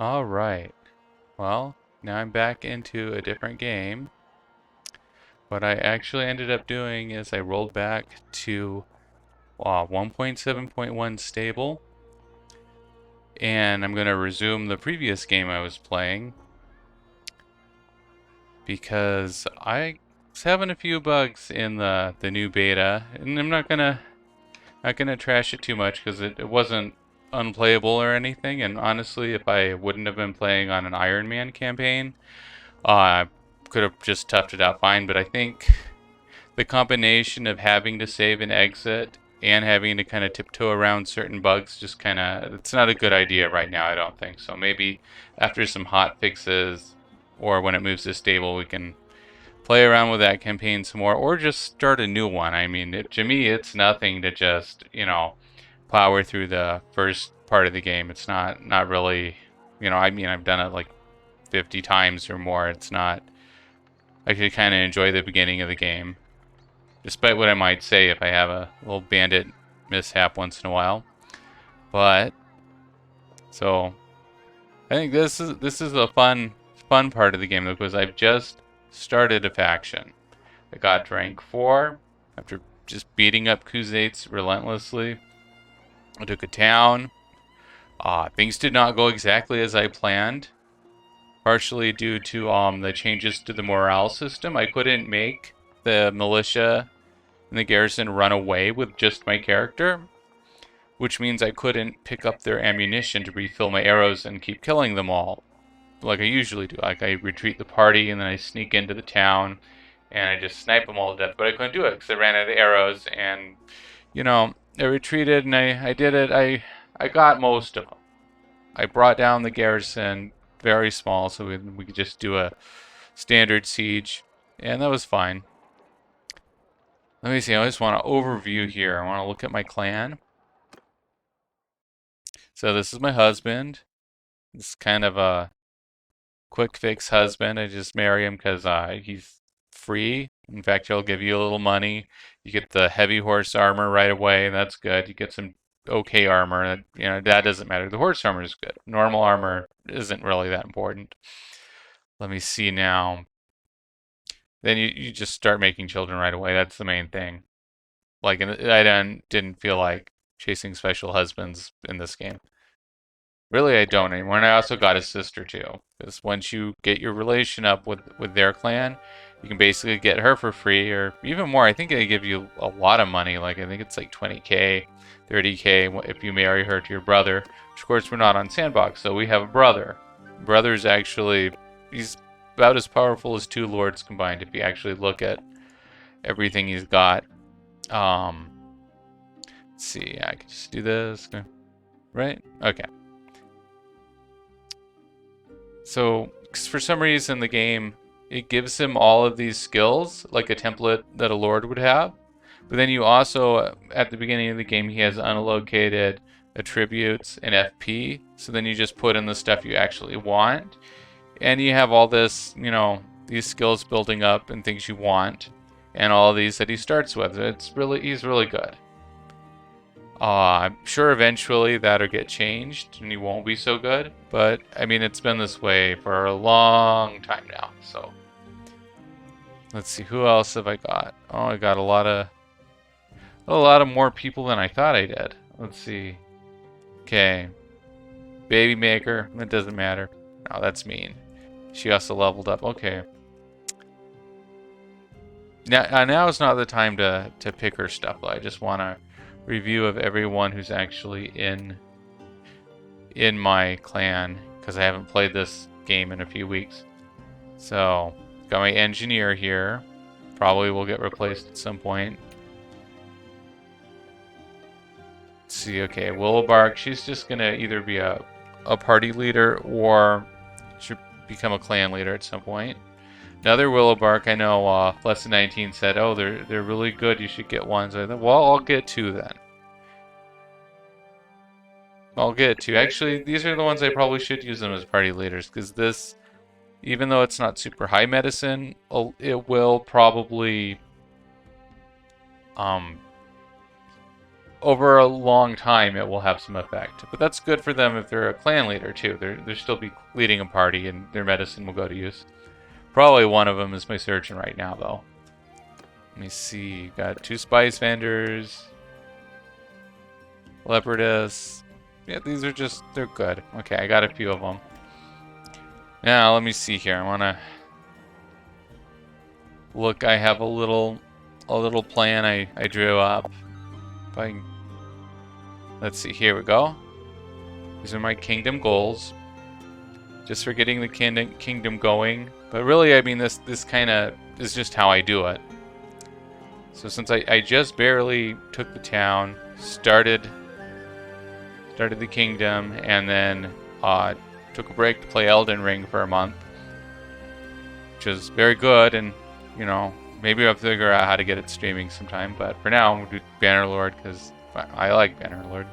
All right. Well, now I'm back into a different game. What I actually ended up doing is I rolled back to 1.7.1 stable, and I'm going to resume the previous game I was playing because I was having a few bugs in the new beta, and I'm not gonna trash it too much because it wasn't unplayable or anything. And honestly, if I wouldn't have been playing on an Iron Man campaign, I could have just toughed it out fine. But I think the combination of having to save and exit and having to kind of tiptoe around certain bugs just kind of, it's not a good idea right now, I don't think. So maybe after some hot fixes or when it moves to stable, we can play around with that campaign some more or just start a new one. I mean, to me, it's nothing to just, power through the first part of the game. It's not really, I mean, I've done it like 50 times or more. It's not, I could kind of enjoy the beginning of the game, despite what I might say if I have a little bandit mishap once in a while. But so I think this is a fun part of the game because I've just started a faction. I got rank 4 after just beating up Khuzaits relentlessly. I took a town. Things did not go exactly as I planned, partially due to the changes to the morale system. I couldn't make the militia and the garrison run away with just my character, which means I couldn't pick up their ammunition to refill my arrows and keep killing them all, like I usually do. Like I retreat the party and then I sneak into the town and I just snipe them all to death. But I couldn't do it because I ran out of arrows and, I retreated and I did it. I got most of them. I brought down the garrison very small so we could just do a standard siege, and that was fine. Let me see, I just want to overview here. I want to look at my clan. So this is my husband. It's kind of a quick fix husband. I just marry him because he's free. In fact, he'll give you a little money. You get the heavy horse armor right away. That's good. You get some okay armor. That doesn't matter. The horse armor is good. Normal armor isn't really that important. Let me see now. Then you just start making children right away. That's the main thing. Like, I didn't feel like chasing special husbands in this game. Really, I don't anymore. And I also got a sister too. Because once you get your relation up with their clan, you can basically get her for free or even more. I think they give you a lot of money. Like, I think it's like 20K, 30K if you marry her to your brother. Which, of course, we're not on Sandbox, so we have a brother. Brother's actually, he's about as powerful as 2 lords combined if you actually look at everything he's got. Let's see, I can just do this, right? Okay. So, for some reason, the game, it gives him all of these skills, like a template that a lord would have. But then you also, at the beginning of the game, he has unallocated attributes and FP. So then you just put in the stuff you actually want. And you have all this, these skills building up and things you want. And all of these that he starts with. He's really good. I'm sure eventually that'll get changed and he won't be so good, but I mean it's been this way for a long time now. So let's see, who else have I got? Oh, I got a lot of more people than I thought I did. Let's see. Okay, baby maker. It doesn't matter. No, that's mean. She also leveled up. Okay. Now is not the time to pick her stuff. I just want to review of everyone who's actually in my clan because I haven't played this game in a few weeks. So, got my engineer here. Probably will get replaced at some point. Let's see, okay, Willowbark, she's just gonna either be a party leader or should become a clan leader at some point. Another Willowbark, I know Lesson 19 said, oh, they're really good, you should get one. So I thought, well, I'll get 2 then. I'll get 2. Actually, these are the ones I probably should use them as party leaders, because this, even though it's not super high medicine, it will probably, over a long time it will have some effect. But that's good for them if they're a clan leader too. They'll still be leading a party and their medicine will go to use. Probably one of them is my surgeon right now though. Let me see. Got 2 spice vendors. Leopardess. Yeah, these are just, they're good. Okay, I got a few of them. Now, let me see here. I want to look. I have a little plan I drew up. If I can, let's see. Here we go. These are my kingdom goals. Just for getting the kingdom going. But really, I mean, this kind of is just how I do it. So since I just barely took the town, started the kingdom, and then took a break to play Elden Ring for a month, which is very good, and you know, maybe I'll figure out how to get it streaming sometime, but for now I'm gonna do Bannerlord because I like Bannerlord.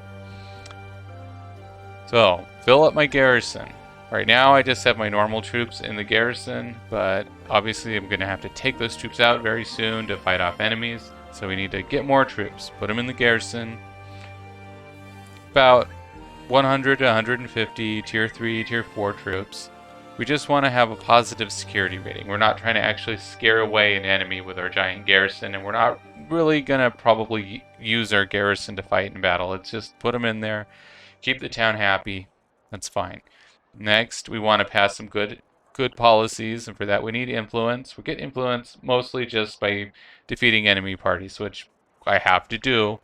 So, fill up my garrison. Right now I just have my normal troops in the garrison, but obviously I'm gonna have to take those troops out very soon to fight off enemies, so we need to get more troops, put them in the garrison. About 100 to 150 tier 3, tier 4 troops. We just want to have a positive security rating. We're not trying to actually scare away an enemy with our giant garrison, and we're not really going to probably use our garrison to fight in battle. It's just put them in there, keep the town happy. That's fine. Next, we want to pass some good policies, and for that we need influence. We get influence mostly just by defeating enemy parties, which I have to do.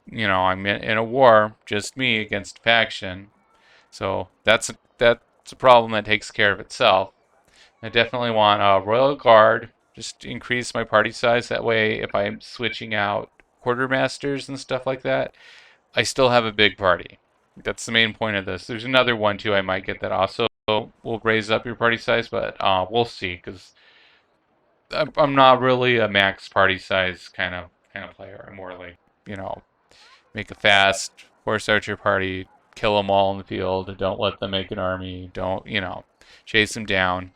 You know, I'm in a war, just me against a faction. So that's a problem that takes care of itself. I definitely want a Royal Guard, just to increase my party size. That way, if I'm switching out quartermasters and stuff like that, I still have a big party. That's the main point of this. There's another one too I might get that also will raise up your party size, but we'll see, because I'm not really a max party size kind of player. I'm more like, you know, make a fast horse archer party, kill them all in the field, don't let them make an army, don't, you know, chase them down.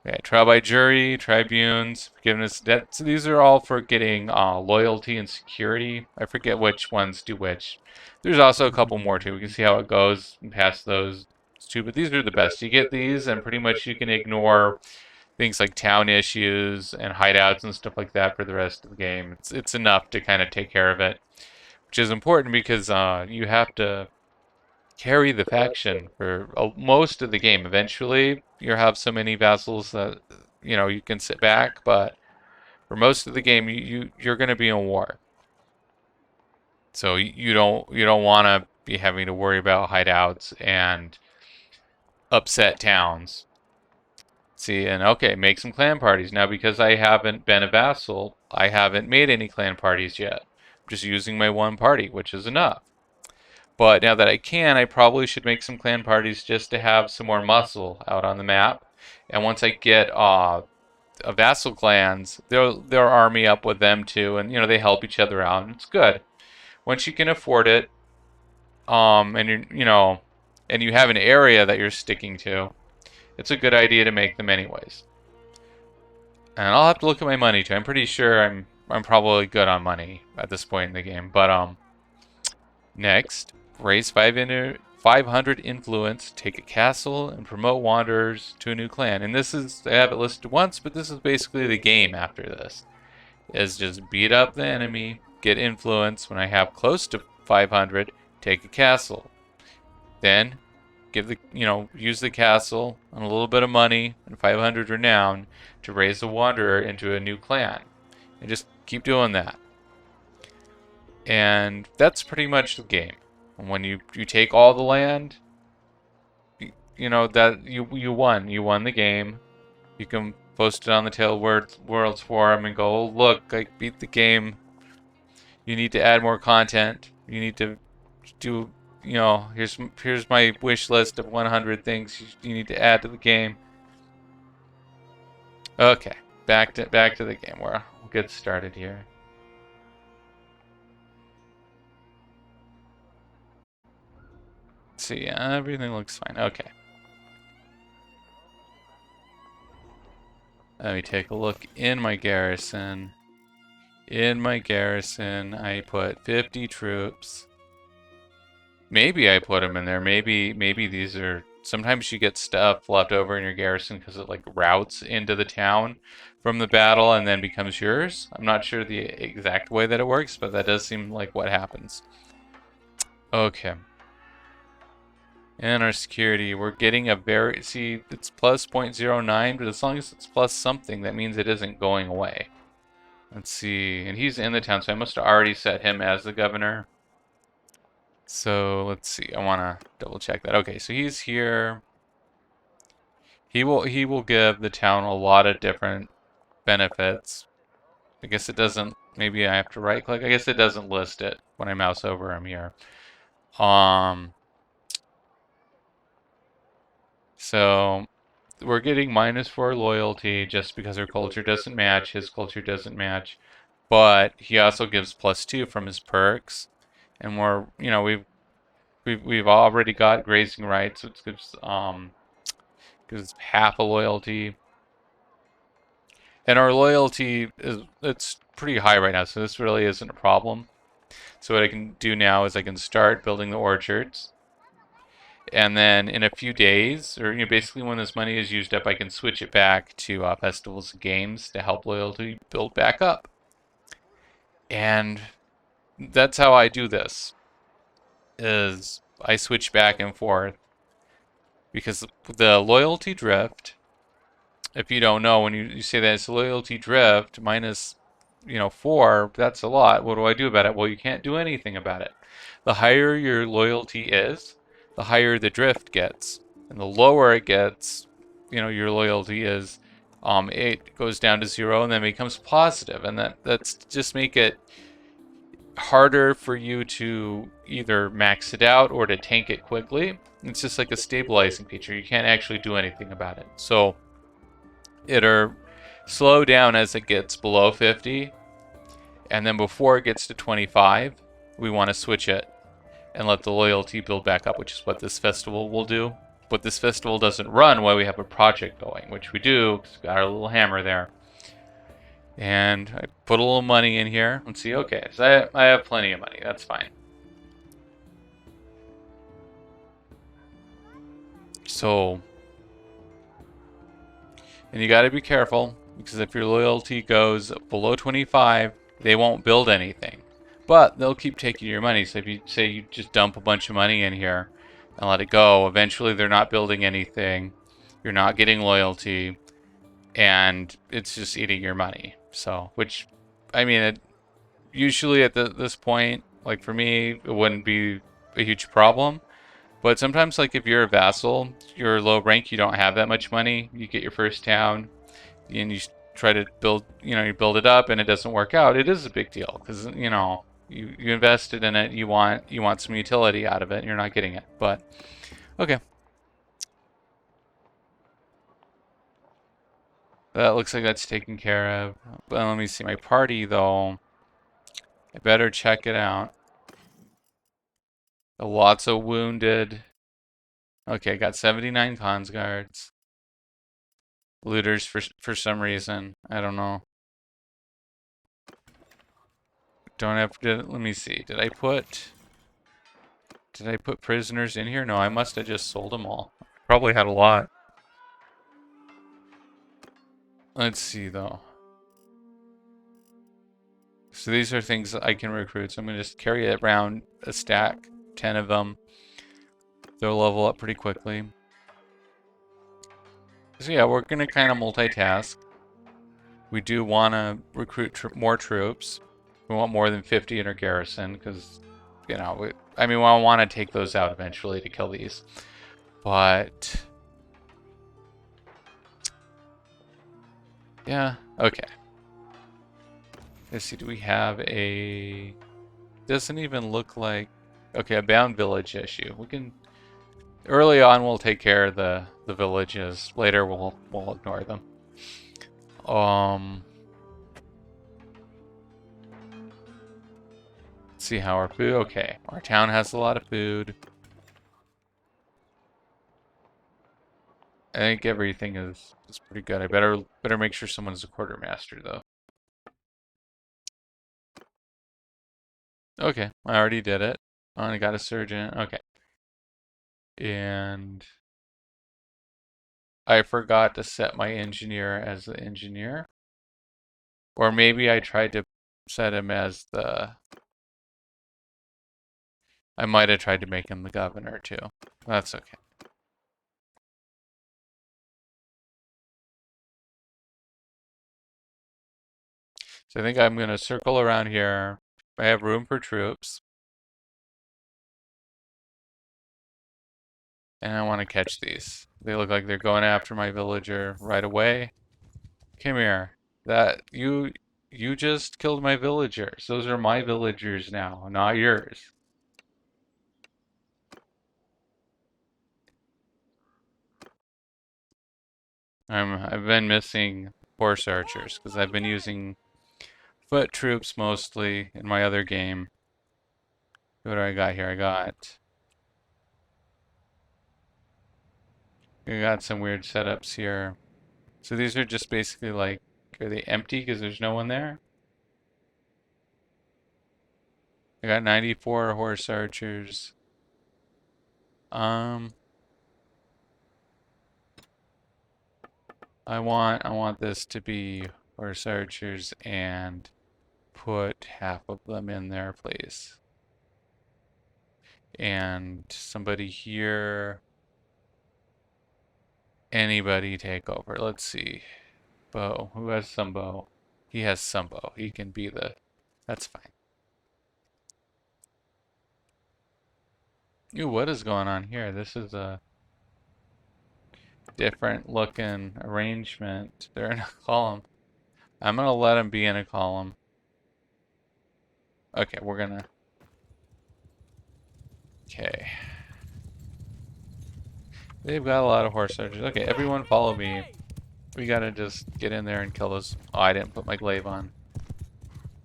Okay, trial by jury, tribunes, forgiveness, debt. So these are all for getting loyalty and security. I forget which ones do which. There's also a couple more too. We can see how it goes and pass those two, but these are the best. You get these and pretty much you can ignore things like town issues and hideouts and stuff like that for the rest of the game. It's enough to kind of take care of it, which is important because you have to carry the faction for most of the game. Eventually, you'll have so many vassals that you know you can sit back, but for most of the game, you're going to be in war. So you don't want to be having to worry about hideouts and upset towns. See, and okay, make some clan parties. Now, because I haven't been a vassal, I haven't made any clan parties yet. I'm just using my one party, which is enough. But now that I can, I probably should make some clan parties just to have some more muscle out on the map. And once I get a vassal clans, they'll army up with them too, and you know they help each other out. It's good. Once you can afford it, and you know, and you have an area that you're sticking to, it's a good idea to make them anyways. And I'll have to look at my money too. I'm pretty sure I'm probably good on money at this point in the game. But next, raise 500 influence, take a castle, and promote wanderers to a new clan. And this is, I have it listed once, but this is basically the game after this. Is just beat up the enemy, get influence. When I have close to 500, take a castle. Then give the, you know, use the castle and a little bit of money and 500 renown to raise a wanderer into a new clan. And just keep doing that. And that's pretty much the game. And when you take all the land, you know that you won. You won the game. You can post it on the Tale Worlds forum and go, oh, look, I beat the game. You need to add more content. You need to do, you know, here's my wish list of 100 things you need to add to the game. Okay, back to the game. We'll get started here. Let's see, everything looks fine. Okay. Let me take a look in my garrison. In my garrison, I put 50 troops. Maybe I put them in there. Maybe these are... Sometimes you get stuff left over in your garrison because it like routes into the town from the battle and then becomes yours. I'm not sure the exact way that it works, but that does seem like what happens. Okay. And our security, we're getting a very... See, it's plus 0.09, but as long as it's plus something, that means it isn't going away. Let's see. And he's in the town, so I must have already set him as the governor. So let's see. I want to double check that. Okay, so he's here. He will give the town a lot of different benefits. I guess it doesn't. Maybe I have to right click. I guess it doesn't list it when I mouse over him here. So we're getting -4 loyalty just because our culture doesn't match. His culture doesn't match, but he also gives +2 from his perks, and we're we've already got grazing rights, which gives half a loyalty. And our loyalty it's pretty high right now, so this really isn't a problem. So what I can do now is I can start building the orchards. And then in a few days, or basically when this money is used up, I can switch it back to festivals and games to help loyalty build back up. And that's how I do this, is I switch back and forth. Because the loyalty drift, if you don't know, when you say that it's loyalty drift minus 4, that's a lot. What do I do about it? Well, you can't do anything about it. The higher your loyalty is, the higher the drift gets. And the lower it gets, your loyalty is, it goes down to 0 and then becomes positive. And that's just make it harder for you to either max it out or to tank it quickly. It's just like a stabilizing feature. You can't actually do anything about it. So it'll slow down as it gets below 50. And then before it gets to 25, we want to switch it and let the loyalty build back up, which is what this festival will do. But this festival doesn't run while we have a project going, which we do, because we've got our little hammer there. And I put a little money in here. Let's see, okay, so I have plenty of money, that's fine. So, and you gotta be careful, because if your loyalty goes below 25, they won't build anything. But they'll keep taking your money. So if you say you just dump a bunch of money in here and let it go, eventually they're not building anything. You're not getting loyalty, and it's just eating your money. So, which, I mean, usually at this point, like for me, it wouldn't be a huge problem. But sometimes, like if you're a vassal, you're low rank, you don't have that much money. You get your first town, and you try to build, you build it up, and it doesn't work out. It is a big deal because you invested in it. You want some utility out of it, and you're not getting it. But okay, that looks like that's taken care of. But let me see my party though. I better check it out. Lots of wounded. Okay, got 79 cons guards. Looters for some reason. I don't know. Don't have to, let me see. Did I put prisoners in here? No, I must have just sold them all. Probably had a lot. Let's see though. So these are things I can recruit. So I'm going to just carry it around a stack, 10 of them. They'll level up pretty quickly. So yeah, we're going to kind of multitask. We do want to recruit more troops. We want more than 50 in our garrison because, I mean, we want to take those out eventually to kill these. But yeah, okay. Let's see, do we have a... Doesn't even look like... Okay, a bound village issue. We can... Early on, we'll take care of the villages. Later, we'll ignore them. Let's see how our food... Okay, our town has a lot of food. I think everything is pretty good. I better make sure someone's a quartermaster, though. Okay, I already did it. I got a surgeon. Okay. And I forgot to set my engineer as the engineer. Or maybe I tried to set him as the... I might have tried to make him the governor too. That's okay. So I think I'm going to circle around here. I have room for troops. And I want to catch these. They look like they're going after my villager right away. Come here. You just killed my villagers. Those are my villagers now, not yours. I've been missing horse archers because I've been using foot troops mostly in my other game. What do I got here? I got some weird setups here. So these are just basically like, are they empty because there's no one there? I got 94 horse archers. I want this to be horse archers and put half of them in there, please. And somebody here. Anybody take over. Let's see. Bow. Who has some bow? He has some bow. He can be the... That's fine. Ooh, what is going on here? This is a different looking arrangement. They're in a column. I'm gonna let them be in a column. Okay, we're gonna... Okay. They've got a lot of horse archers. Okay, everyone follow me. We gotta just get in there and kill those... Oh, I didn't put my glaive on.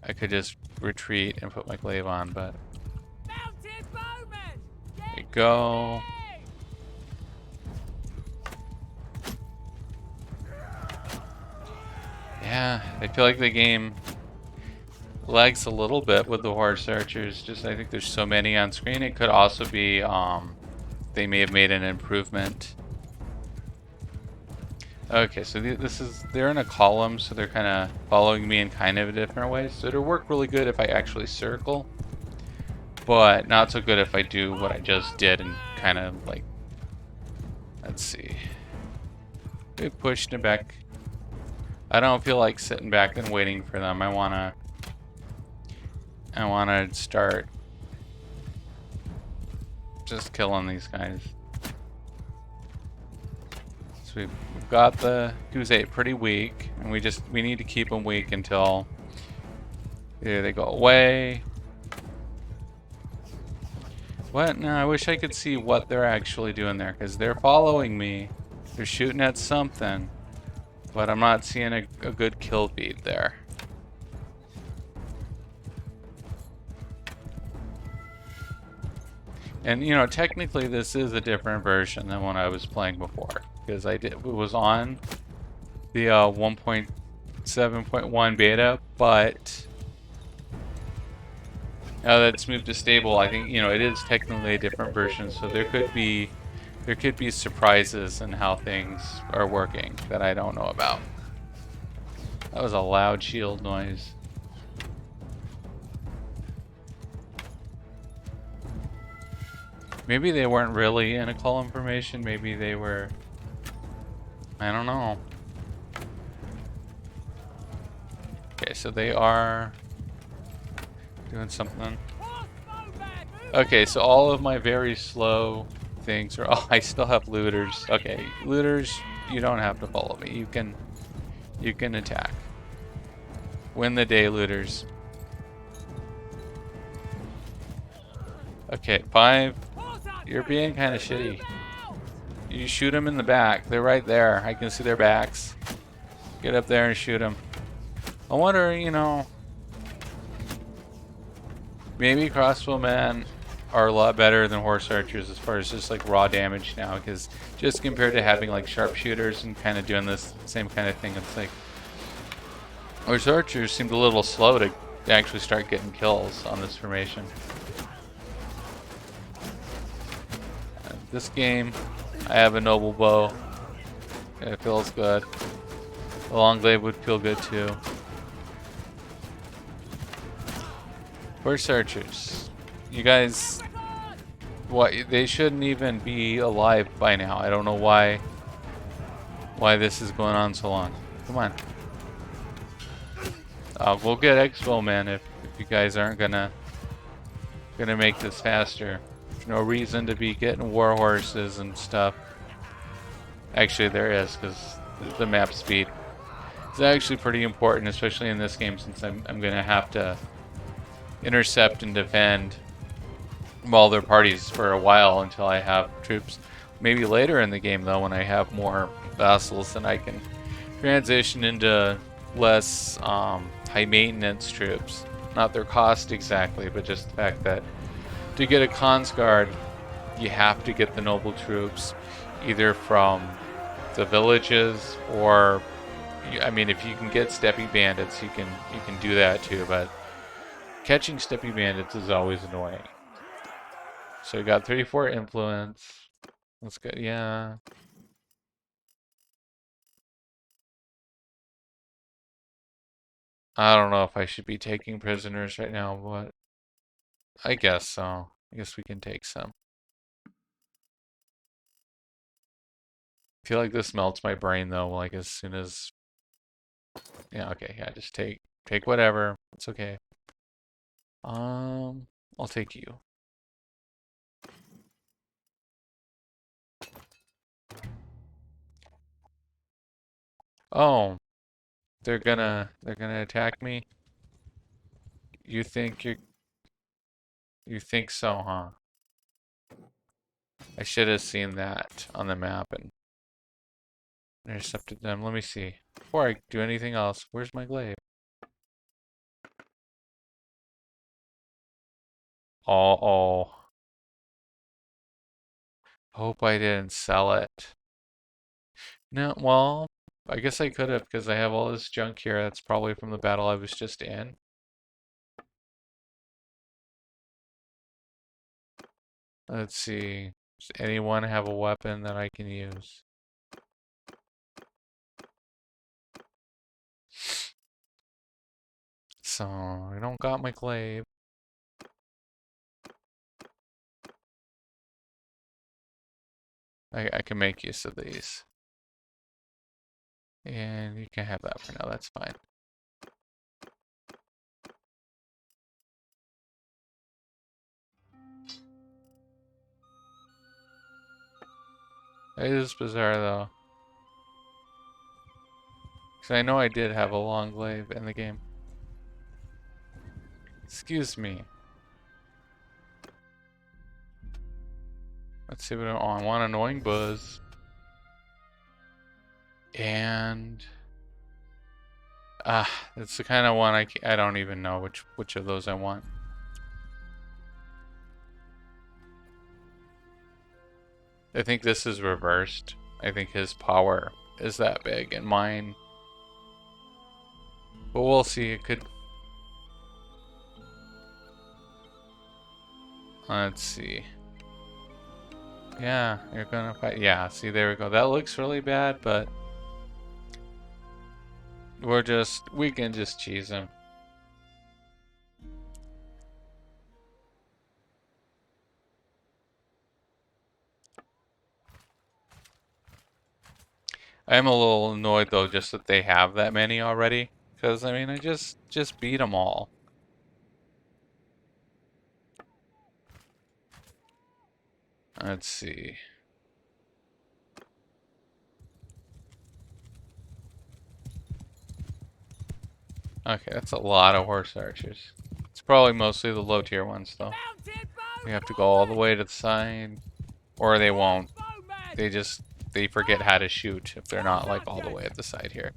I could just retreat and put my glaive on, but... There you go. Yeah, I feel like the game lags a little bit with the horse archers. Just I think there's so many on screen. It could also be they may have made an improvement. Okay, so they're in a column, so they're kind of following me in kind of a different way. So it'll work really good if I actually circle, but not so good if I do what I just did and kind of like, let's see. We pushed it back. I don't feel like sitting back and waiting for them. I wanna start just killing these guys. So we've got the Crusade pretty weak, and we need to keep them weak until either they go away. What? No, I wish I could see what they're actually doing there, because they're following me. They're shooting at something, but I'm not seeing a good kill feed there. And you know, technically this is a different version than when I was playing before, because it was on the 1.7.1 beta, but now that it's moved to stable, I think, you know, it is technically a different version, so there could be surprises in how things are working that I don't know about. That was a loud shield noise. Maybe they weren't really in a column formation. Maybe they were... I don't know. Okay, so they are doing something. Okay, so all of my very slow things are... Oh, I still have looters. Okay, looters, you don't have to follow me. You can attack. Win the day, looters. Okay, 5. You're being kind of shitty. You shoot them in the back. They're right there. I can see their backs. Get up there and shoot them. I wonder, you know, maybe crossbowmen are a lot better than horse archers as far as just like raw damage now, because just compared to having like sharpshooters and kind of doing this same kind of thing, it's like horse archers seemed a little slow to to actually start getting kills on this formation. This game, I have a noble bow. It feels good. The long glaive would feel good too. Horse archers, you guys, what? They shouldn't even be alive by now. I don't know why this is going on so long. Come on. We'll get Expo Man if you guys aren't gonna make this faster. There's no reason to be getting war horses and stuff. Actually, there is, because the map speed is actually pretty important, especially in this game, since I'm gonna have to intercept and defend all their parties for a while until I have troops. Maybe later in the game, though, when I have more vassals, then I can transition into less high maintenance troops. Not their cost exactly, but just the fact that to get a Consguard, you have to get the noble troops either from the villages or, I mean, if you can get steppy bandits, you can do that too, but catching steppy bandits is always annoying. So we got 34 influence. Let's go, yeah. I don't know if I should be taking prisoners right now, but I guess so. I guess we can take some. I feel like this melts my brain though, like as soon as, yeah, okay, yeah, just take whatever. It's okay. I'll take you. Oh, they're gonna attack me? You think so, huh? I should have seen that on the map and intercepted them. Let me see. Before I do anything else, where's my glaive? Oh. Hope I didn't sell it. No, well, I guess I could have because I have all this junk here. That's probably from the battle I was just in. Let's see. Does anyone have a weapon that I can use? So, I don't got my glaive. I can make use of these. And you can have that for now, that's fine. It is bizarre though. Because I know I did have a long glaive in the game. Excuse me. Let's see what I want. Annoying buzz. And it's the kind of one I don't even know which of those I want. I think this is reversed. I think his power is that big and mine. But we'll see. It could. Let's see. Yeah, you're gonna fight. Yeah, see, there we go. That looks really bad, but we can just cheese him. I'm a little annoyed though, just that they have that many already. Because I mean, I just beat them all. Let's see. Okay, that's a lot of horse archers. It's probably mostly the low tier ones though. We have to go all the way to the side, or they won't. They forget how to shoot if they're not like all the way at the side here.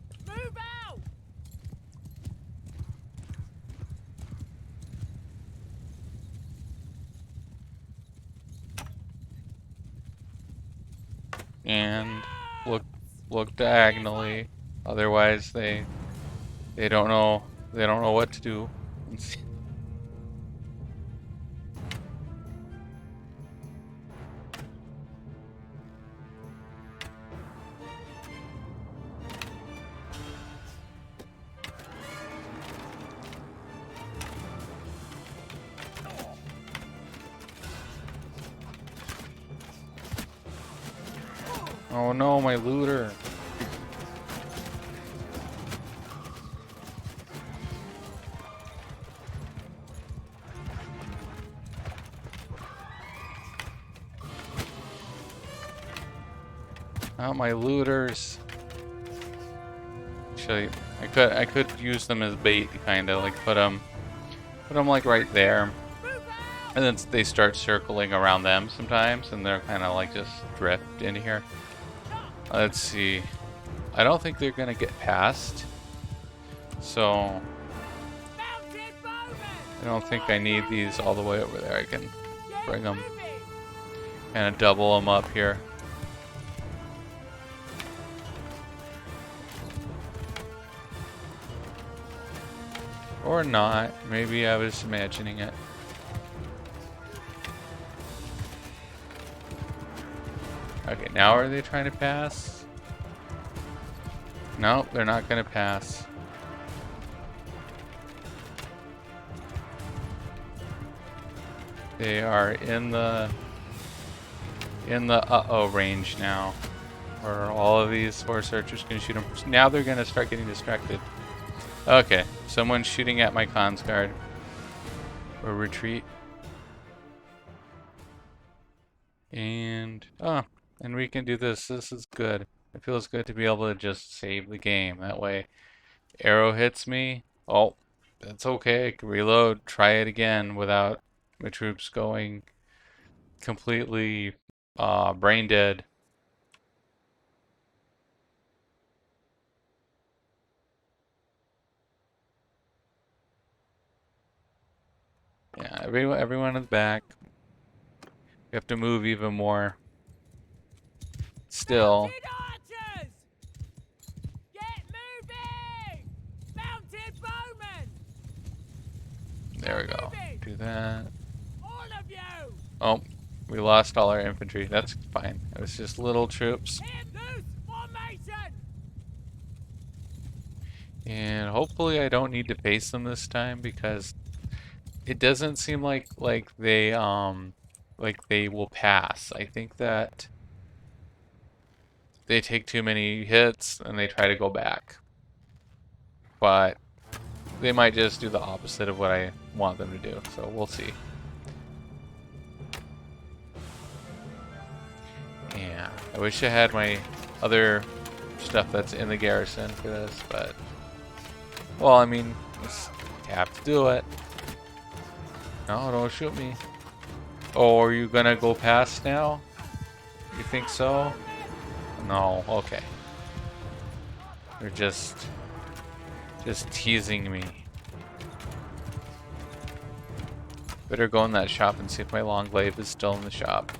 And look diagonally. Otherwise they don't know what to do Let's see. Oh no, my looter. Not my looters. Actually, I could use them as bait, kind of like put them like right there, and then they start circling around them sometimes, and they're kind of like just drift in here. Let's see. I don't think they're gonna get past, so I don't think I need these all the way over there. I can bring them, kind of double them up here. Or not. Maybe I was imagining it. Okay, now are they trying to pass? No, they're not going to pass. They are in the uh-oh range now, where all of these horse archers can shoot them. Now they're going to start getting distracted. Okay, someone's shooting at my cons guard. Or retreat. And we can do this. This is good. It feels good to be able to just save the game. That way, arrow hits me. Oh, that's okay. I can reload. Try it again without my troops going completely brain dead. Yeah, everyone is back. We have to move even more. Still. There we go. Do that. Oh, we lost all our infantry. That's fine. It was just little troops. And hopefully I don't need to face them this time, because it doesn't seem like they will pass. I think that they take too many hits and they try to go back. But they might just do the opposite of what I want them to do. So we'll see. Yeah, I wish I had my other stuff that's in the garrison for this, but well, I mean, you have to do it. No, don't shoot me. Oh, are you gonna go past now? You think so? No, okay. They're just teasing me. Better go in that shop and see if my long glaive is still in the shop.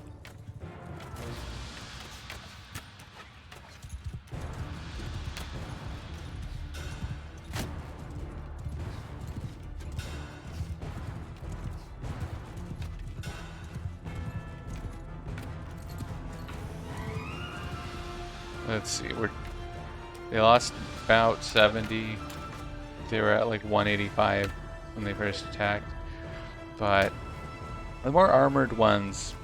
Let's see, they lost about 70. They were at like 185 when they first attacked. But the more armored ones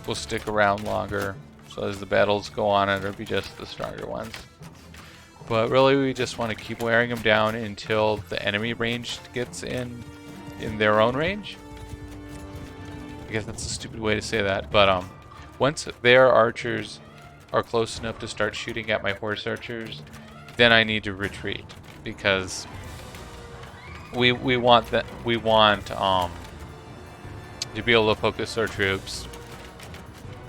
will stick around longer. So as the battles go on, it'll be just the stronger ones. But really, we just want to keep wearing them down until the enemy range gets in their own range. I guess that's a stupid way to say that, but once their archers are close enough to start shooting at my horse archers, then I need to retreat, because we want to be able to focus our troops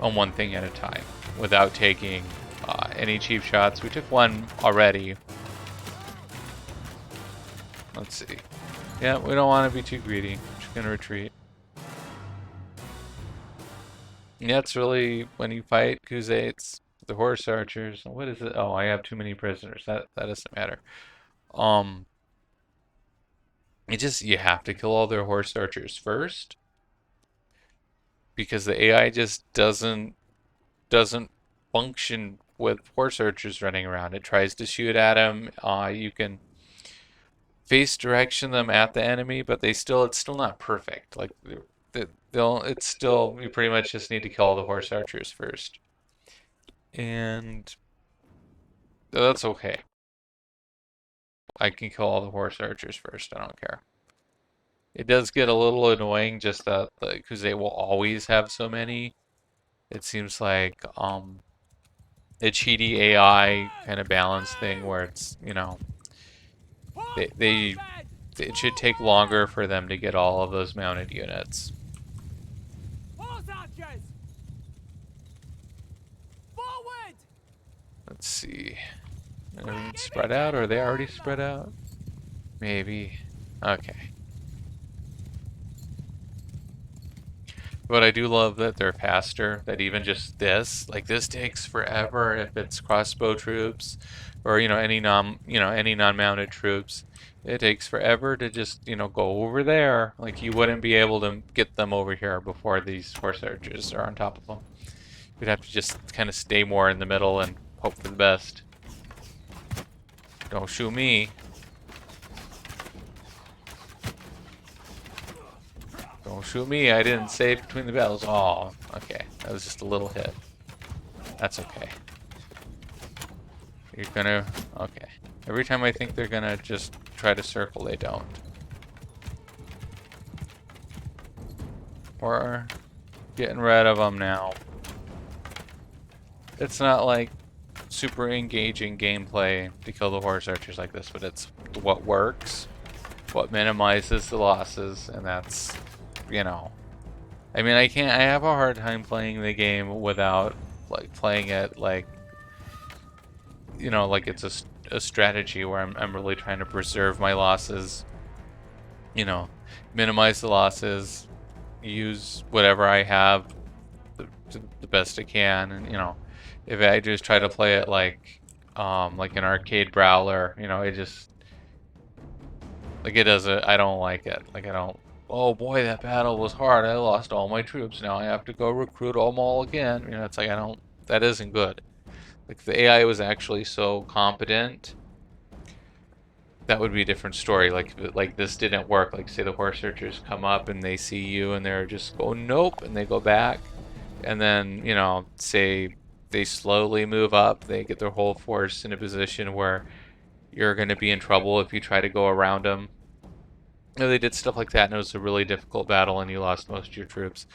on one thing at a time without taking any cheap shots. We took one already. Let's see. Yeah, we don't want to be too greedy. We're just gonna retreat. And that's really when you fight Khuzaits, the horse archers. What is it? Oh, I have too many prisoners. That doesn't matter. you have to kill all their horse archers first because the AI just doesn't function with horse archers running around. It tries to shoot at them. You can face direction them at the enemy, but it's still not perfect. Like it's still, you pretty much just need to kill the horse archers first, and that's okay. I can kill all the horse archers first. I don't care. It does get a little annoying just that because they will always have so many. It seems like a cheaty AI kind of balance thing where it's, they it should take longer for them to get all of those mounted units. Let's see. Spread out, or are they already spread out? Maybe. Okay. But I do love that they're faster, that even just like this takes forever if it's crossbow troops or, any non-mounted troops. It takes forever to just, go over there. Like you wouldn't be able to get them over here before these horse archers are on top of them. You'd have to just kind of stay more in the middle and hope for the best. Don't shoot me. Don't shoot me, I didn't save between the battles. Oh, okay. That was just a little hit. That's okay. You're gonna... Okay. Every time I think they're gonna just try to circle, they don't. We're getting rid of them now. It's not like super engaging gameplay to kill the horse archers like this, but it's what works, what minimizes the losses, and that's, I mean, I have a hard time playing the game without, like, playing it like, like it's a strategy where I'm really trying to preserve my losses, minimize the losses, use whatever I have the best I can, and, if I just try to play it like an arcade brawler, it just, like, it doesn't, I don't like it. Like, I don't, oh boy, that battle was hard. I lost all my troops. Now I have to go recruit them all again. It's like, that isn't good. Like, if the AI was actually so competent, that would be a different story. Like this didn't work. Like, say the horse archers come up and they see you and they're just go, nope, and they go back. And then, say they slowly move up, they get their whole force in a position where you're going to be in trouble if you try to go around them. They did stuff like that, and it was a really difficult battle, and you lost most of your troops.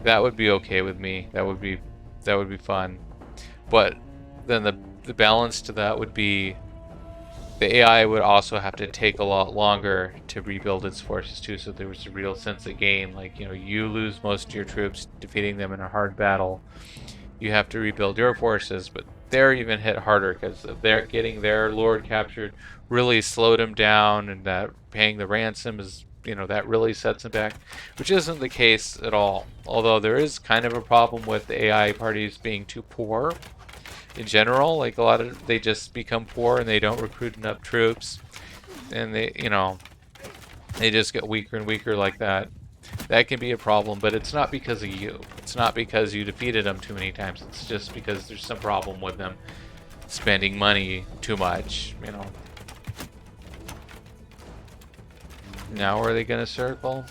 That would be okay with me. That would be fun. But then the balance to that would be the AI would also have to take a lot longer to rebuild its forces too. So there was a real sense of gain. Like, you lose most of your troops defeating them in a hard battle. You have to rebuild your forces, but they're even hit harder because they're getting their lord captured really slowed them down, and that paying the ransom is, that really sets them back, which isn't the case at all. Although there is kind of a problem with the AI parties being too poor in general. Like, a lot of, they just become poor and they don't recruit enough troops, and they, they just get weaker and weaker like that. That can be a problem, but it's not because of you. It's not because you defeated them too many times. It's just because there's some problem with them spending money too much, Now are they gonna circle?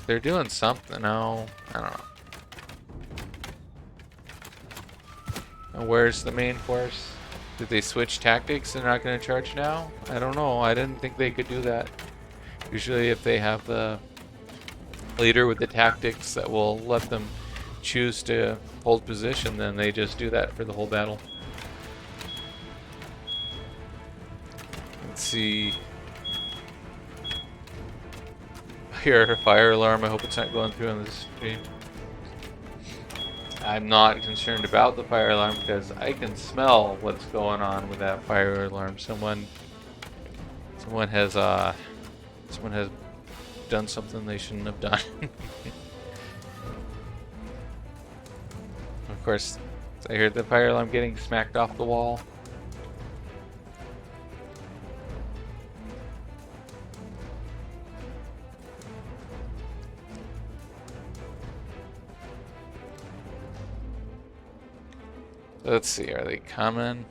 They're doing something. No, I don't know. And where's the main force? Did they switch tactics? They're not gonna charge now? I don't know. I didn't think they could do that. Usually if they have the leader with the tactics that will let them choose to hold position, then they just do that for the whole battle. Let's see. Here, fire alarm. I hope it's not going through on this stream. I'm not concerned about the fire alarm because I can smell what's going on with that fire alarm. Someone has done something they shouldn't have done. Of course, I heard the fire alarm getting smacked off the wall. Let's see, are they coming?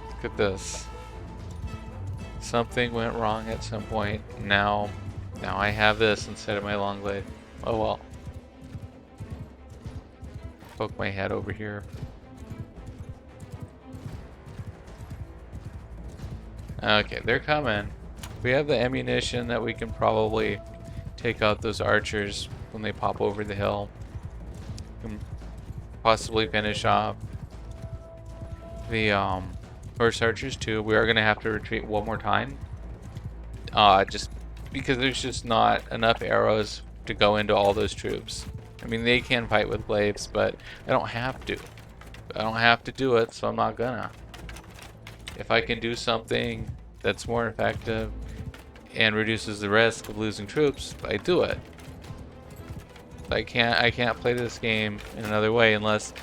Look at this. Something went wrong at some point. Now I have this instead of my long blade. Oh well. Poke my head over here. Okay, they're coming. We have the ammunition that we can probably take out those archers when they pop over the hill. Can possibly finish off the horse archers too. We are gonna have to retreat one more time. Just because there's just not enough arrows to go into all those troops. I mean, they can fight with glaives, but I don't have to. I don't have to do it, so I'm not gonna. If I can do something that's more effective and reduces the risk of losing troops, I do it. I can't play this game in another way unless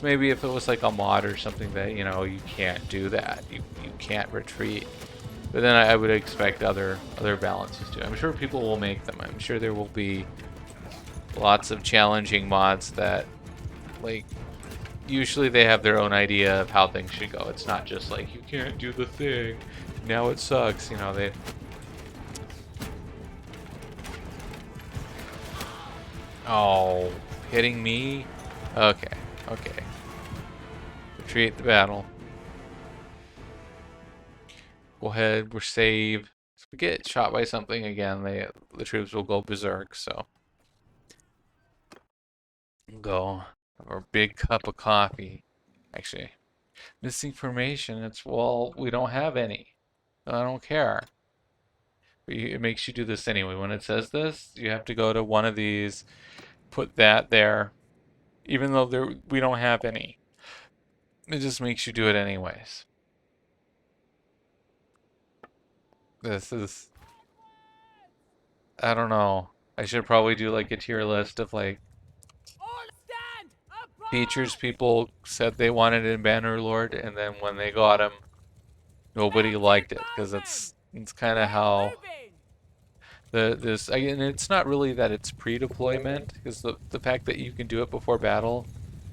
maybe if it was like a mod or something that, you know, you can't do that. You can't retreat. But then I would expect other balances too. I'm sure people will make them. I'm sure there will be lots of challenging mods that, like, usually they have their own idea of how things should go. It's not just like, you can't do the thing, now it sucks, you know. They Oh, hitting me? Okay, okay. Retreat the battle. Go ahead, we're saved. If we get shot by something again, the troops will go berserk, so. Go. Or big cup of coffee. Actually, missing formation, it's, well, we don't have any. I don't care. It makes you do this anyway. When it says this, you have to go to one of these, put that there, even though we don't have any. It just makes you do it anyways. This is, I don't know. I should probably do like a tier list of like features people said they wanted in Bannerlord, and then when they got them, nobody liked it, because it's kind of how and it's not really that it's pre-deployment, because the fact that you can do it before battle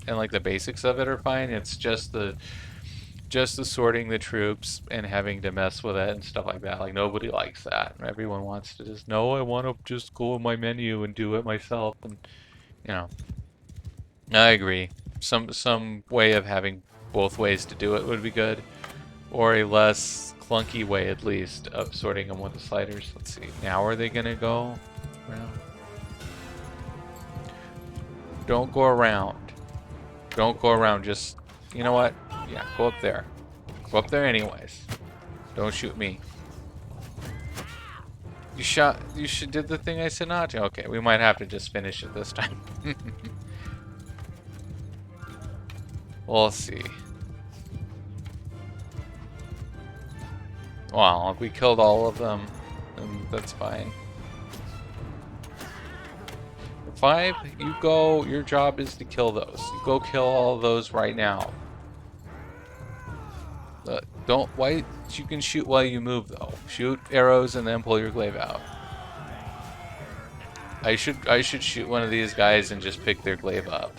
and like the basics of it are fine. It's just the sorting the troops and having to mess with it and stuff like that. Like, nobody likes that. Everyone wants to just, no, I want to just go in my menu and do it myself. And, you know, I agree. Some way of having both ways to do it would be good, or a less clunky way at least of sorting them with the sliders. Let's see. Now are they gonna go around? Don't go around. Don't go around. Just, you know what? Yeah, go up there. Go up there anyways. Don't shoot me. You did the thing I said not to. Okay, we might have to just finish it this time. We'll see. Well, if we killed all of them, then that's fine. 5, you go, your job is to kill those. You go kill all those right now. Why, you can shoot while you move though. Shoot arrows and then pull your glaive out. I should shoot one of these guys and just pick their glaive up.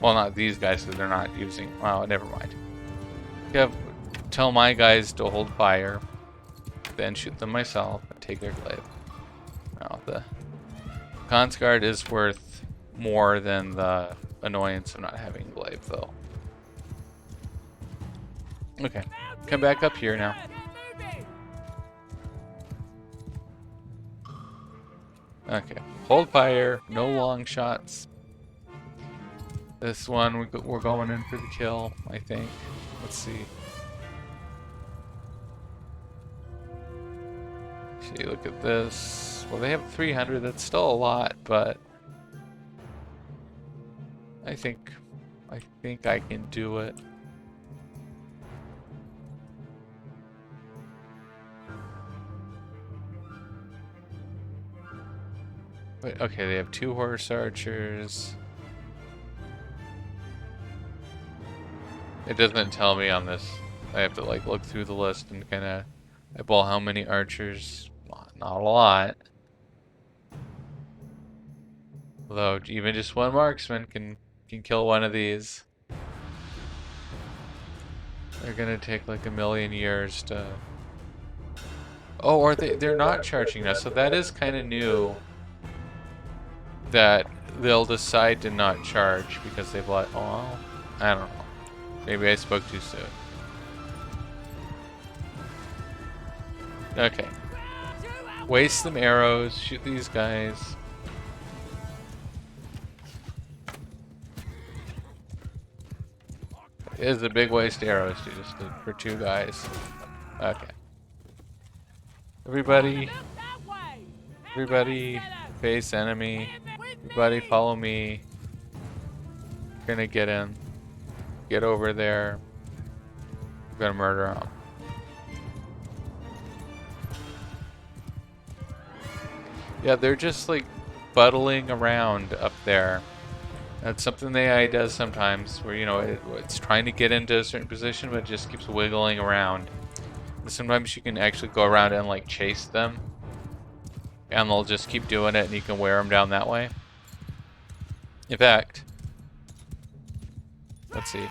Well, not these guys, because they're not using, well, never mind. Tell my guys to hold fire, then shoot them myself and take their glaive. Now, the Consguard is worth more than the annoyance of not having glaive, though. Okay, come back up here now. Okay, hold fire, no long shots. This one, we're going in for the kill, I think. Let's see. See, look at this. Well, they have 300. That's still a lot, but I think I can do it. Wait, okay, they have 2 horse archers. It doesn't tell me on this. I have to like look through the list and kind of Eyeball how many archers? Not a lot. Although even just one marksman can kill one of these. They're gonna take like a million years to. Oh, or they're not charging us, so that is kind of new. That they'll decide to not charge because they've let. Oh, I don't know. Maybe I spoke too soon. Okay. Waste some arrows. Shoot these guys. It is a big waste of arrows, dude, just for 2 guys. Okay. Everybody face enemy. Everybody follow me. We're gonna get in. Get over there. We're gonna murder them. Yeah, they're just like buttling around up there. That's something the AI does sometimes, where, you know, it's trying to get into a certain position, but it just keeps wiggling around. And sometimes you can actually go around and like chase them, and they'll just keep doing it, and you can wear them down that way. In fact, let's see.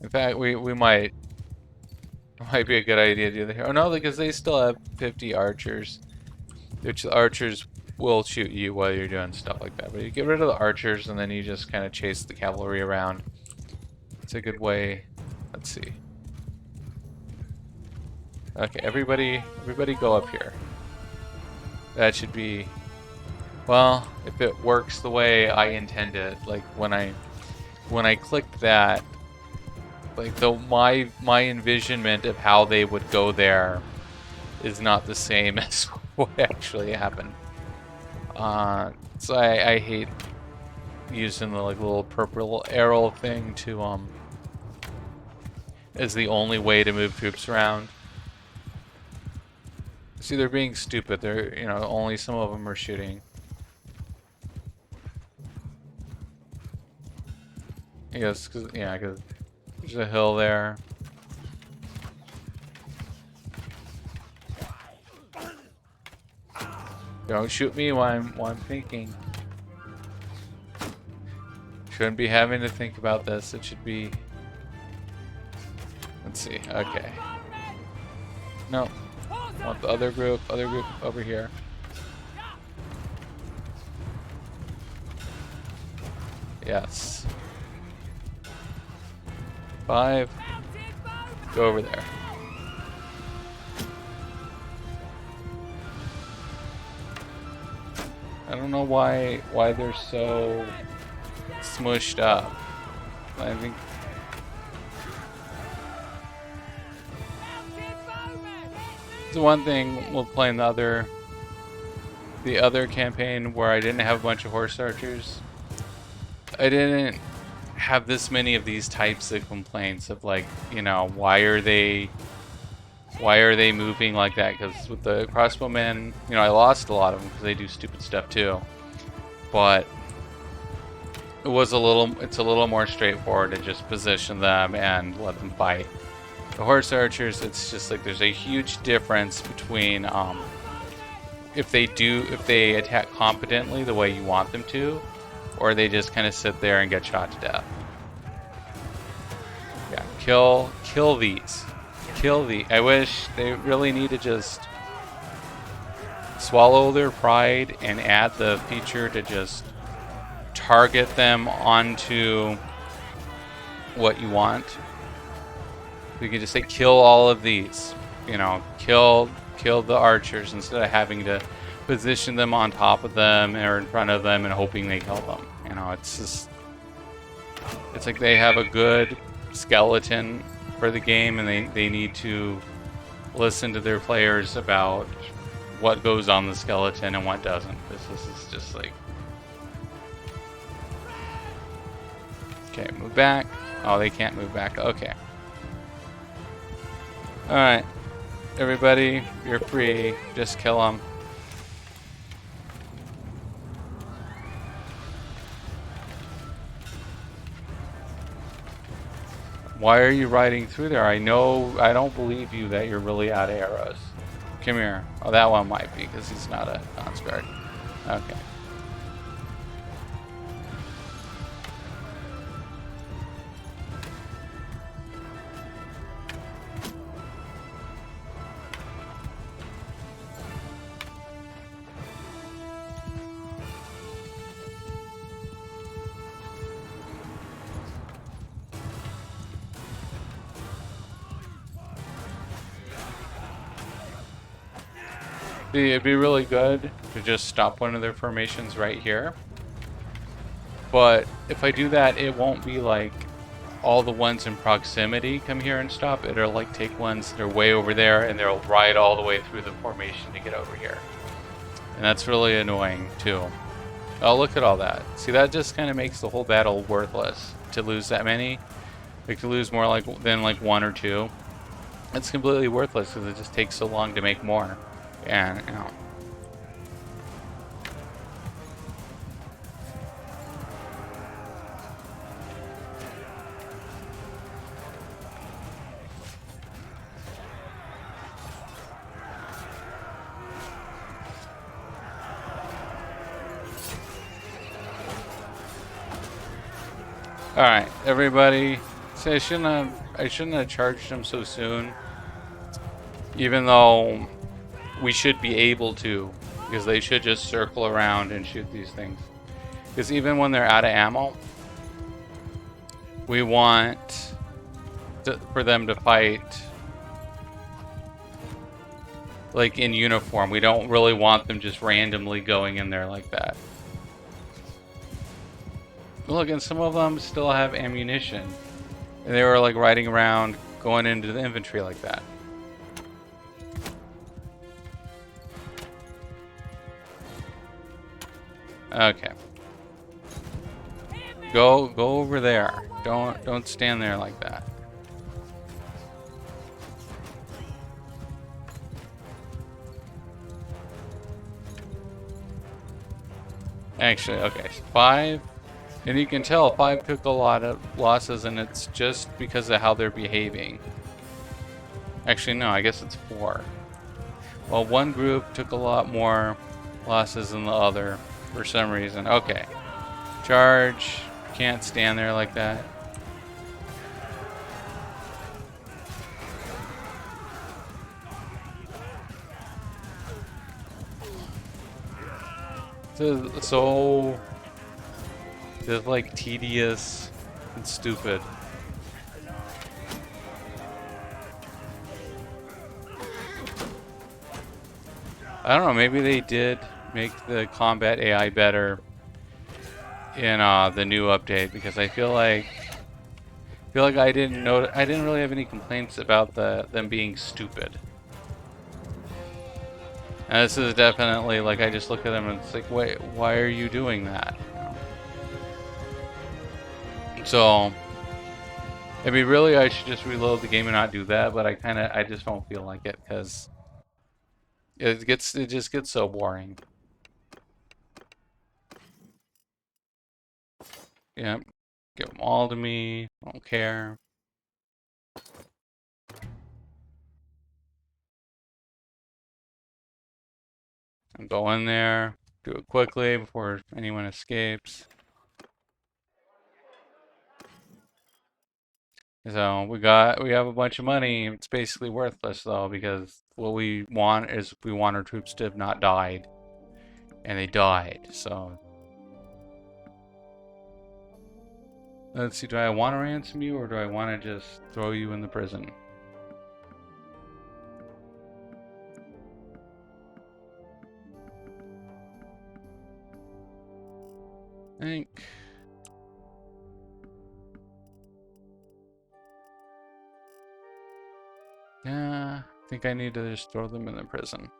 In fact, we might be a good idea to do that here. Oh no, because they still have 50 archers, which the archers will shoot you while you're doing stuff like that. But you get rid of the archers, and then you just kind of chase the cavalry around. It's a good way. Let's see. Okay, everybody go up here. That should be, well, if it works the way I intended, like when I clicked that, like my envisionment of how they would go there is not the same as what actually happened. So I hate using the like little purple arrow thing to as the only way to move troops around. See, they're being stupid. They're, you know, only some of them are shooting. Yes, cause there's a hill there. Don't shoot me while I'm thinking. Shouldn't be having to think about this. It should be. Let's see. Okay. No. I want the other group over here. Yes. 5. Go over there. I don't know why they're so smushed up. I think it's the one thing we'll play in the other campaign where I didn't have a bunch of horse archers. I didn't have this many of these types of complaints of, like, you know, why are they moving like that? Because with the crossbowmen, you know, I lost a lot of them because they do stupid stuff too. But it's a little more straightforward to just position them and let them fight. The horse archers, it's just like there's a huge difference between if they attack competently the way you want them to, or they just kind of sit there and get shot to death. Yeah, kill these. I wish they really need to just swallow their pride and add the feature to just target them onto what you want. You can just say kill all of these, you know, kill the archers instead of having to position them on top of them or in front of them and hoping they kill them. You know, it's like they have a good skeleton for the game, and they need to listen to their players about what goes on the skeleton and what doesn't. This is just like, okay, move back. Oh, they can't move back. Okay. Alright, everybody, you're free. Just kill them. Why are you riding through there? I don't believe you that you're really out of arrows. Come here. Oh, that one might be, because he's not a conscript. Okay. See, it'd be really good to just stop one of their formations right here. But if I do that, it won't be like all the ones in proximity come here and stop. It'll like take ones that are way over there and they'll ride all the way through the formation to get over here. And that's really annoying too. Oh, look at all that. See, that just kind of makes the whole battle worthless to lose that many. Like to lose more than like one or two. It's completely worthless because it just takes so long to make more. And, you know. Alright, everybody. See, I shouldn't have charged them so soon. Even though we should be able to. Because they should just circle around and shoot these things. Because even when they're out of ammo, we want for them to fight like in uniform. We don't really want them just randomly going in there like that. Look, and some of them still have ammunition. And they were like riding around, going into the infantry like that. Okay. Go over there. Don't stand there like that. Actually, okay, so 5. And you can tell 5 took a lot of losses, and it's just because of how they're behaving. Actually, no, I guess it's 4. Well, one group took a lot more losses than the other for some reason. Okay. Charge. Can't stand there like that. So just like tedious and stupid. I don't know, maybe they did make the combat AI better in the new update, because I feel like I didn't really have any complaints about them being stupid. And this is definitely like, I just look at them and it's like, wait, why are you doing that? So, I mean, really, I should just reload the game and not do that, but I just don't feel like it, because it just gets so boring. Yeah, give them all to me. I don't care. And go in there, do it quickly before anyone escapes. So we have a bunch of money. It's basically worthless though, because what we want is we want our troops to have not died, and they died. So let's see. Do I want to ransom you, or do I want to just throw you in the prison? I think. Yeah, I think I need to just throw them in the prison.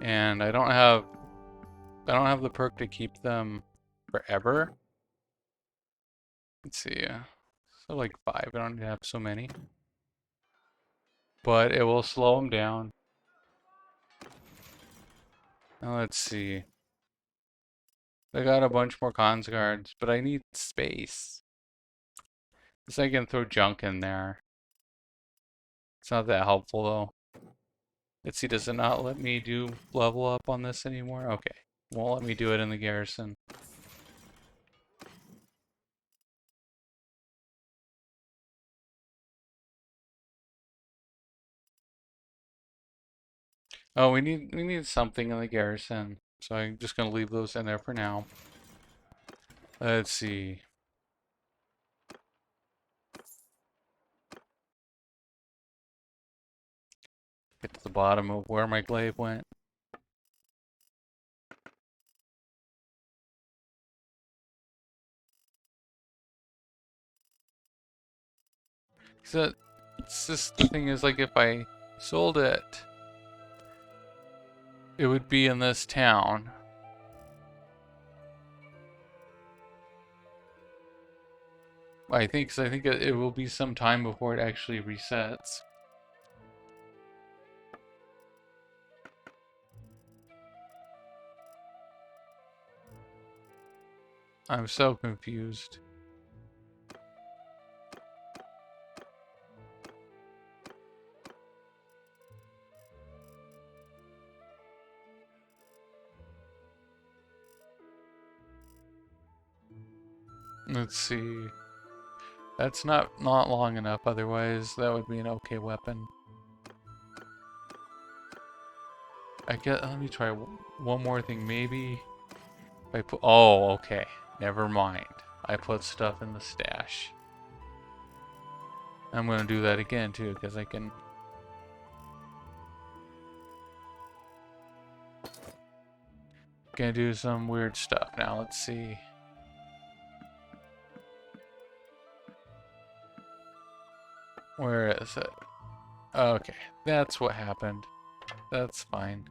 And I don't have the perk to keep them forever. Let's see. So like 5. I don't have so many. But it will slow them down. Now let's see. I got a bunch more cons guards, but I need space. So I can throw junk in there. It's not that helpful though. Let's see, does it not let me do level up on this anymore? Okay. Won't let me do it in the garrison. Oh, we need something in the garrison. So I'm just gonna leave those in there for now. Let's see. Get to the bottom of where my glaive went. So it's just the thing is, like, if I sold it, it would be in this town. I think, 'cause I think it will be some time before it actually resets. I'm so confused. Let's see. That's not long enough, otherwise that would be an okay weapon. Let me try one more thing. Maybe if I put, oh, okay. Never mind. I put stuff in the stash. I'm gonna do that again too, because I can. Gonna do some weird stuff now. Let's see. Where is it? Okay, that's what happened. That's fine.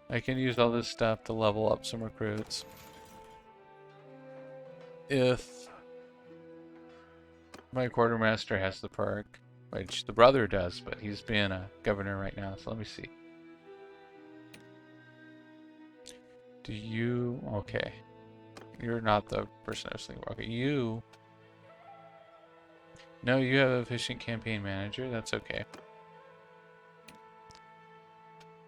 I can use all this stuff to level up some recruits. If my quartermaster has the perk, which the brother does, but he's being a governor right now, so let me see. Do you... okay. You're not the person I was thinking about. Okay, you... no, you have efficient campaign manager. That's okay.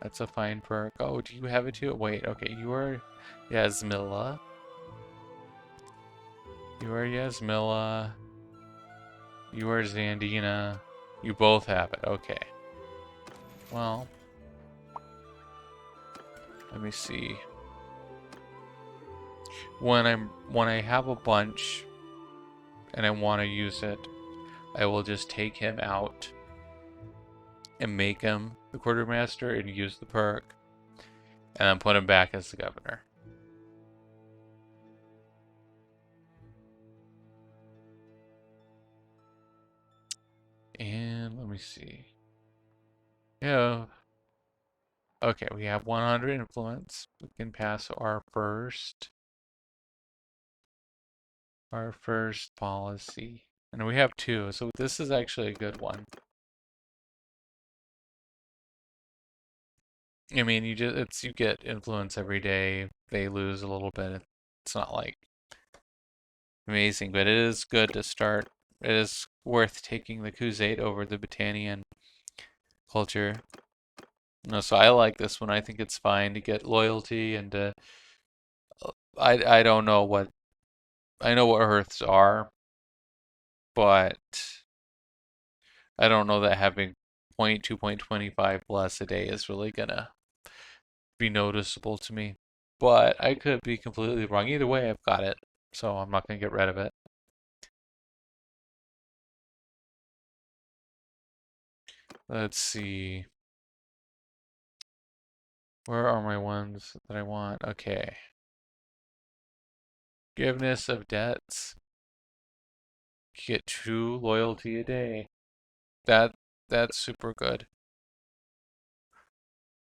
That's a fine perk. Oh, do you have it too? Wait, okay, you are Yasmilla. You are Yasmilla. You are Zandina. You both have it. Okay. Well, let me see. When I have a bunch and I want to use it, I will just take him out and make him the quartermaster and use the perk, and then put him back as the governor. And let me see. Yeah. Okay, we have 100 influence. We can pass our first policy. And we have 2, so this is actually a good one. I mean, you get influence every day. They lose a little bit. It's not like amazing, but it is good to start. It is worth taking the Crusade over the Britannian culture. No, so I like this one. I think it's fine to get loyalty and I don't know what I know what Hearths are, but I don't know that having 0.2.25 plus a day is really gonna be noticeable to me. But I could be completely wrong. Either way, I've got it, so I'm not gonna get rid of it. Let's see. Where are my ones that I want? Okay. Forgiveness of debts. Get 2 loyalty a day. That's super good.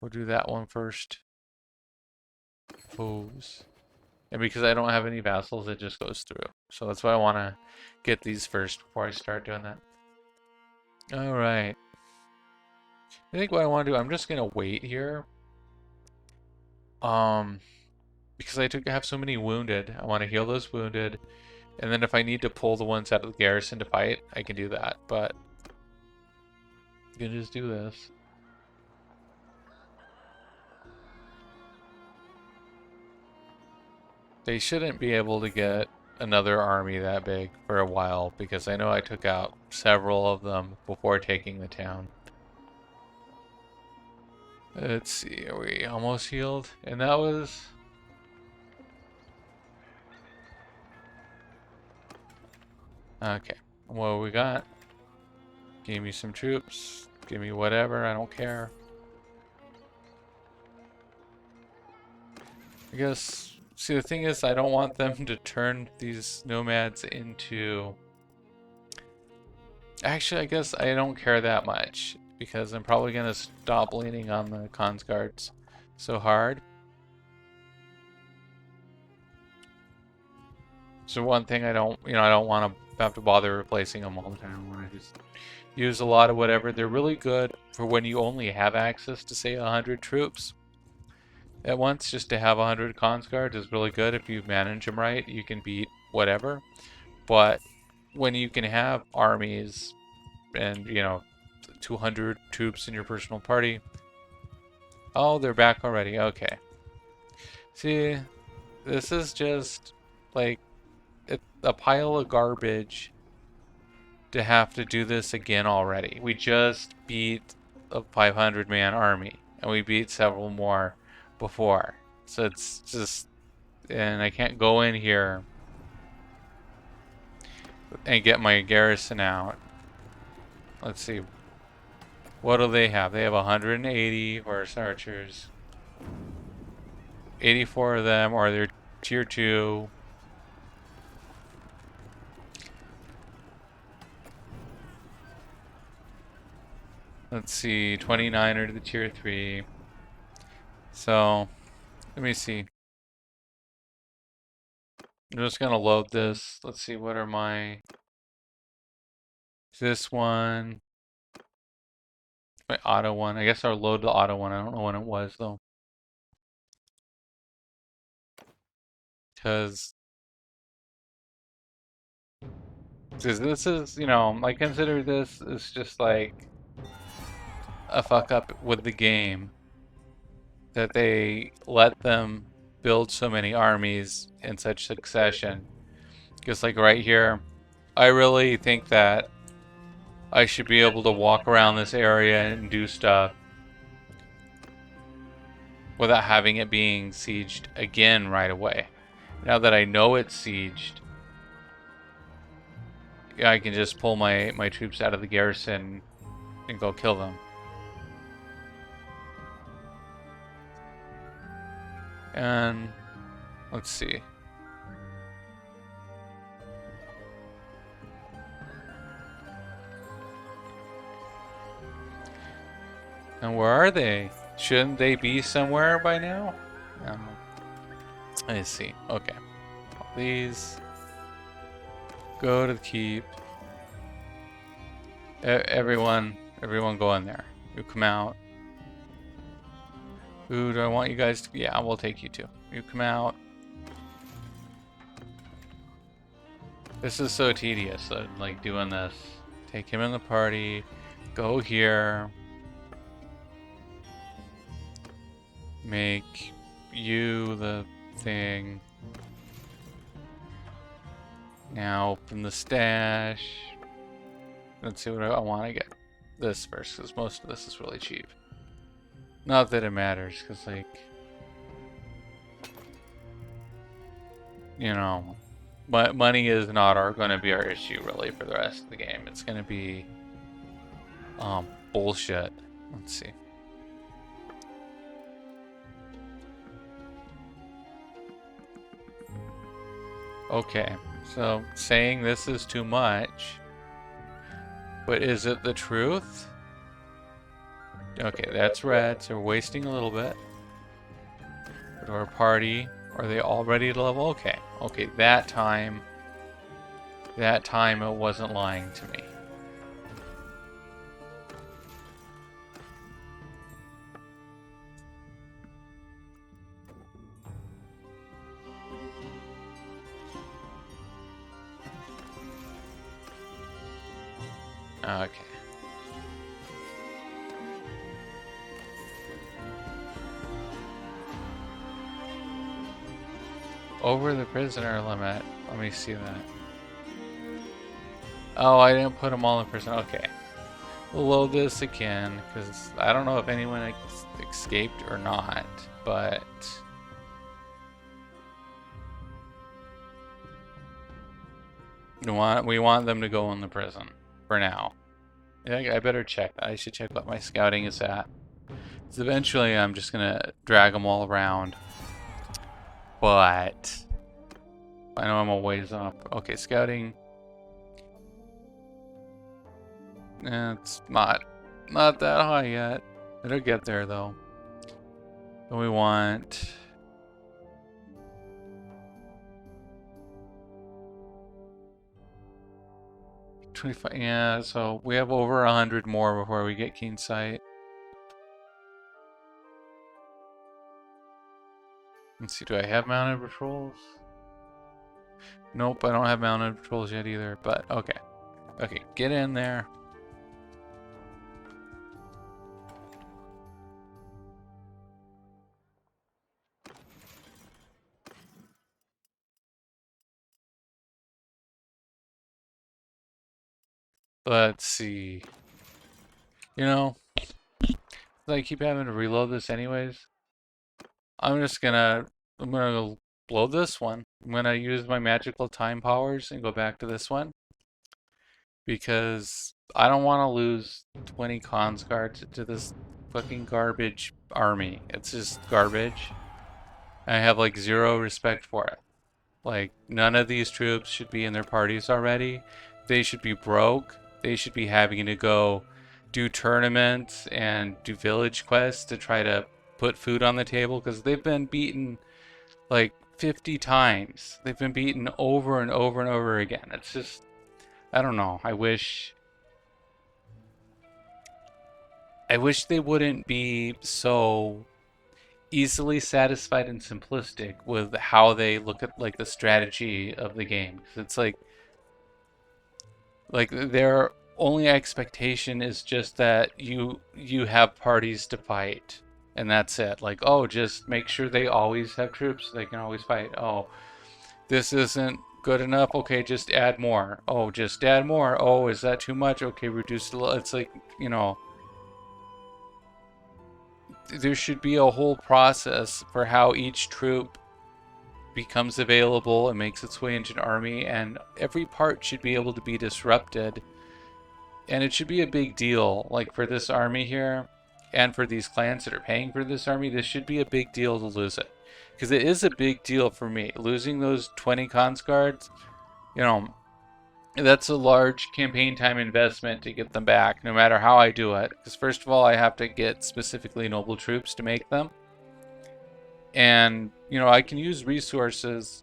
We'll do that one first. Foes. And because I don't have any vassals, it just goes through. So that's why I want to get these first before I start doing that. Alright. I think what I want to do, I'm just going to wait here Because I have so many wounded. I want to heal those wounded. And then if I need to pull the ones out of the garrison to fight, I can do that. But I'm gonna just do this. They shouldn't be able to get another army that big for a while, because I know I took out several of them before taking the town. Let's see, are we almost healed? And that was... Okay, what we got? Give me some troops. Give me whatever, I don't care. I guess... See, the thing is, I don't want them to turn these nomads into... Actually, I guess I don't care that much, because I'm probably going to stop leaning on the cons guards so hard. So one thing I don't want to have to bother replacing them all the time. I want to just use a lot of whatever. They're really good for when you only have access to, say, 100 troops at once. Just to have 100 cons guards is really good. If you manage them right, you can beat whatever. But when you can have armies and, 200 troops in your personal party. Oh, they're back already. Okay. See, this is just like a pile of garbage to have to do this again already. We just beat a 500-man army, and we beat several more before. So it's just, and I can't go in here and get my garrison out. Let's see. What do they have? They have 180 horse archers. 84 of them are their tier 2. Let's see, 29 are the tier 3. So, let me see. I'm just gonna load this. Let's see, what are my... This one. My auto one. I guess I'll load the auto one. I don't know when it was, though. Because this is, I consider this is just like a fuck up with the game. That they let them build so many armies in such succession. Because like right here, I really think that I should be able to walk around this area and do stuff without having it being sieged again right away. Now that I know it's sieged, I can just pull my troops out of the garrison and go kill them. And let's see. And where are they? Shouldn't they be somewhere by now? I see. Okay. Please go to the keep. Everyone go in there. You come out. Who do I want you guys to... Yeah, we'll take you too. You come out. This is so tedious, like doing this. Take him in the party. Go here. Make you the thing. Now open the stash. Let's see what I want to get. This first, because most of this is really cheap. Not that it matters, because like... But money is not going to be our issue really for the rest of the game. It's going to be bullshit. Let's see. Okay, so saying this is too much, but is it the truth? Okay, that's red, so we're wasting a little bit. Go to our party. Are they all ready to level? Okay, okay, that time it wasn't lying to me. Okay. Over the prisoner limit. Let me see that. Oh, I didn't put them all in prison. Okay. We'll load this again, because I don't know if anyone escaped or not, but... We want them to go in the prison, for now. I better check that. I should check what my scouting is at. Because eventually I'm just going to drag them all around. But... I know I'm a ways off. Okay, scouting... it's not that high yet. It'll get there though. Then we want 25. Yeah, so we have over 100 more before we get keen sight. Let's see, do I have mounted patrols? Nope, I don't have mounted patrols yet either, but okay. Okay, get in there. Let's see. You know, I keep having to reload this anyways. I'm gonna blow this one. I'm gonna use my magical time powers and go back to this one. Because I don't want to lose 20 cons guards to this fucking garbage army. It's just garbage. I have like zero respect for it. Like, none of these troops should be in their parties already. They should be broke. They should be having to go do tournaments and do village quests to try to put food on the table because they've been beaten like 50 times. They've been beaten over and over and over again. It's just, I don't know. I wish they wouldn't be so easily satisfied and simplistic with how they look at like the strategy of the game. It's like their only expectation is just that you have parties to fight and that's it. Like, oh, just make sure they always have troops so they can always fight. Oh, this isn't good enough. Okay, just add more. Oh, just add more. Oh, is that too much? Okay, reduce the. It's like, you know, there should be a whole process for how each troop becomes available and makes its way into an army, and every part should be able to be disrupted. And it should be a big deal, like for this army here, and for these clans that are paying for this army, this should be a big deal to lose it. Because it is a big deal for me. Losing those 20 cons guards, you know, that's a large campaign time investment to get them back, no matter how I do it. Because first of all, I have to get specifically noble troops to make them. And, you know, I can use resources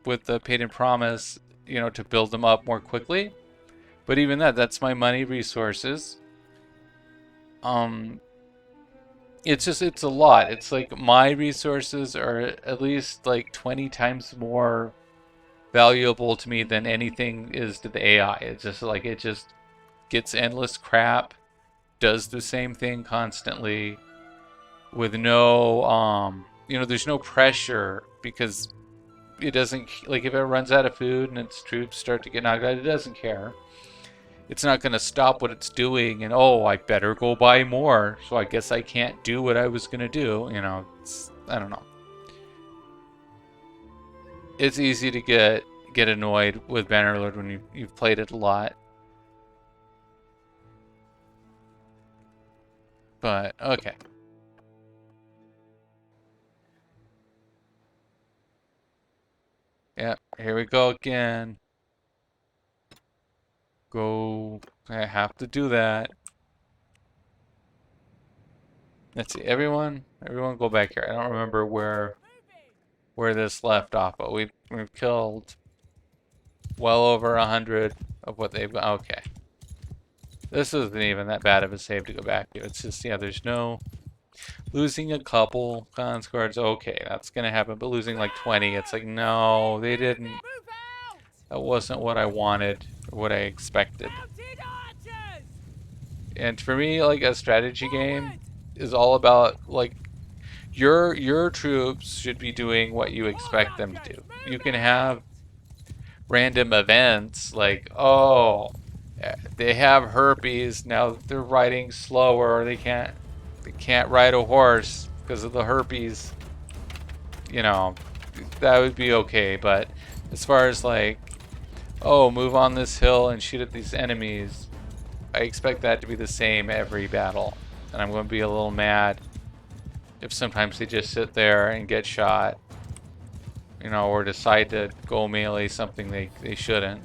with the paid in promise, you know, to build them up more quickly. But even that's my money resources. It's a lot. It's like my resources are at least like 20 times more valuable to me than anything is to the AI. It's just like, it just gets endless crap, does the same thing constantly with no, you know, there's no pressure because it doesn't, like if it runs out of food and its troops start to get knocked out, it doesn't care. It's not going to stop what it's doing and, oh, I better go buy more, so I guess I can't do what I was going to do. You know, I don't know. It's easy to get annoyed with Bannerlord when you've played it a lot. But, okay. Yep, here we go again. Go. I have to do that. Let's see, everyone go back here. I don't remember where this left off, but we've killed well over 100 of what they've got. Okay. This isn't even that bad of a save to go back to. It's just, yeah, there's no losing a couple cons cards. Okay, that's gonna happen, but losing like 20, it's like, no, they didn't. That wasn't what I wanted or what I expected. And for me, like a strategy game is all about like your troops should be doing what you expect them to do. You can have random events like, oh, they have herpes, now they're riding slower, or they can't ride a horse because of the herpes. You know, that would be okay, but as far as like, oh, move on this hill and shoot at these enemies, I expect that to be the same every battle. And I'm going to be a little mad if sometimes they just sit there and get shot, you know, or decide to go melee something they shouldn't.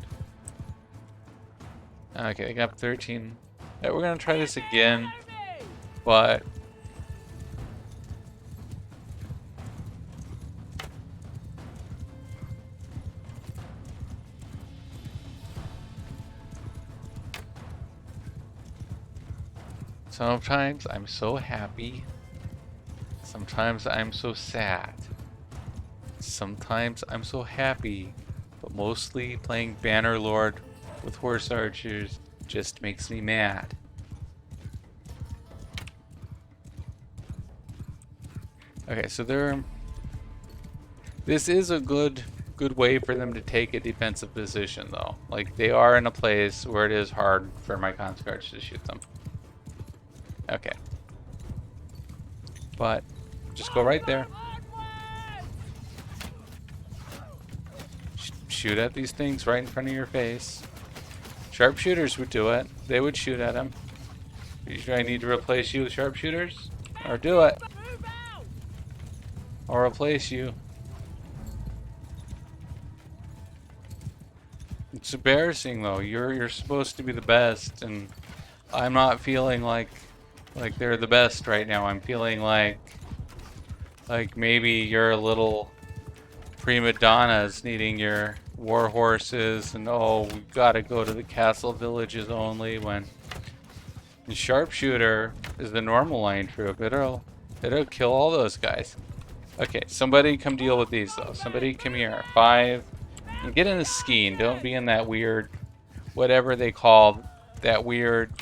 Okay, they got 13. Yeah, we're going to try this again, but sometimes I'm so happy. Sometimes I'm so sad. Sometimes I'm so happy. But mostly playing Bannerlord with horse archers just makes me mad. Okay, so this is a good way for them to take a defensive position though. Like they are in a place where it is hard for my conscripts to shoot them. Okay. But just go right there. Shoot at these things right in front of your face. Sharpshooters would do it. They would shoot at them. You sure I need to replace you with sharpshooters? Or do it. Or replace you. It's embarrassing though. You're supposed to be the best, and I'm not feeling like they're the best right now. I'm feeling like maybe you're a little prima donnas needing your war horses, and oh, we've got to go to the castle villages only, when the sharpshooter is the normal line troop. It'll kill all those guys. Okay, somebody come deal with these though. Somebody come here. 5. And get in the skiing. Don't be in that weird, whatever they call that weird,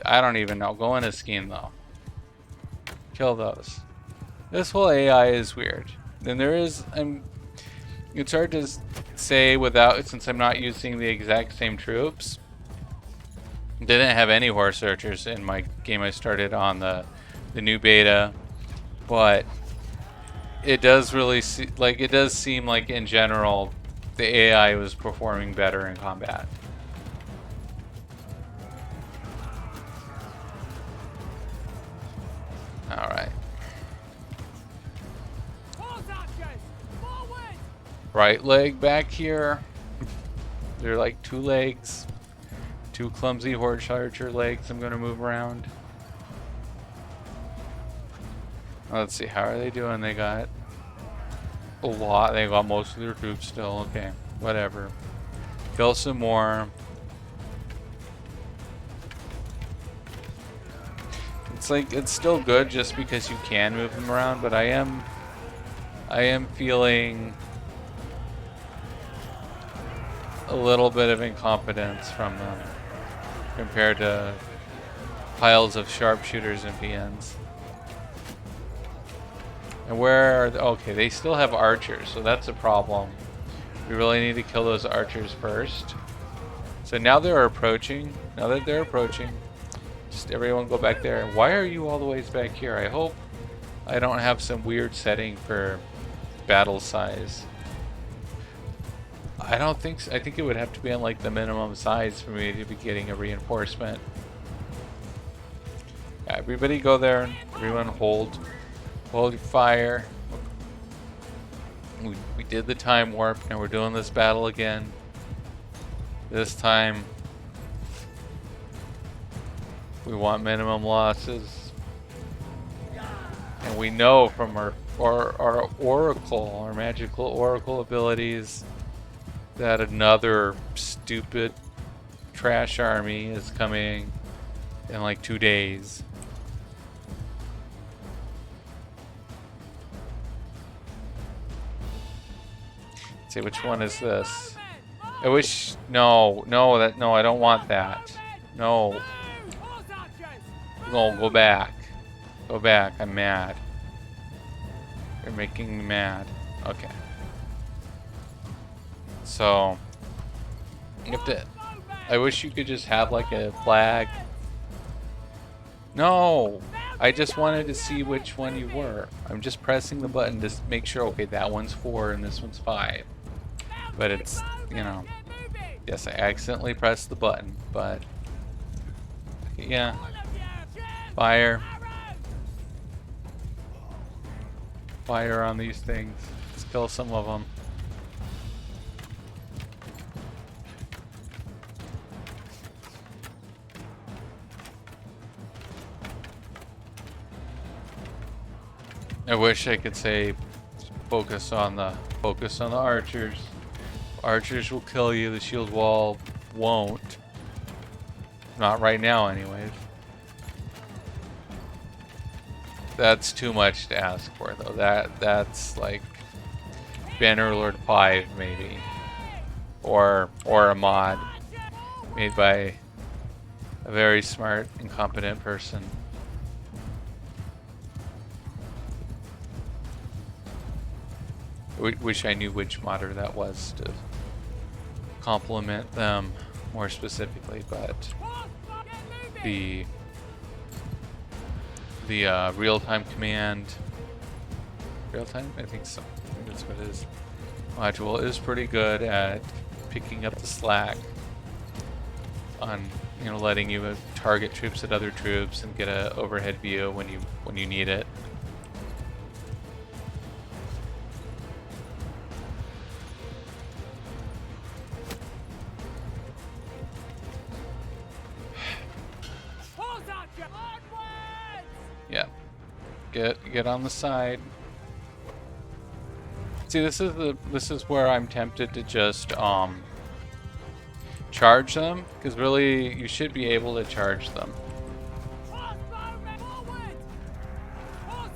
I don't even know. Go in a skiing though. Kill those. This whole AI is weird. Then there is, it's hard to say without, since I'm not using the exact same troops. Didn't have any horse archers in my game I started on the new beta, but it does really it does seem like in general the AI was performing better in combat. All right. Right leg back here. They're like 2 legs. 2 clumsy horse archer legs I'm gonna move around. Let's see, how are they doing? They got a lot. They got most of their troops still. Okay, whatever. Kill some more. It's like, it's still good just because you can move them around, but I am feeling a little bit of incompetence from them compared to piles of sharpshooters and PNs. And where are okay, they still have archers, so that's a problem. We really need to kill those archers first. So now they're approaching. Now that they're approaching, just everyone go back there. Why are you all the ways back here? I hope I don't have some weird setting for battle size. I don't think so. I think it would have to be on like the minimum size for me to be getting a reinforcement. Yeah, everybody go there. Everyone hold your fire. We did the time warp. Now we're doing this battle again. This time we want minimum losses. And we know from our oracle, our magical oracle abilities, that another stupid trash army is coming in like 2 days. Let's see, which one is this? I wish, no, I don't want that. No. No, go back. Go back. I'm mad. You're making me mad. Okay. So, you have to... I wish you could just have like a flag. No! I just wanted to see which one you were. I'm just pressing the button to make sure, okay, that one's 4 and this one's 5. But it's, you know... Yes, I accidentally pressed the button, but... Yeah. Fire. Fire on these things. Let's kill some of them. I wish I could say focus on the archers. Archers will kill you, the shield wall won't. Not right now anyways. That's too much to ask for though. That's like Bannerlord 5 maybe. Or a mod made by a very smart and competent person. Wish I knew which modder that was to compliment them more specifically, but the real-time command, real-time? I think so. I think that's what it is. Module is pretty good at picking up the slack on, you know, letting you target troops at other troops and get a overhead view when you need it. Yeah. Get on the side. See, this is where I'm tempted to just charge them, because really you should be able to charge them.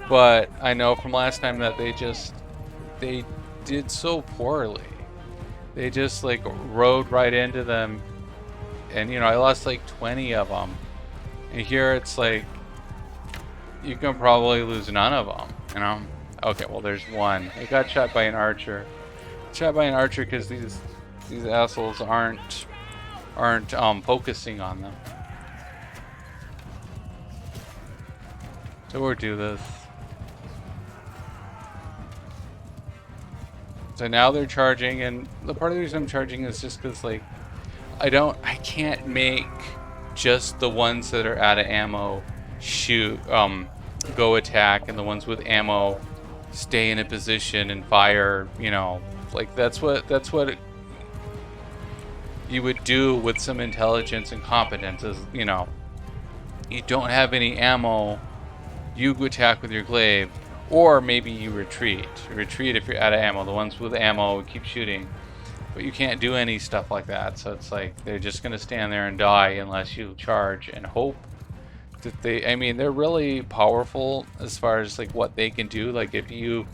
But I know from last time that they did so poorly. They just like rode right into them, and you know, I lost like 20 of them. And here it's like you can probably lose none of them, you know? Okay, well there's one. It got shot by an archer. Shot by an archer because these assholes aren't focusing on them. So we'll do this. So now they're charging, and the part of the reason I'm charging is just because like I can't make just the ones that are out of ammo shoot go attack, and the ones with ammo stay in a position and fire, you know, like that's what you would do with some intelligence and competence is, you know, you don't have any ammo, you attack with your glaive, or maybe you retreat. You retreat if you're out of ammo. The ones with ammo keep shooting, but you can't do any stuff like that. So it's like they're just gonna stand there and die unless you charge and hope that they, I mean, they're really powerful as far as like what they can do. Like if you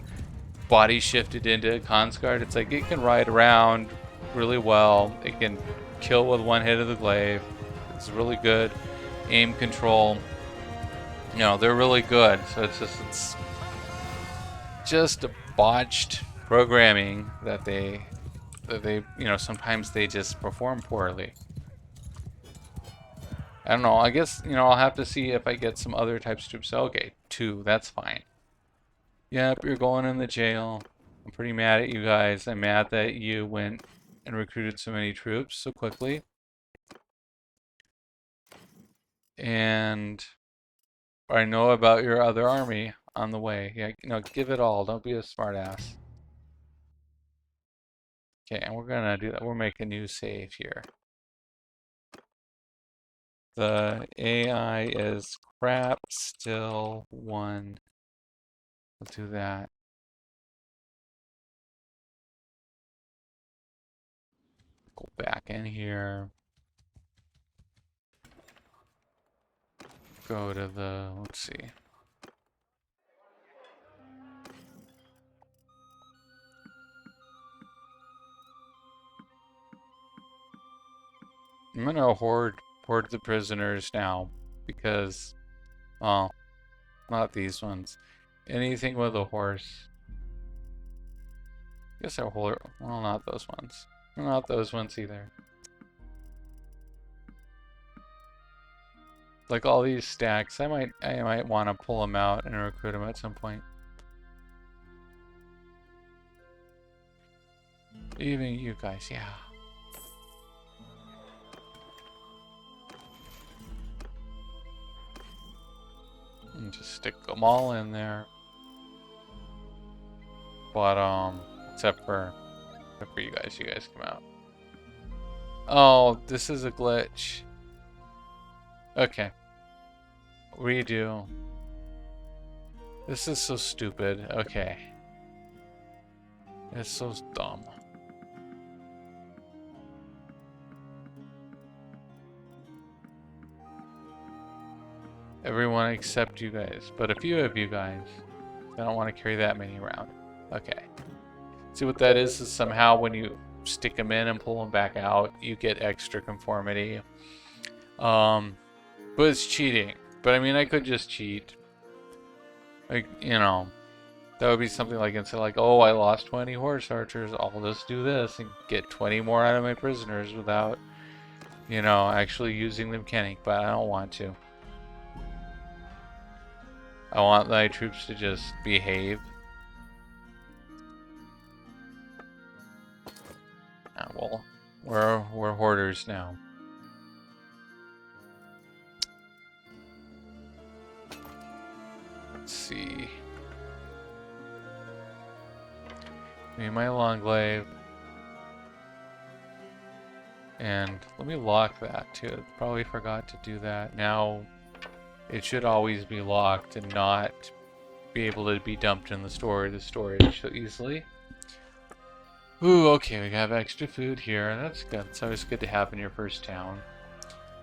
body shifted into Consguard, it's like it can ride around really well. It can kill with one hit of the glaive. It's really good aim control. You know, they're really good. So it's just a botched programming that they you know, sometimes they just perform poorly. I don't know. I guess, you know, I'll have to see if I get some other types of troops. Okay, 2. That's fine. Yep, you're going in the jail. I'm pretty mad at you guys. I'm mad that you went and recruited so many troops so quickly. And I know about your other army on the way. Yeah, you know, give it all. Don't be a smartass. Okay, and we're gonna do that. We'll make a new save here. The AI is crap, still 1. We'll do that. Go back in here. Go to the, let's see. I'm gonna hoard the prisoners now because Oh, not these ones. Anything with a horse. I guess well, not those ones. Not those ones either. Like all these stacks, I might want to pull them out and recruit them at some point. Even you guys, yeah. And just stick them all in there. But except for you guys. You guys come out. Oh, this is a glitch. Okay. Redo. This is so stupid. Okay. It's so dumb. Everyone except you guys. But a few of you guys. I don't want to carry that many around. Okay. See what that is somehow when you stick them in and pull them back out, you get extra conformity. But it's cheating. But I mean, I could just cheat. Like, you know, that would be something like, instead of like, oh, I lost 20 horse archers, I'll just do this and get 20 more out of my prisoners without, you know, actually using the mechanic. But I don't want to. I want my troops to just behave. Well, we're hoarders now. Let's see. Me and my Longglaive. And let me lock that too. Probably forgot to do that. Now it should always be locked and not be able to be dumped in the storage so easily. Ooh, okay, we have extra food here. That's good. It's always good to have in your first town.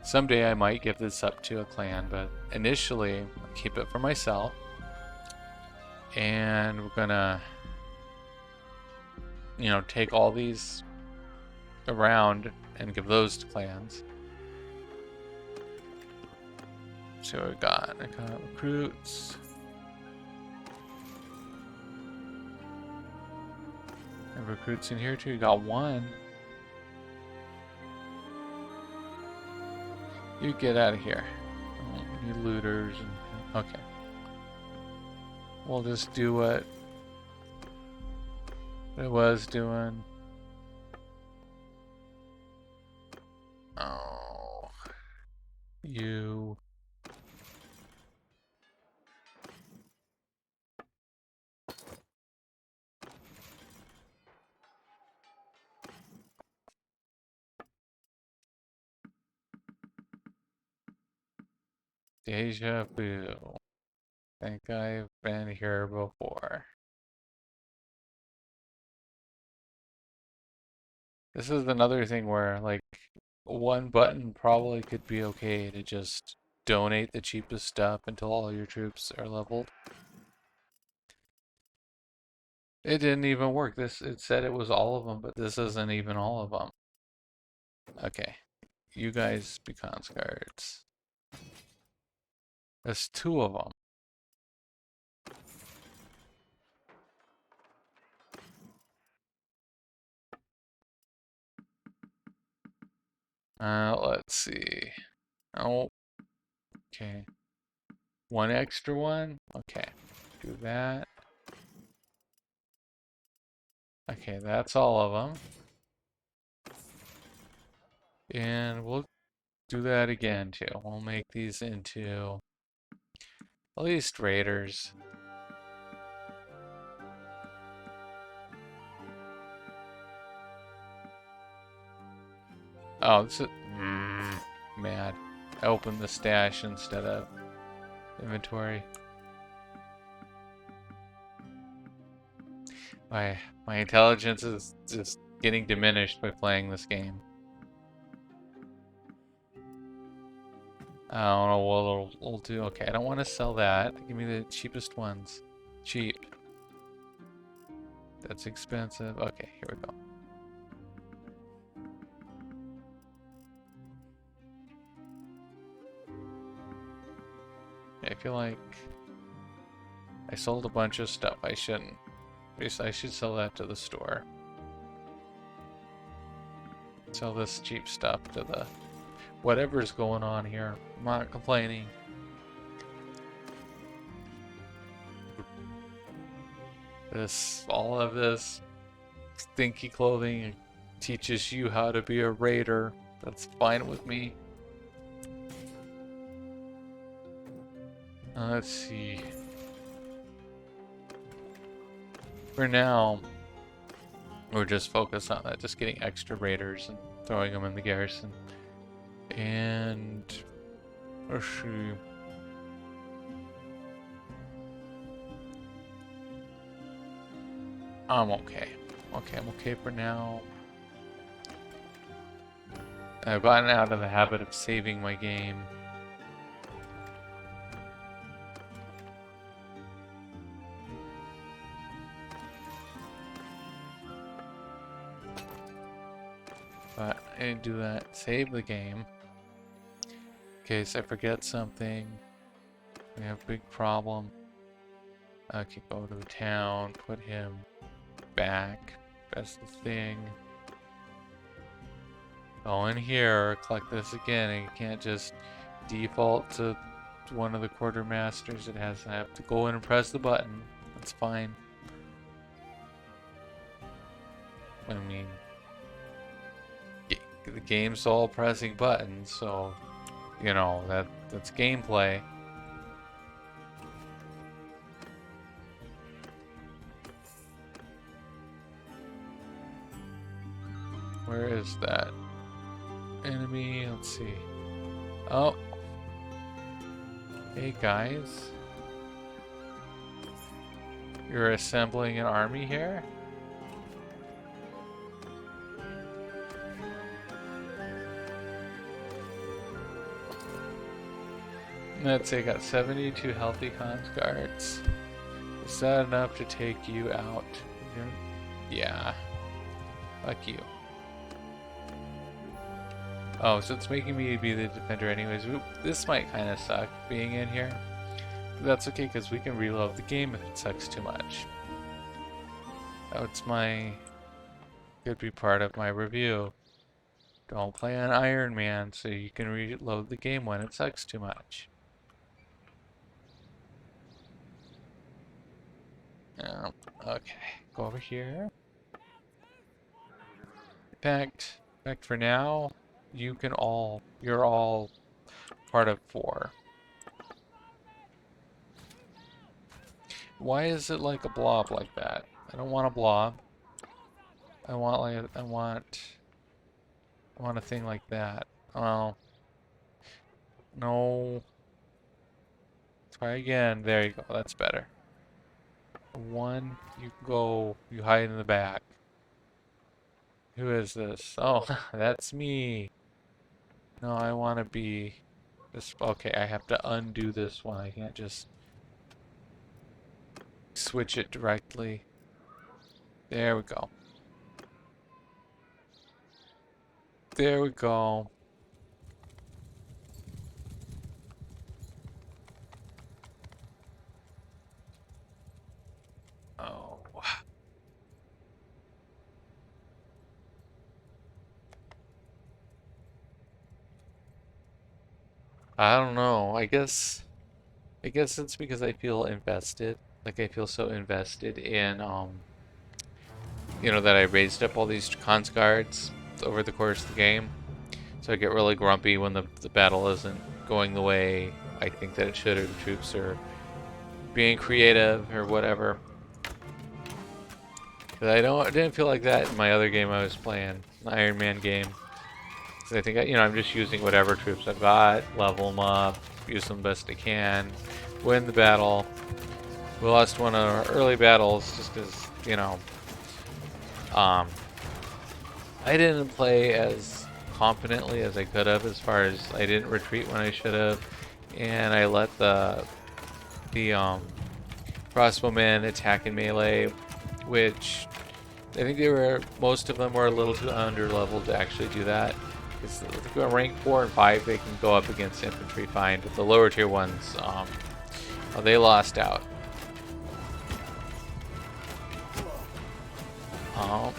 Someday I might give this up to a clan, but initially I'll keep it for myself. And we're gonna, you know, take all these around and give those to clans. See what we got. I got recruits. And recruits in here too. You got one. You get out of here. You looters. And, okay. We'll just do what it was doing. Oh. You. Deja vu. Think I've been here before. This is another thing where, like, one button probably could be okay to just donate the cheapest stuff until all your troops are leveled. It didn't even work. It said it was all of them, but this isn't even all of them. Okay. You guys be conscripts. There's two of them. Let's see. Oh, okay. One extra one? Okay. Do that. Okay, that's all of them. And we'll do that again too. We'll make these into at least raiders. Oh, this is mad. I opened the stash instead of inventory. My intelligence is just getting diminished by playing this game. I don't know what it'll do. Okay, I don't want to sell that. Give me the cheapest ones. Cheap. That's expensive. Okay, here we go. I feel like I sold a bunch of stuff I shouldn't. I should sell that to the store. Sell this cheap stuff to the... whatever's going on here. I'm not complaining. All of this stinky clothing teaches you how to be a raider. That's fine with me. Let's see. For now, we're just focused on that, just getting extra raiders and throwing them in the garrison. And let's see. I'm okay. I'm okay for now. I've gotten out of the habit of saving my game. But I didn't do that. Save the game. In case I forget something. We have a big problem. I could go to the town, put him back. That's the thing. Go in here, collect this again, and you can't just default to one of the quartermasters. It has to have to go in and press the button. That's fine. I mean, the game's all pressing buttons, so you know that's gameplay. Where is that enemy? Let's see. Oh, hey guys, you're assembling an army here? Let's say I got 72 healthy consguards. Is that enough to take you out? Yeah. Fuck you. Oh, so it's making me be the defender anyways. This might kind of suck being in here. But that's okay because we can reload the game if it sucks too much. That's could be part of my review. Don't play on Iron Man so you can reload the game when it sucks too much. Okay, go over here. In fact, for now, you're all part of 4. Why is it like a blob like that? I don't want a blob. I want a thing like that. Oh. No. Try again. There you go. That's better. 1, you hide in the back. Who is this? Oh, that's me. No, I want to be this. Okay, I have to undo this one. I can't just switch it directly. There we go. There we go. Oh. I don't know. I guess it's because I feel invested. Like I feel so invested in you know, that I raised up all these consguards over the course of the game. So I get really grumpy when the battle isn't going the way I think that it should, or the troops are being creative or whatever. Cause I didn't feel like that in my other game I was playing, the Iron Man game. Cause I think I'm just using whatever troops I've got, level them up, use them best I can, win the battle. We lost one of our early battles just because I didn't play as confidently as I could have, as far as I didn't retreat when I should have, and I let the crossbowmen attack in melee, which I think most of them were a little too under leveled to actually do that. Because rank 4 and 5, they can go up against infantry fine, but the lower tier ones Oh, they lost out. Oh.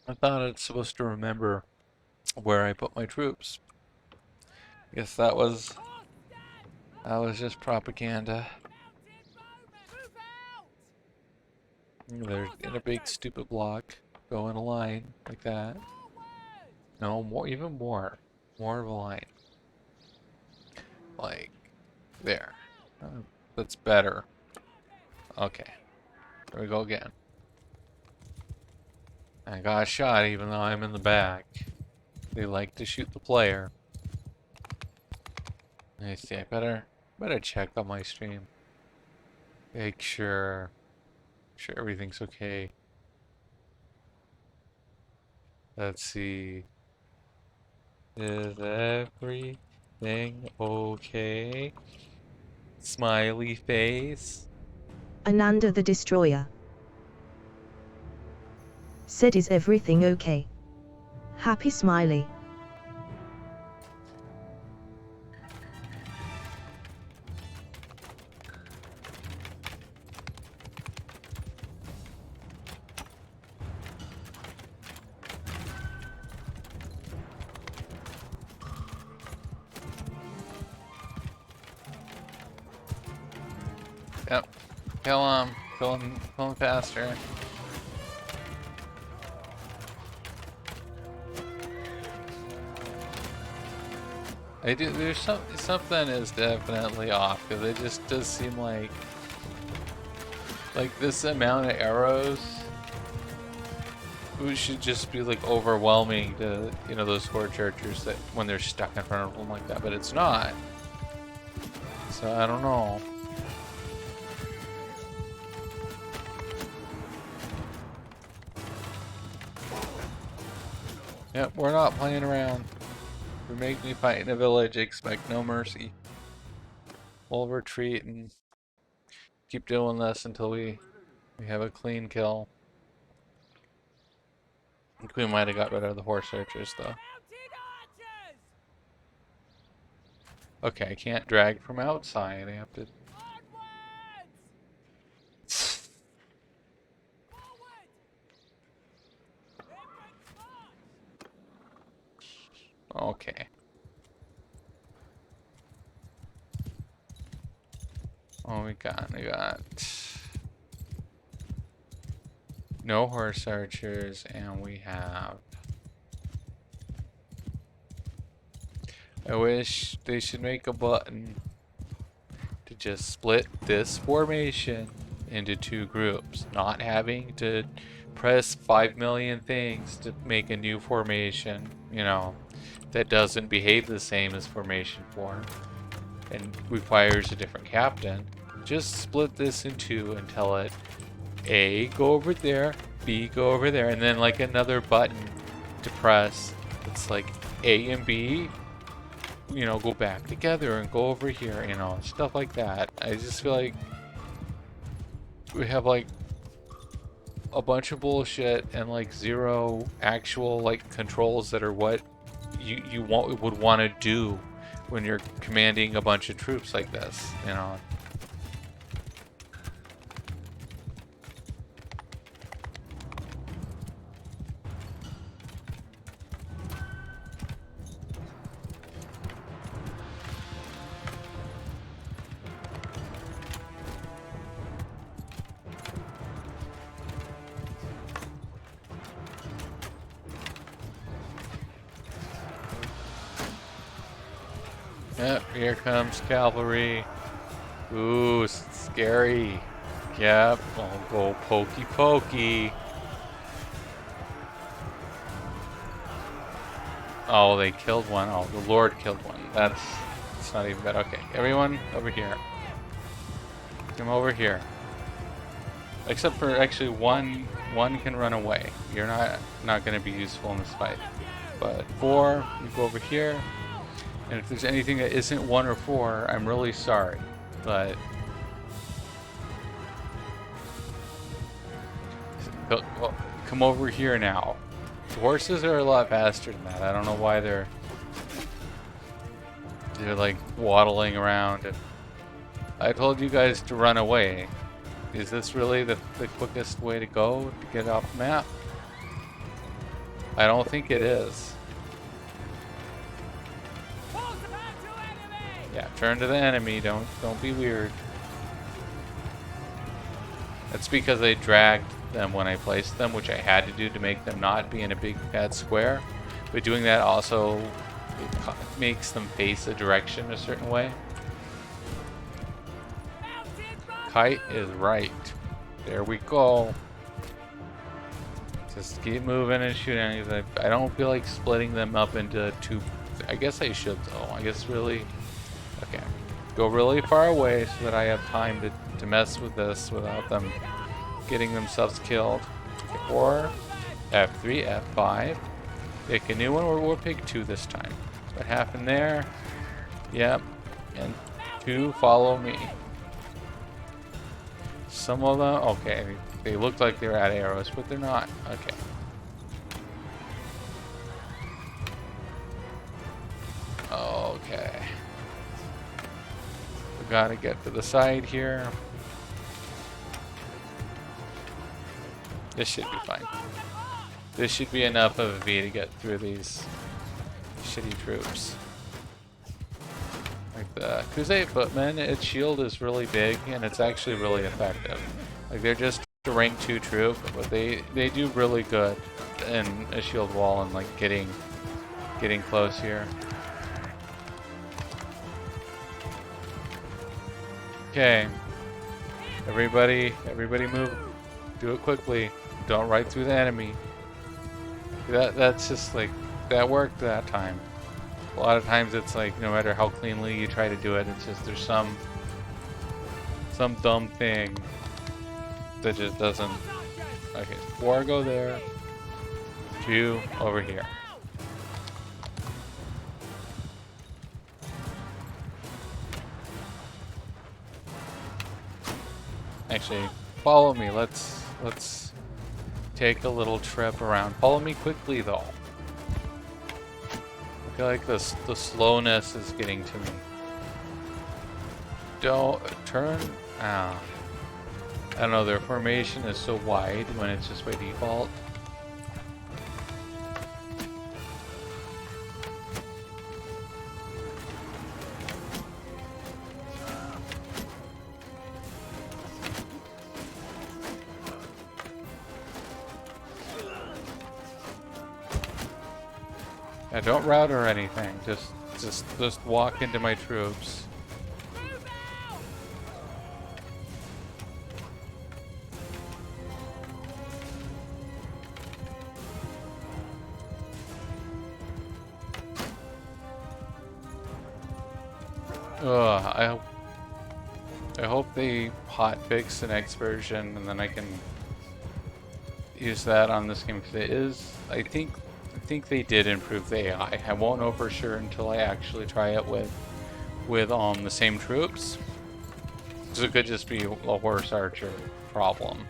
I thought it's supposed to remember where I put my troops. Guess that was just propaganda. They're in a big stupid block. Go in a line like that. No, more, even more. More of a line. Like there. That's better. Okay. There we go again. I got a shot even though I'm in the back. They like to shoot the player. Let me see, I better check on my stream. Make sure everything's okay. Let's see. Is everything okay? Smiley face. Ananda the Destroyer said, "Is everything okay?" Happy smiley. Yep. Kill him faster. There's something is definitely off because it just does seem like this amount of arrows should just be like overwhelming to those horde archers that when they're stuck in front of them like that, but it's not. So I don't know. Yep, we're not playing around. If you make me fight in a village, expect no mercy. We'll retreat and keep doing this until we have a clean kill. I think we might have got rid of the horse archers though. Okay, I can't drag from outside. I have to. Okay. Oh, we got no horse archers, and we have. I wish they should make a button to just split this formation into two groups, not having to press 5 million things to make a new formation, that doesn't behave the same as formation 4 and requires a different captain. Just split this in two and tell it A, go over there, B, go over there, and then like another button to press. It's like A and B, go back together and go over here, stuff like that. I just feel like we have like a bunch of bullshit and like zero actual like controls that are what you would want to do when you're commanding a bunch of troops like this, Yep, here comes cavalry. Ooh, it's scary. Yep, I'll go pokey pokey. Oh, they killed one. Oh, the Lord killed one. That's not even bad. Okay, everyone over here. Come over here. Except for actually one can run away. You're not going to be useful in this fight. But 4, you go over here. And if there's anything that isn't 1 or 4, I'm really sorry. But Come over here now. Horses are a lot faster than that. I don't know why they're like waddling around. And I told you guys to run away. Is this really the quickest way to go to get off the map? I don't think it is. Yeah, turn to the enemy. Don't be weird. That's because I dragged them when I placed them, which I had to do to make them not be in a big fat square. But doing that also makes them face a direction a certain way. Kite is right. There we go. Just keep moving and shooting. I don't feel like splitting them up into two. I guess I should though. I guess really. Okay. Go really far away so that I have time to mess with this without them getting themselves killed. Okay, 4, F3, F5. Pick a new one, or we'll pick 2 this time. What happened there? Yep. And 2, follow me. Some of them, okay, they look like they're at arrows, but they're not. Okay. Okay. We gotta get to the side here. This should be fine. This should be enough of a V to get through these shitty troops. Like the Crusade Footmen, its shield is really big and it's actually really effective. Like they're just a rank 2 troop, but they do really good in a shield wall and like getting close here. Okay. Everybody move. Do it quickly. Don't ride through the enemy. That's just like, that worked that time. A lot of times it's like, no matter how cleanly you try to do it, it's just there's some dumb thing that just doesn't. Okay, 4 go there, 2 over here. Actually, follow me. Let's take a little trip around. Follow me quickly though. I feel like the slowness is getting to me. Don't turn. Ah. I don't know, their formation is so wide when it's just by default. Yeah, don't route or anything. Just walk into my troops. Ugh, I hope they hotfix the next version, and then I can use that on this game, because it is. I think they did improve the AI. I won't know for sure until I actually try it with the same troops. So it could just be a horse archer problem.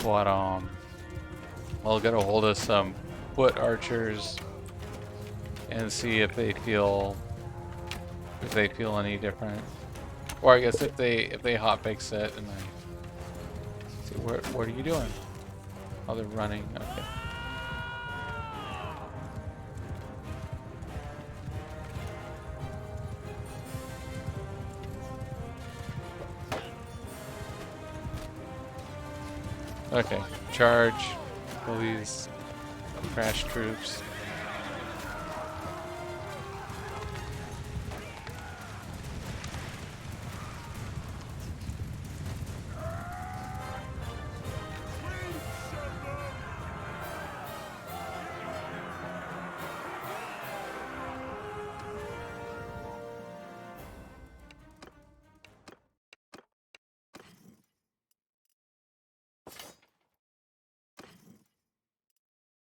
But I'll get a hold of some foot archers and see if they feel any different. Or I guess if they hotfix it, and I see what are you doing? Oh, they're running. Okay. Okay, charge all these crash troops.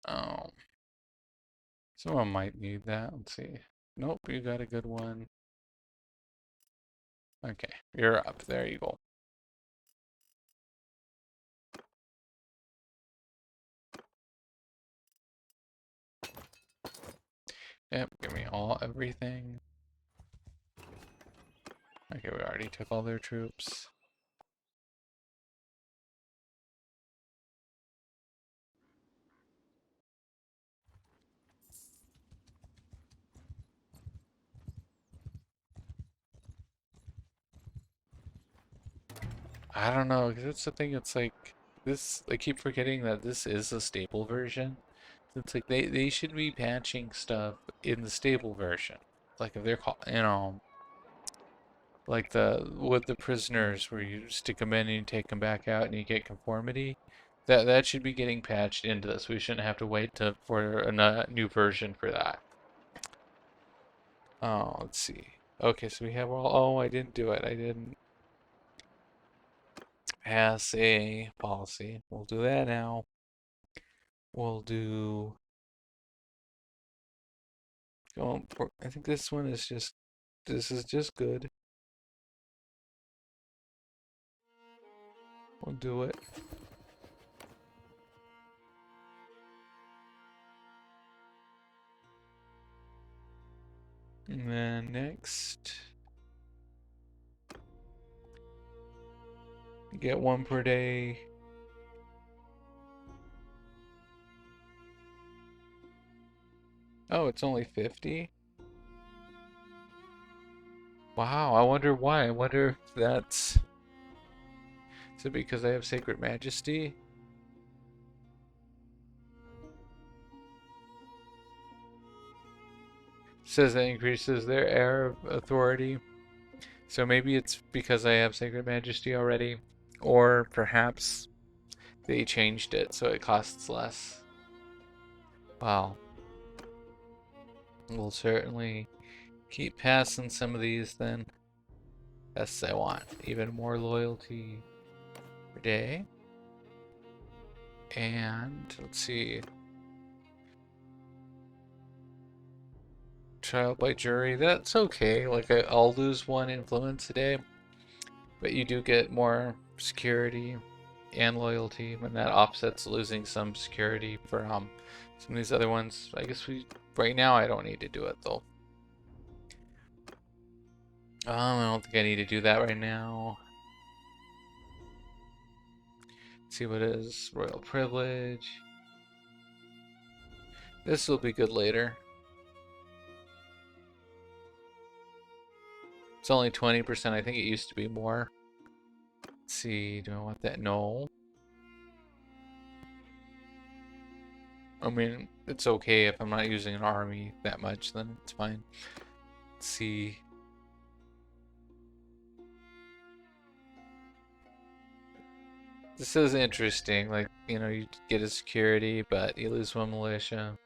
Oh. Someone might need that. Let's see. Nope, you got a good one. Okay, you're up. There you go. Yep, give me everything. Okay, we already took all their troops. I don't know, because that's the thing, it's like, this, I keep forgetting that this is a stable version. It's like, they should be patching stuff in the stable version. Like, if they're like with the prisoners, where you stick them in and you take them back out and you get conformity. That should be getting patched into this. We shouldn't have to wait for a new version for that. Oh, let's see. Okay, so we have all. Oh, I didn't do it. I didn't pass a policy. We'll do that now. We'll do. Oh, I think this one is just. This is just good. We'll do it. And then next. Get one per day. Oh, it's only 50? Wow, I wonder why. I wonder if that's... Is it because I have Sacred Majesty? Says that increases their air of authority. So maybe it's because I have Sacred Majesty already. Or perhaps they changed it so it costs less. Wow. We'll certainly keep passing some of these then. Yes, I want even more loyalty per day. And let's see. Trial by jury, that's okay. Like, I'll lose one influence a day, but you do get more security and loyalty when that offsets losing some security for some of these other ones. I guess right now I don't need to do it though. I don't think I need to do that right now. Let's see what is royal privilege. This will be good later. It's only 20%. I think it used to be more. Let's see, do I want that? No. I mean, it's okay if I'm not using an army that much, then it's fine. Let's see. This is interesting. Like, you get a security, but you lose one militia.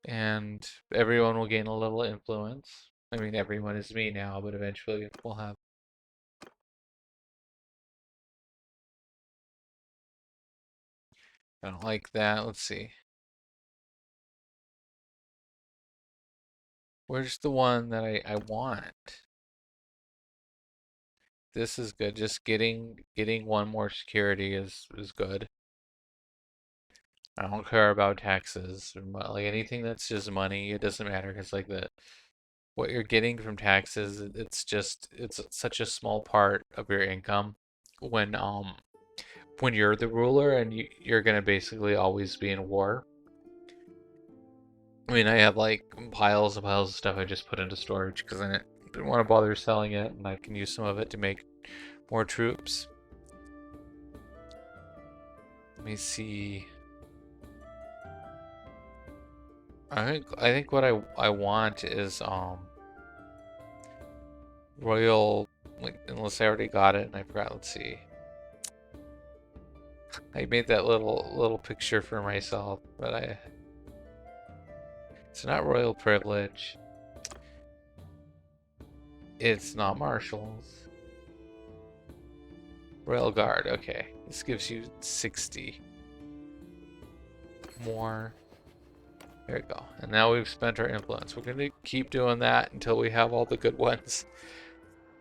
And everyone will gain a little influence. I mean, everyone is me now, but eventually we'll have. I don't like that. Let's see. Where's the one that I want? This is good. Just getting one more security is good. I don't care about taxes or like anything that's just money. It doesn't matter because like what you're getting from taxes, it's such a small part of your income when you're the ruler and you're gonna basically always be in war. I mean, I have like piles and piles of stuff I just put into storage because I didn't want to bother selling it, and I can use some of it to make more troops. Let me see. I think what I want is royal, like, unless I already got it and I forgot. Let's see. I made that little picture for myself, but it's not royal privilege. It's not marshals. Royal Guard, okay. This gives you 60 more. There we go. And now we've spent our influence. We're going to keep doing that until we have all the good ones.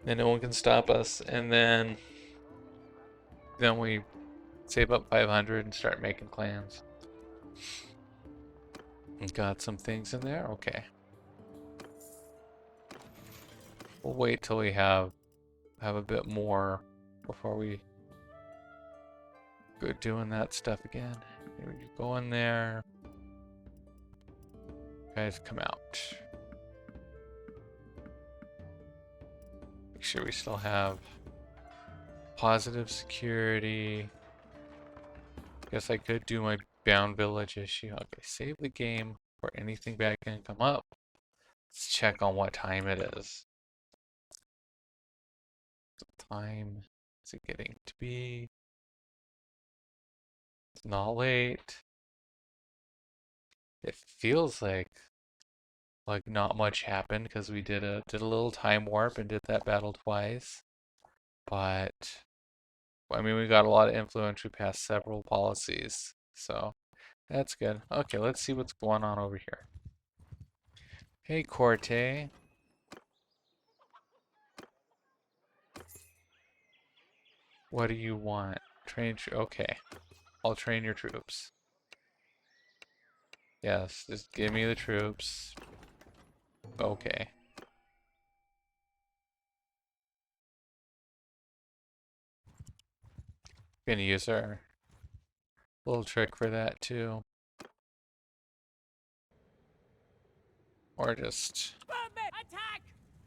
And no one can stop us. And then we save up 500 and start making clans. Got some things in there? Okay. We'll wait till we have a bit more before we go doing that stuff again. You go in there. Guys, come out. Make sure we still have positive security. Guess I could do my bound village issue. Okay, save the game before anything bad can come up. Let's check on what time it is. What time is it getting to be? It's not late. It feels like not much happened because we did a little time warp and did that battle twice. But I mean, we got a lot of influence. We passed several policies, so that's good. Okay, let's see what's going on over here. Hey, Corte. What do you want? Okay, I'll train your troops. Yes, just give me the troops. Okay. Gonna use our little trick for that too. Or just Attack!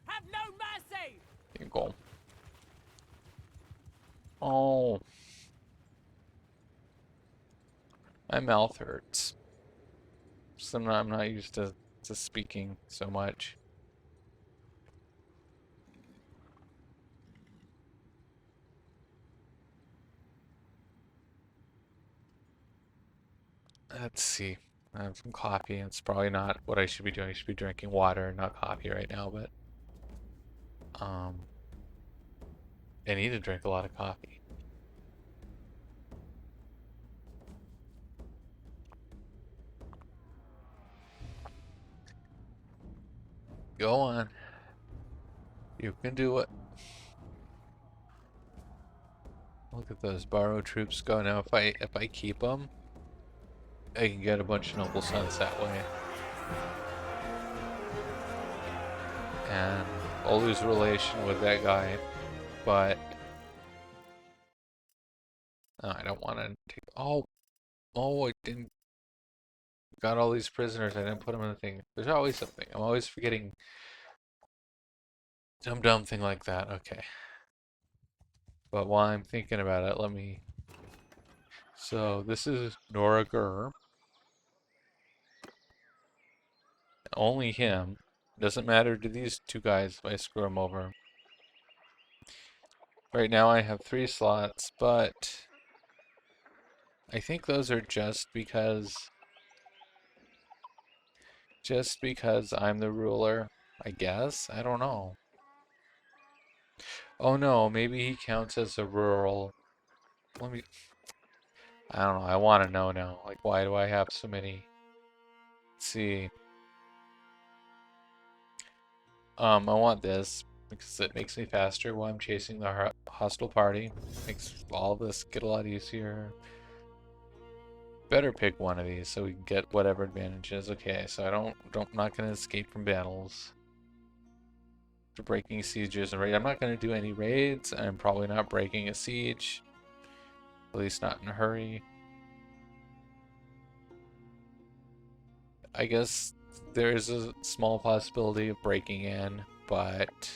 Have no mercy! you go. Oh, my mouth hurts. So I'm not used to speaking so much. Let's see. I have some coffee. It's probably not what I should be doing. I should be drinking water, not coffee right now, but um I need to drink a lot of coffee. Go on. You can do it. Look at those borrowed troops go. Now if I keep them, I can get a bunch of noble sons that way. And I'll lose relation with that guy, but I don't want to take. Oh, I didn't. Got all these prisoners. I didn't put them in the thing. There's always something. I'm always forgetting some dumb thing like that. Okay. But while I'm thinking about it, let me. So this is Rhagaea. Only him. Doesn't matter to these two guys if I screw them over. Right now I have 3 slots, but I think those are just because I'm the ruler. I guess. I don't know. Oh no, maybe he counts as a rural. Let me. I don't know. I want to know now. Like, why do I have so many? Let's see. I want this because it makes me faster while I'm chasing the hostile party. Makes all this get a lot easier. Better pick one of these so we can get whatever advantages. Okay, so I'm not gonna escape from battles. To breaking sieges and raid. I'm not gonna do any raids. I'm probably not breaking a siege. At least not in a hurry. I guess there is a small possibility of breaking in, but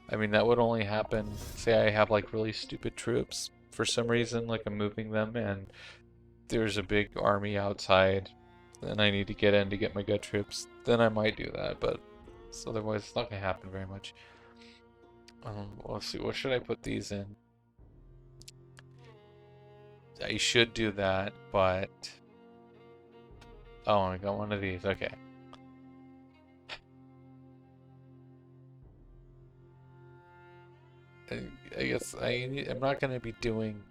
I mean that would only happen, say I have like really stupid troops for some reason, like I'm moving them and there's a big army outside and I need to get in to get my good troops, then I might do that, but otherwise it's not gonna happen very much. Let's see, what should I put these in? I should do that, but oh, I got one of these. Okay. I guess I'm not gonna be doing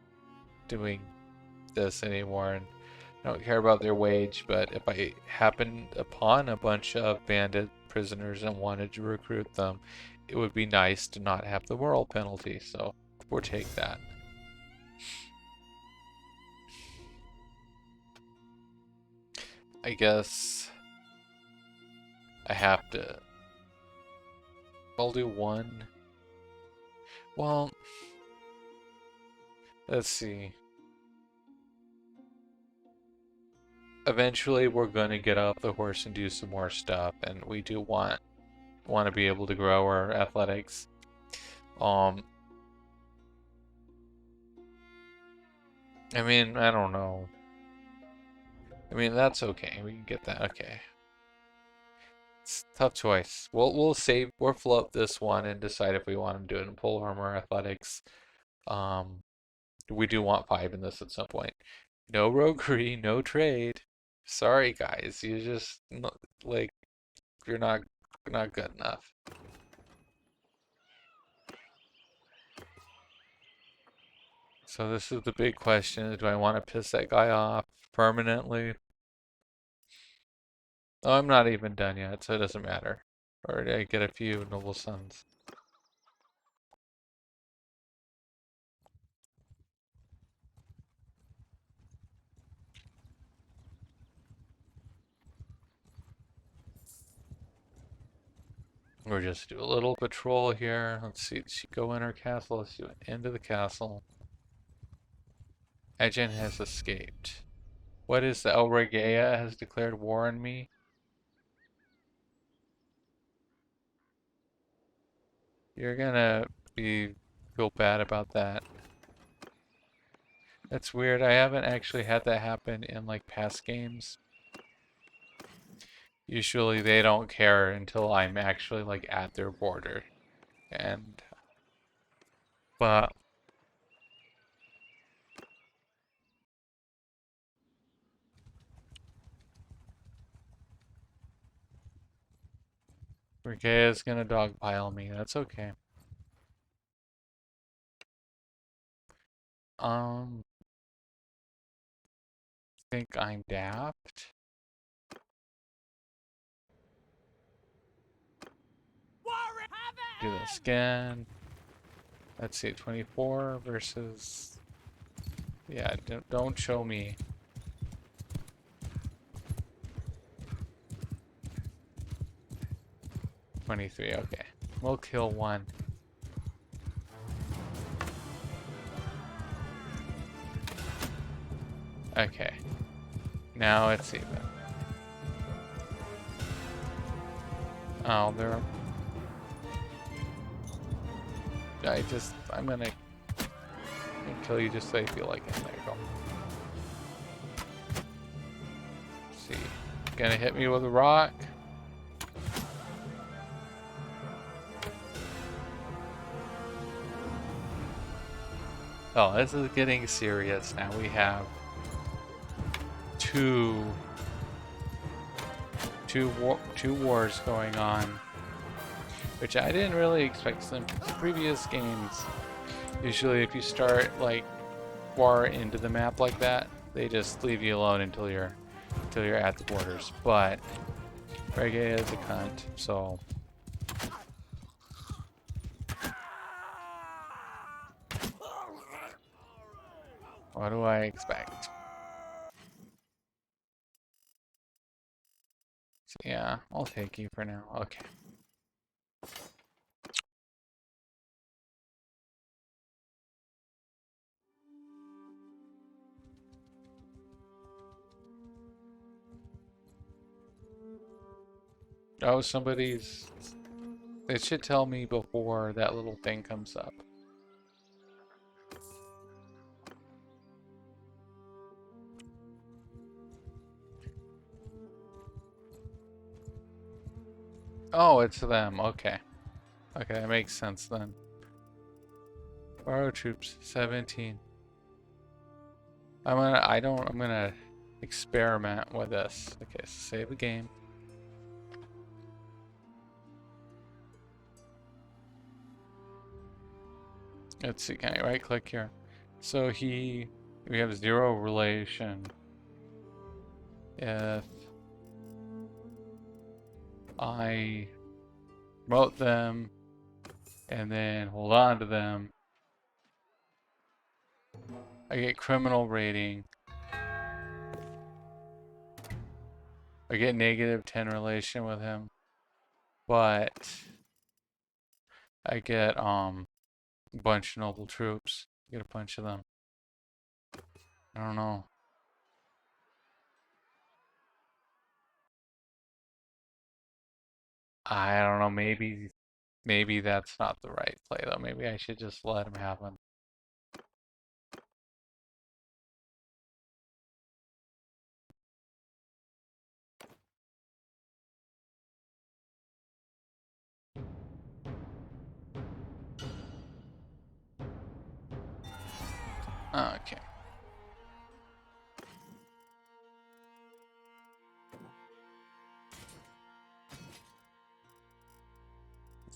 this anymore, and I don't care about their wage. But if I happen upon a bunch of bandit prisoners and wanted to recruit them, it would be nice to not have the moral penalty. So we'll take that. I guess I have to. I'll do one. Well, let's see. Eventually, we're gonna get off the horse and do some more stuff, and we do want to be able to grow our athletics. I mean, I don't know. I mean, that's okay. We can get that. Okay. It's a tough choice. We'll float this one and decide if we want to do it in pole armor athletics. Um, we do want 5 in this at some point. No roguery, no trade. Sorry guys, you just like you're not good enough. So this is the big question. Do I want to piss that guy off permanently? Oh, I'm not even done yet, so it doesn't matter. Or I get a few noble sons. We'll just do a little patrol here. Let's see, did she go in her castle? Let's do it into the castle. Aegon has escaped. What is the Rhagaea has declared war on me? You're gonna feel bad about that. That's weird. I haven't actually had that happen in like past games. Usually they don't care until I'm actually like at their border. But Rhagaea's gonna dogpile me. That's okay. Think I'm daft. Do this again. Let's see, 24 versus. Yeah, don't show me. 23. Okay, we'll kill one. Okay, now it's even. Oh, they're. I'm gonna kill you just so I feel like it. There you go. Let's see. Gonna hit me with a rock. Oh, this is getting serious now. We have two wars going on, which I didn't really expect in previous games. Usually if you start like far into the map like that, they just leave you alone until you're at the borders. But Rhagaea is a cunt, so what do I expect? So, yeah, I'll take you for now. Okay. Oh, somebody's. It should tell me before that little thing comes up. Oh, it's them. Okay. Okay, that makes sense then. Borrow troops, 17. I'm gonna experiment with this. Okay, so save the game. Let's see, can I right click here? So we have 0 relation. If I promote them and then hold on to them, I get criminal rating. I get -10 relation with him. but I get a bunch of noble troops. Get a bunch of them. I don't know. I don't know. Maybe that's not the right play though. Maybe I should just let him have them. Okay.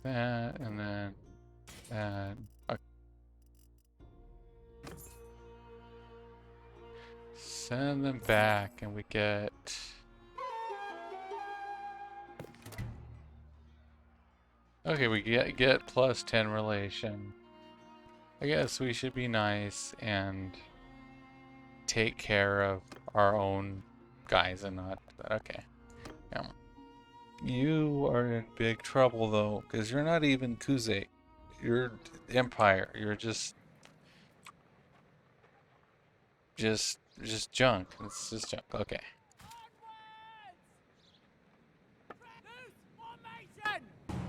That and then that. Okay. Send them back, and we get. Okay, we get plus 10 relation. I guess we should be nice and take care of our own guys and not. Okay. Yeah. You are in big trouble though, because you're not even Kuze. You're Empire. You're just junk. It's just junk. Okay.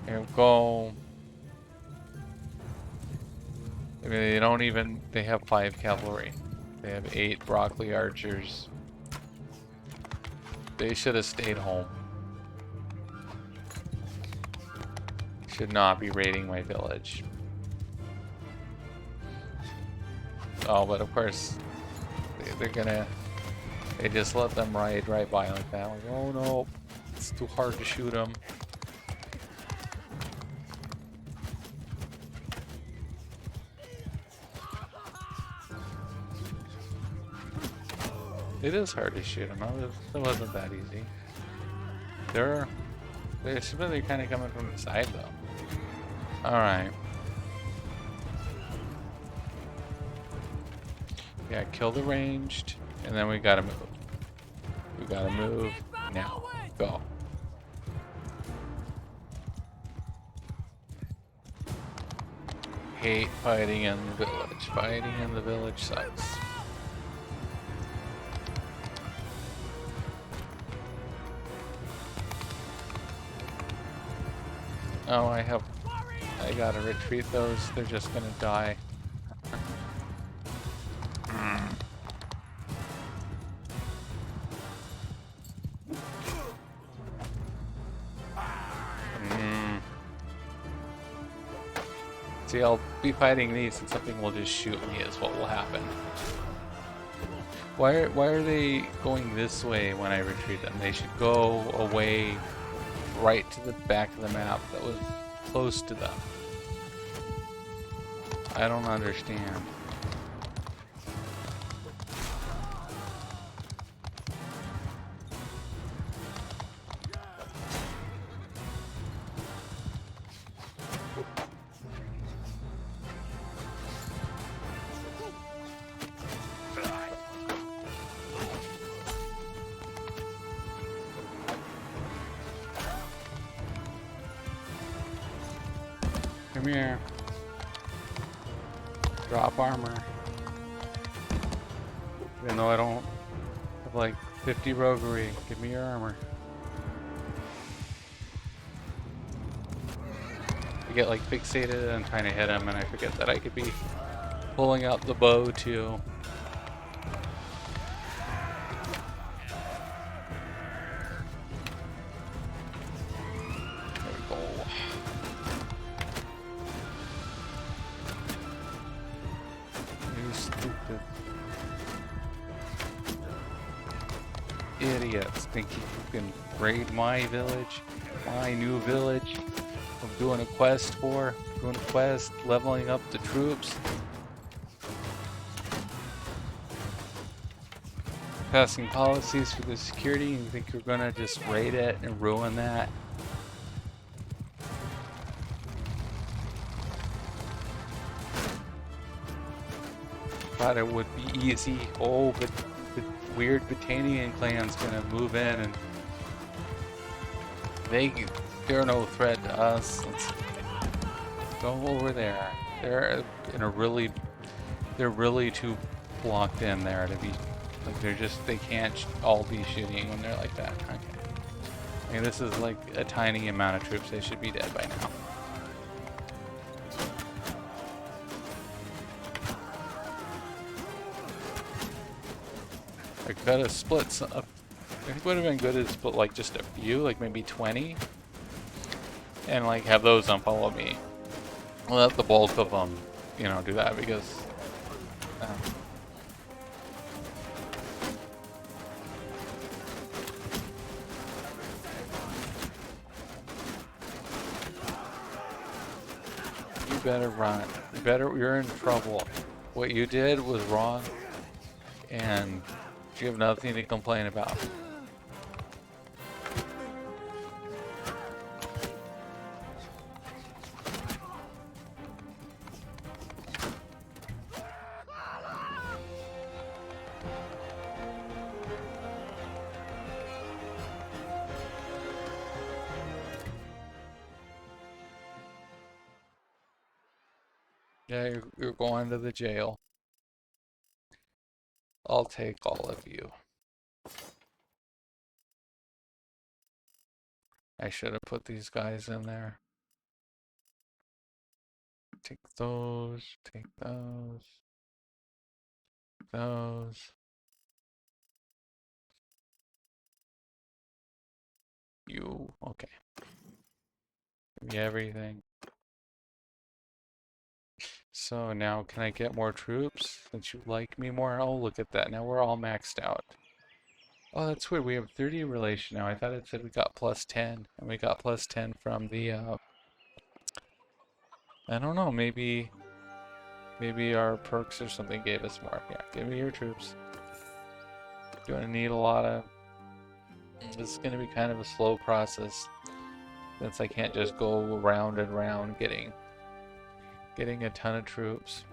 Here we go. I mean, they don't even. They have 5 cavalry. They have 8 broccoli archers. They should have stayed home. Should not be raiding my village. Oh, but of course, they're gonna. They just let them ride right by like that. Like, oh no, it's too hard to shoot them. It is hard to shoot them. It wasn't that easy. They're really kind of coming from the side though. All right. Yeah, kill the ranged, and then we gotta move. We gotta move now. Go. Hate fighting in the village. Fighting in the village sucks. Oh, I gotta retreat those. They're just gonna die. See, I'll be fighting these and something will just shoot me is what will happen. Why are they going this way when I retreat them? They should go away right to the back of the map that was close to them. I don't understand. Come here. Drop armor. Even though I don't have like 50 roguery, give me your armor. I get like fixated and trying to hit him, and I forget that I could be pulling out the bow too. Idiots thinking you can raid my village, my new village. I'm doing a quest leveling up the troops. Passing policies for the security, and you think you're gonna just raid it and ruin that? Thought it would be easy. Oh, but the weird Botanian clan's gonna move in, and they're no threat us. Let's go over there. They're in a really, they're really too blocked in there to be, like they can't all be shooting when they're like that. Okay. I mean, this is like a tiny amount of troops. They should be dead by now. I could have split some. I think it would have been good to split like just a few, like maybe 20, and like have those on follow me. Let the bulk of them, you know, do that because. You better run. You're in trouble. What you did was wrong, and you have nothing to complain about. Yeah, you're going to the jail. I'll take all of you. I should have put these guys in there. Take those, those. You, okay. Give me everything. So now can I get more troops since you like me more? Oh, look at that. Now we're all maxed out. Oh, that's weird. We have 30 relation now. I thought it said we got plus 10. And we got plus 10 from the, I don't know, maybe our perks or something gave us more. Yeah, give me your troops. Gonna need a lot of... This is gonna be kind of a slow process, since I can't just go round and round getting a ton of troops.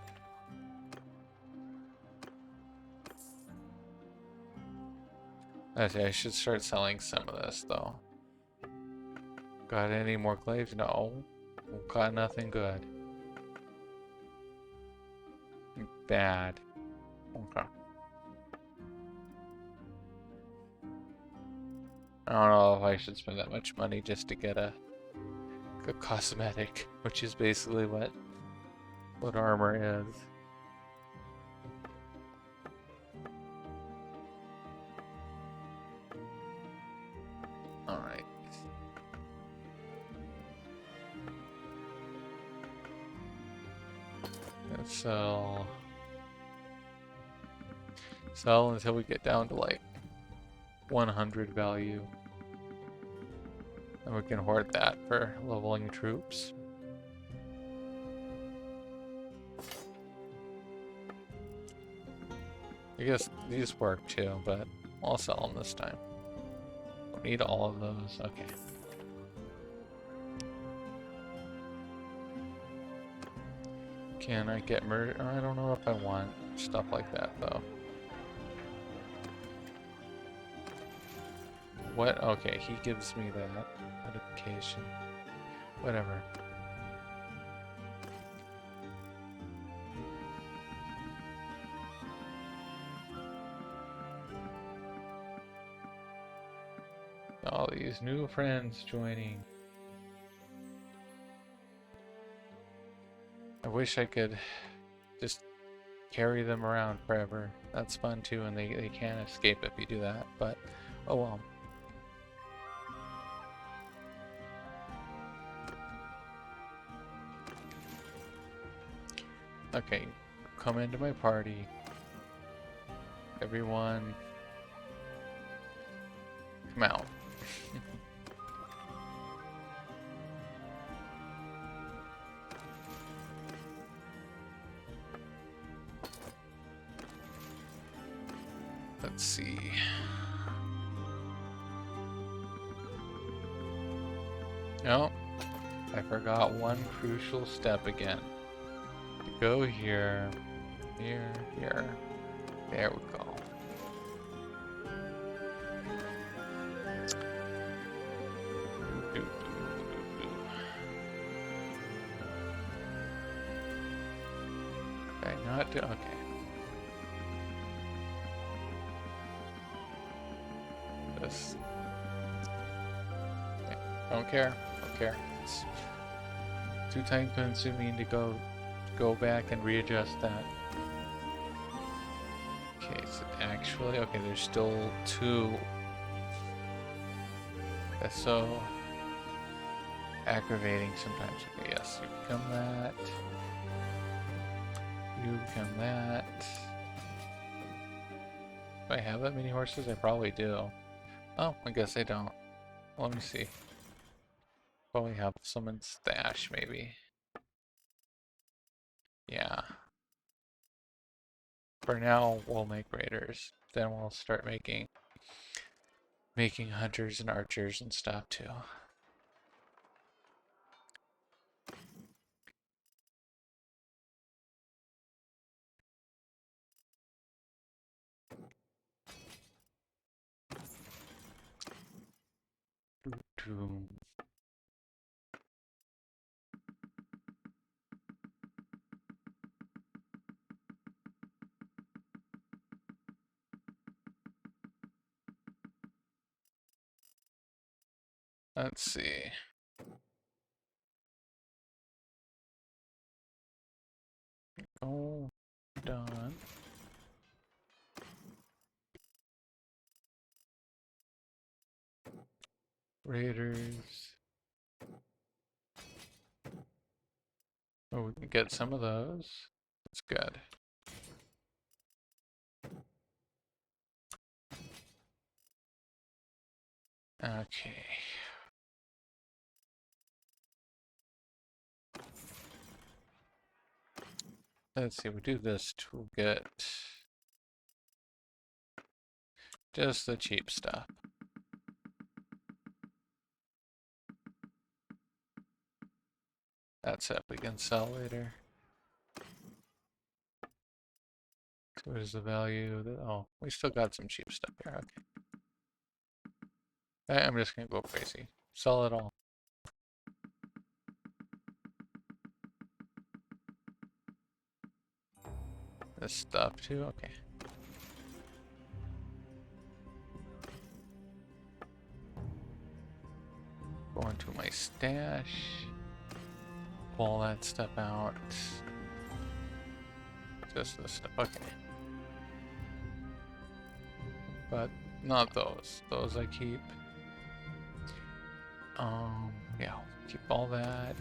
I should start selling some of this though. Got any more glaives? No. Got nothing good. Bad. Okay. I don't know if I should spend that much money just to get a cosmetic, which is basically what armor is. Alright. Let's sell until we get down to like 100 value. And we can hoard that for leveling troops. I guess these work too, but I'll sell them this time. Don't need all of those. Okay. Can I get murder? I don't know if I want stuff like that though. What? Okay, he gives me that notification. Whatever. All these new friends joining. I wish I could just carry them around forever. That's fun too, and they can't escape if you do that, but oh well. Okay, come into my party. Everyone, come out. Let's see. Oh, I forgot one crucial step again. Go here, here, here. There we go. Not do, okay. This. Okay. Don't care. Don't care. It's too time consuming to go back and readjust that. Okay, so actually, okay, there's still 2. That's so aggravating sometimes. Okay, yes, you become that. You become that. Do I have that many horses? I probably do. Oh, I guess I don't. Let me see. Probably have some in stash, maybe. Yeah. For now, we'll make raiders. Then we'll start making hunters and archers and stuff too. Doo-doo. Let's see. Oh, done. Raiders. Oh, we can get some of those. That's good. Okay. Let's see, we do this to get just the cheap stuff. That's it, we can sell later. So what is the value? Oh, we still got some cheap stuff here, okay. I'm just gonna go crazy. Sell it all. This stuff too, okay. Go into my stash. Pull that stuff out. Just this stuff, okay. But not those. Those I keep. Yeah, keep all that.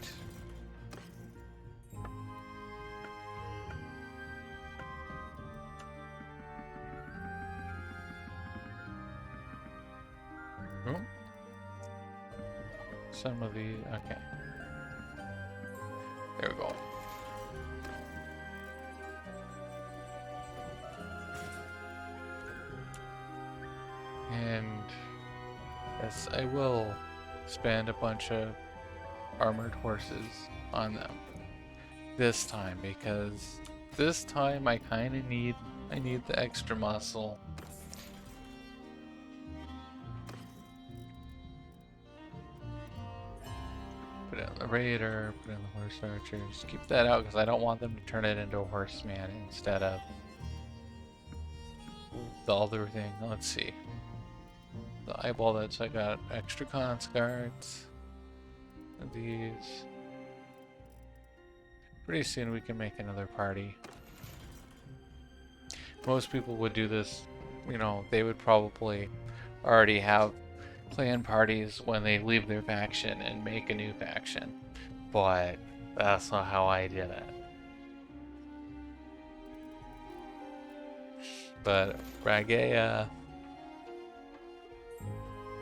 Oh. Some of the, okay. There we go. And yes, I will spend a bunch of armored horses on them this time, because this time I kind of need the extra muscle. Put it in the raider, put in the horse archers. Keep that out because I don't want them to turn it into a horseman instead of the other thing. Let's see. The eyeball that's I got extra conscards. These. Pretty soon we can make another party. Most people would do this, you know, they would probably already have clan parties when they leave their faction and make a new faction. But that's not how I did it. But Rhagaea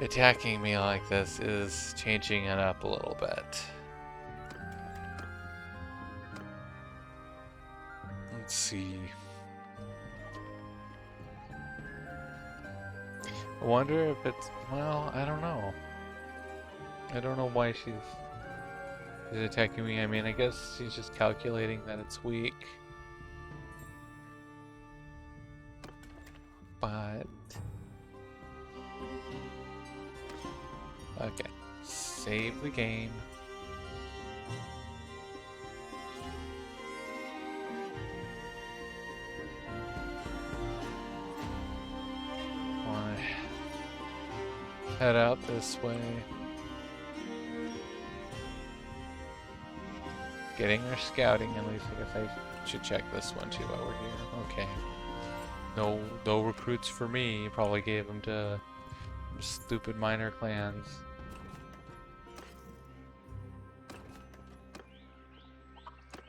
attacking me like this is changing it up a little bit. Let's see. I wonder if it's, well, I don't know. I don't know why she's attacking me. I mean, I guess she's just calculating that it's weak. But okay, save the game. head out this way. Getting our scouting, at least. I guess I should check this one too while we're here. Okay. No recruits for me. Probably gave them to stupid minor clans.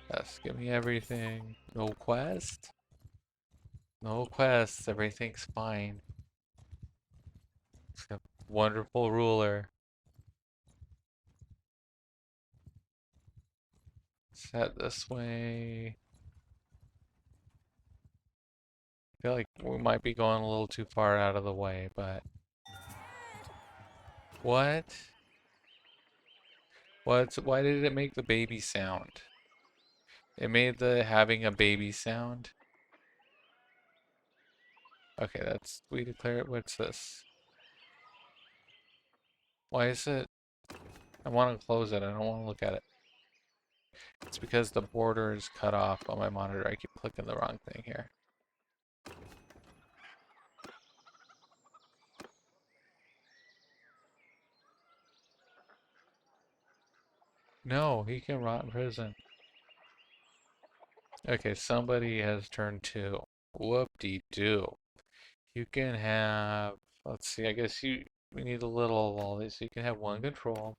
Yes, give me everything. No quest? No quests. Everything's fine. It's a wonderful ruler. Set this way. I feel like we might be going a little too far out of the way, but... What? Why did it make the baby sound? It made the having a baby sound? Okay, that's... We declare it... What's this? Why is it... I want to close it. I don't want to look at it. It's because the border is cut off on my monitor. I keep clicking the wrong thing here. No, he can rot in prison. Okay, somebody has turned 2. Whoop-de-doo. You can have... Let's see, I guess we need a little of all these. So you can have 1 control.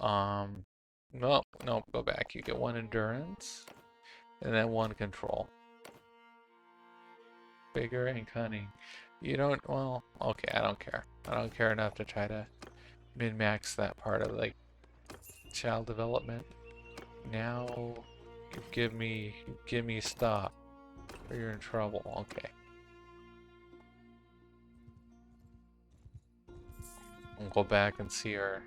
No, go back. You get 1 endurance. And then 1 control. Bigger and cunning. You don't... Well, okay, I don't care. I don't care enough to try to min-max that part of, like, child development. Now, you give me stop, or you're in trouble. Okay. We'll go back and see our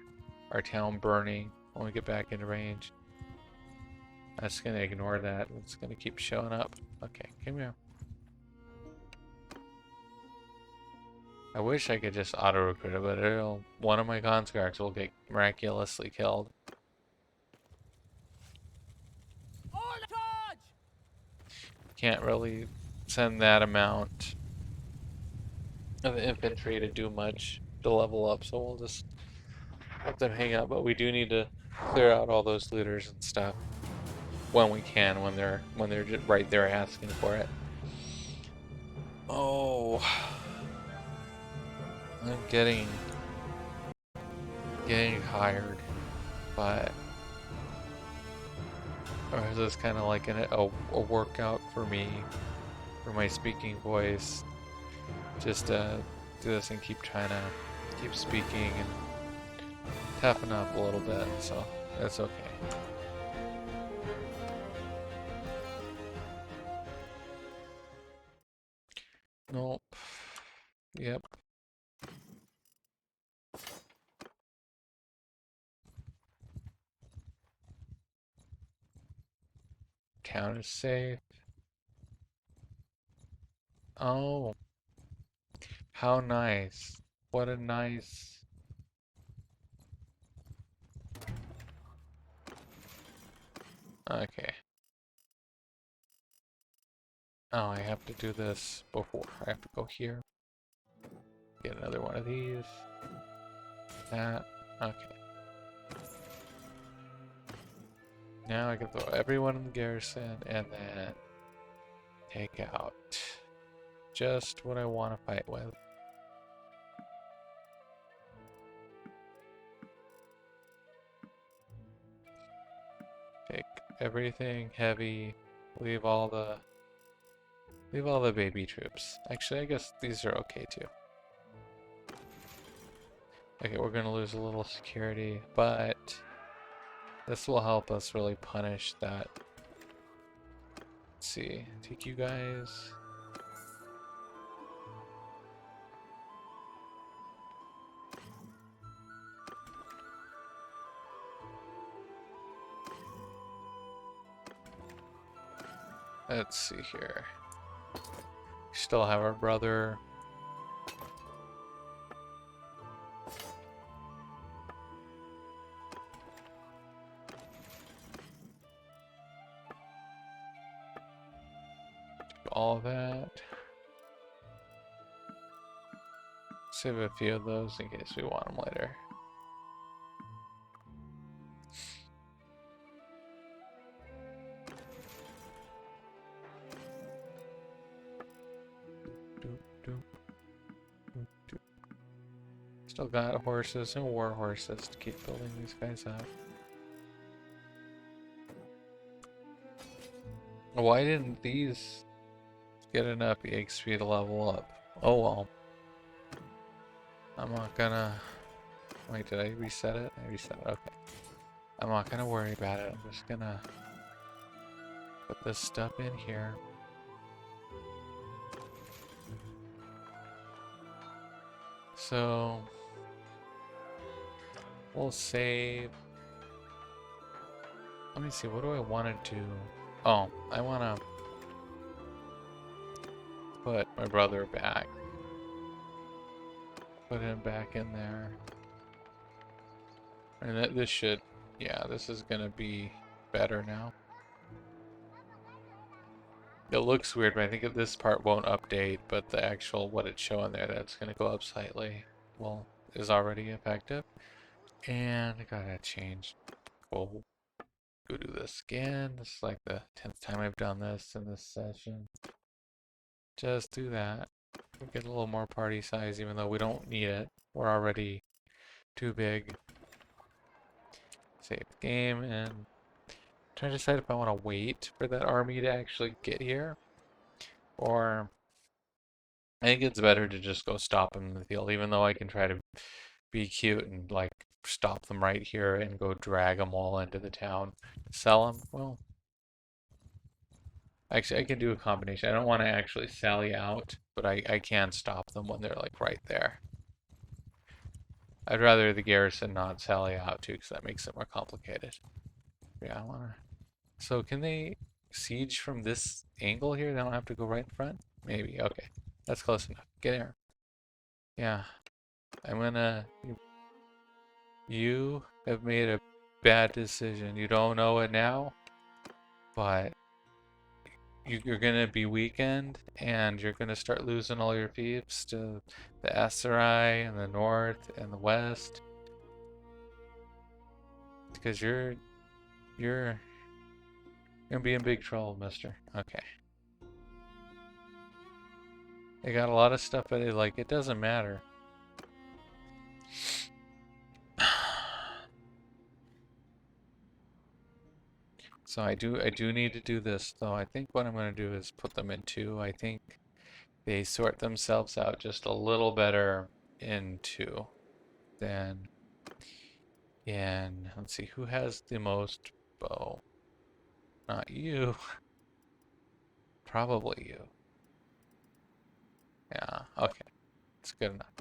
town burning when we get back into range. I'm just gonna ignore that. It's gonna keep showing up. Okay, come here. I wish I could just auto-recruit it, but one of my conscripts will get miraculously killed. All charge! Can't really send that amount of infantry to do much to level up, so we'll just let them hang out. But we do need to clear out all those looters and stuff when we can, when they're just right there asking for it. Oh, I'm getting tired, but or is this kind of like a workout for me, for my speaking voice? Just do this and keep trying to keep speaking and toughen up a little bit, so that's okay. Nope. Yep. Town is safe. Oh, how nice. What a nice... Okay. Oh, I have to do this before. I have to go here. Get another one of these. That. Okay. Now I can throw everyone in the garrison and then take out just what I want to fight with. Take everything heavy. Leave all the baby troops. Actually, I guess these are okay too. Okay, we're gonna lose a little security, but this will help us really punish that. Let's see, take you guys. Let's see here. We still have our brother. All that. Save a few of those in case we want them later. Still got horses and war horses to keep building these guys up. Why didn't these get enough EXP to level up? Oh well. I'm not gonna... Wait, did I reset it? I reset it, okay. I'm not gonna worry about it. I'm just gonna put this stuff in here. So... we'll save... Let me see, what do I want to do? Oh, I want to put my brother back. Put him back in there. And this should... yeah, this is going to be better now. It looks weird, but I think this part won't update, but the actual, what it's showing there, that's going to go up slightly, well, is already effective. And I got that changed. We'll go do this again. This is like the 10th time I've done this in this session. Just do that. We'll get a little more party size, even though we don't need it. We're already too big. Save the game and try to decide if I want to wait for that army to actually get here, or I think it's better to just go stop them in the field, even though I can try to be cute and like stop them right here and go drag them all into the town. Sell them? Well, actually I can do a combination. I don't want to actually sally out, but I can stop them when they're like right there. I'd rather the garrison not sally out too, because that makes it more complicated. Yeah, I want to... So can they siege from this angle here? They don't have to go right in front? Maybe, okay. That's close enough. Get here. Yeah. I'm gonna... You have made a bad decision. You don't know it now, but you're gonna be weakened, and you're gonna start losing all your fiefs to the Aserai and the north and the west. Because you're gonna be in big trouble, mister. Okay. They got a lot of stuff, but it doesn't matter. So I do need to do this, though. I think what I'm going to do is put them in two. I think they sort themselves out just a little better in two than in... Let's see, who has the most bow? Not you. Probably you. Yeah, okay. It's good enough.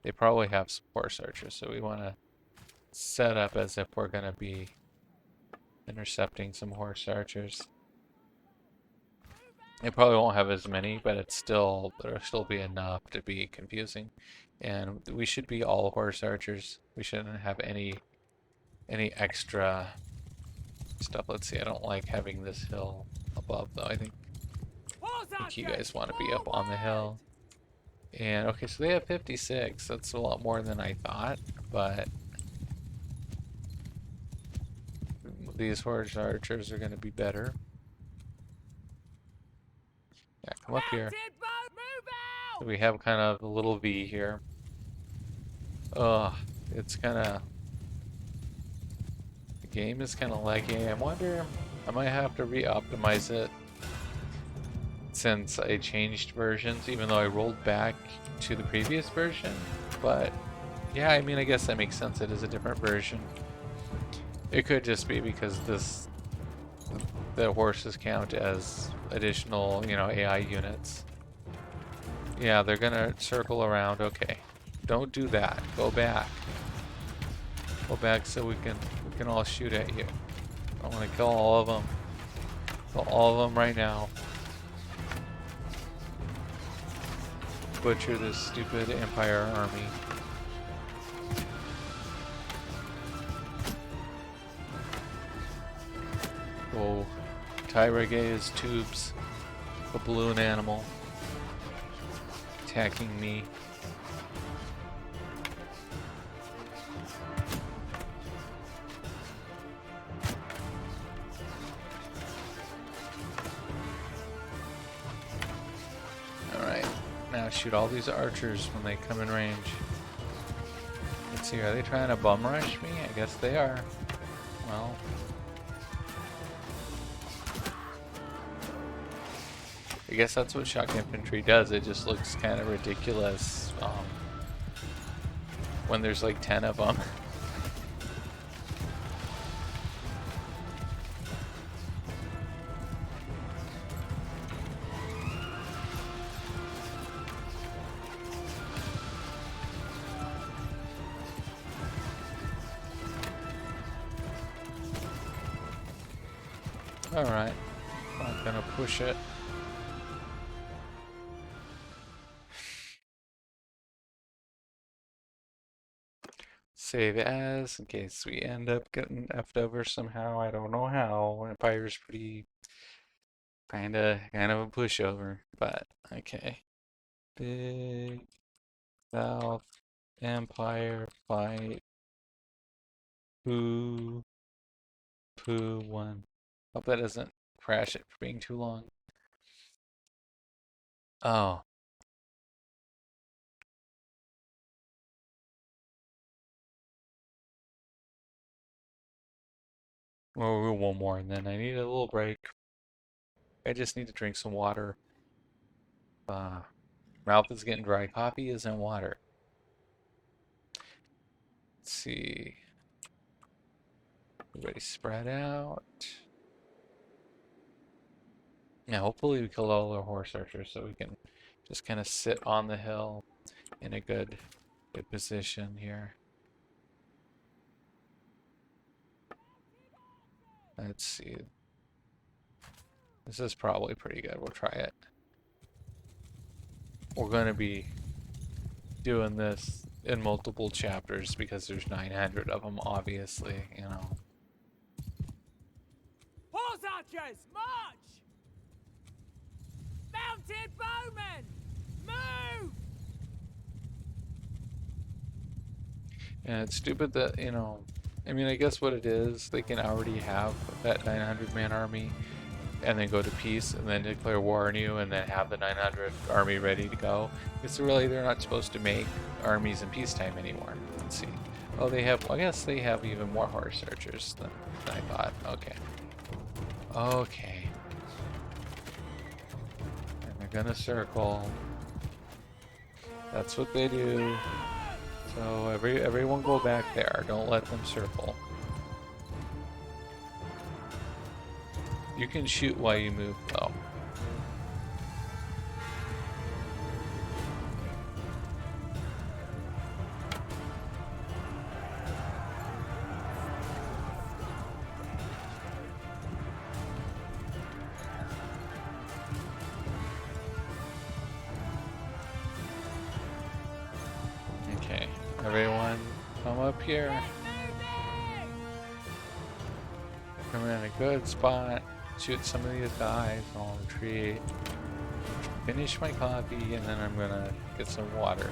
They probably have some horse archers, so we want to set up as if we're going to be intercepting some horse archers. They probably won't have as many, but there'll still be enough to be confusing. And we should be all horse archers. We shouldn't have any extra stuff. Let's see, I don't like having this hill above, though. I think you guys want to be up on the hill. And okay, so they have 56. That's a lot more than I thought, but these horse archers are going to be better. Yeah, come up here. So we have kind of a little V here. Ugh, it's kind of... The game is kind of laggy. I wonder, I might have to re-optimize it since I changed versions, even though I rolled back to the previous version. But yeah, I mean, I guess that makes sense. It is a different version. It could just be because the horses count as additional, AI units. Yeah, they're gonna circle around. Okay, don't do that. Go back. Go back so we can all shoot at you. I want to kill all of them. Kill all of them right now. Butcher this stupid Empire army. Oh, tie Rhagaea's tubes. a balloon animal attacking me. Alright, now shoot all these archers when they come in range. Let's see, are they trying to bum rush me? I guess they are. Well. I guess that's what shock infantry does. It just looks kind of ridiculous when there's like 10 of them. Alright, not gonna push it. Save as, in case we end up getting effed over somehow. I don't know how. Empire's pretty kind of a pushover, but okay. Big South Empire fight. Poo 1. Hope that doesn't crash it for being too long. Oh. Well, we'll one more, and then I need a little break. I just need to drink some water. Mouth is getting dry. Coffee isn't water. Let's see. Everybody spread out. Yeah, hopefully we kill all our horse archers so we can just kind of sit on the hill in a good position here. Let's see. This is probably pretty good. We'll try it. We're going to be doing this in multiple chapters because there's 900 of them, obviously, you know. Horse archers, march! Mounted bowmen, move! And it's stupid that, you know, I mean, I guess what it is, they can already have that 900-man army and then go to peace and then declare war on you and then have the 900 army ready to go. It's really, they're not supposed to make armies in peacetime anymore. Let's see. Oh, they have, well, I guess they have even more horse archers than I thought. Okay. Okay. And they're gonna circle. That's what they do. So everyone go back there. Don't let them circle. You can shoot while you move though. Okay, everyone come up here. Come in a good spot. Shoot some of these guys. I'll retreat. Finish my coffee and then I'm gonna get some water.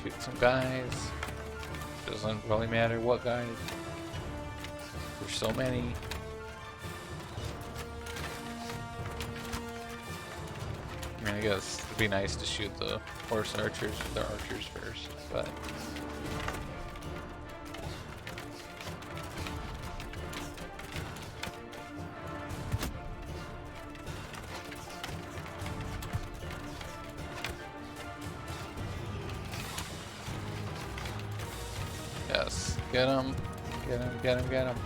Shoot some guys. Doesn't really matter what guys. There's so many. I mean, I guess it'd be nice to shoot the horse archers with their archers first, but... Yes, get him, get him, get him, get him.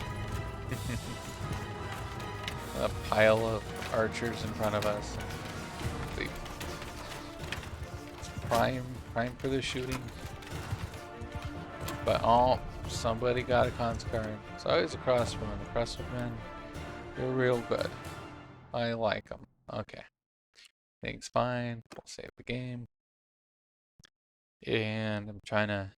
A pile of archers in front of us. Prime for the shooting. But oh, somebody got a conscript. It's always a crossbowman. The crossbowmen, they're real good. I like them. Okay. Things fine. We'll save the game. And I'm trying to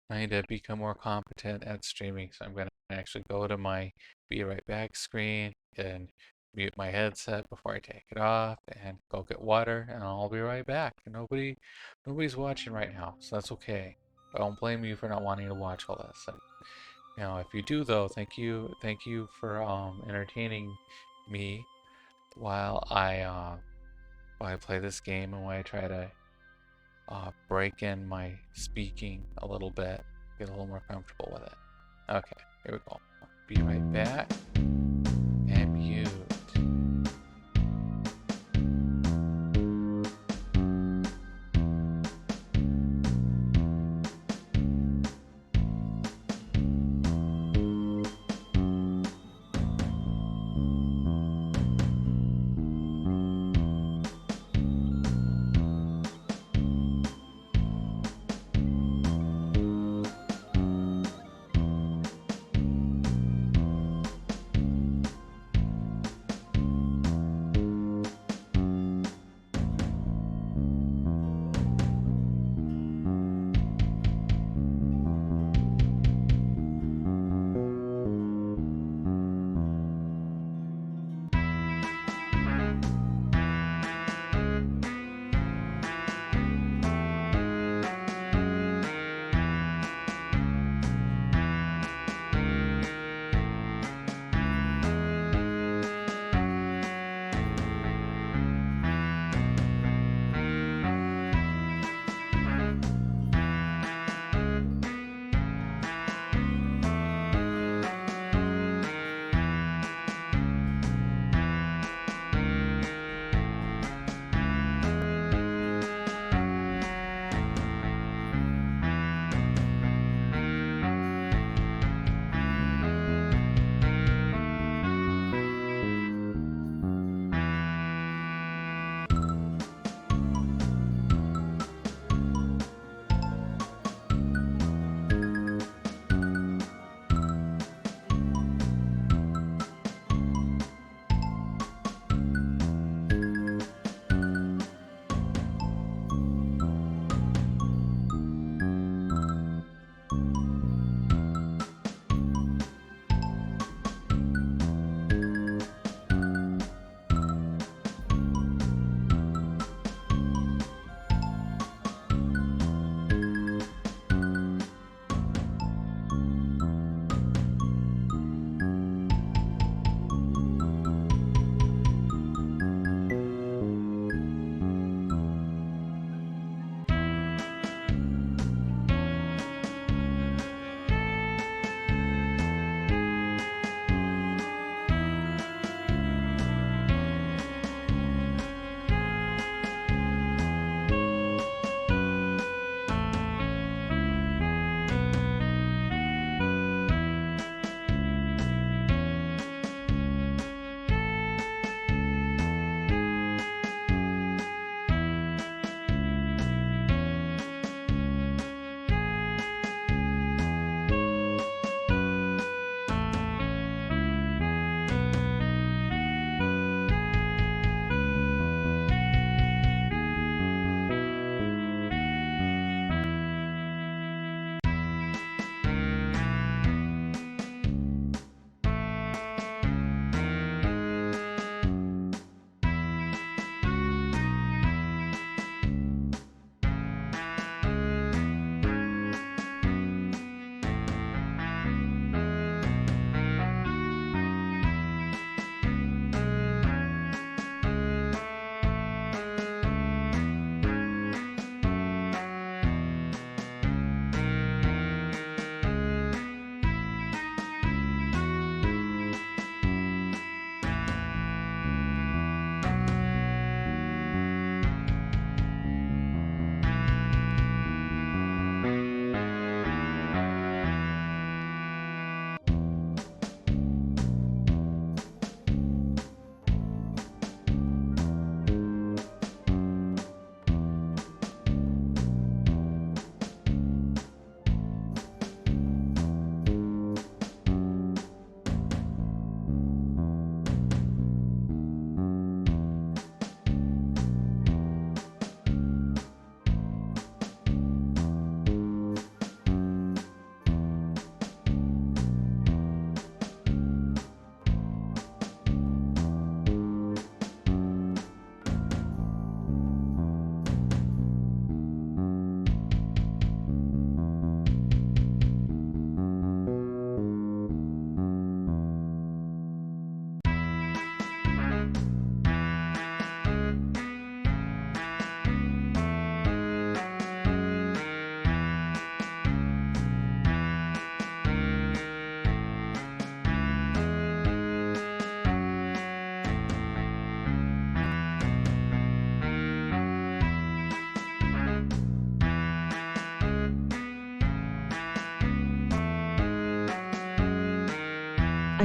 I need to become more competent at streaming, so I'm gonna actually go to my be right back screen and mute my headset before I take it off and go get water, and I'll be right back. Nobody's watching right now, so that's okay. I don't blame you for not wanting to watch all this. And, if you do though, thank you for entertaining me while I play this game and while I try to break in my speaking a little bit, get a little more comfortable with it. Okay, here we go. Be right back and mute.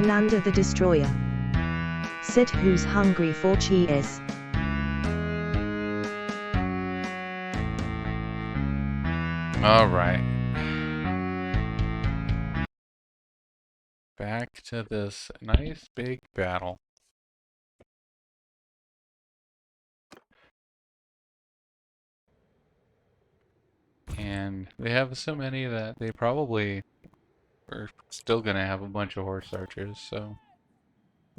Innuendo the Destroyer. Said who's hungry for cheese. All right. Back to this nice big battle. And they have so many that they probably are still gonna have a bunch of horse archers, so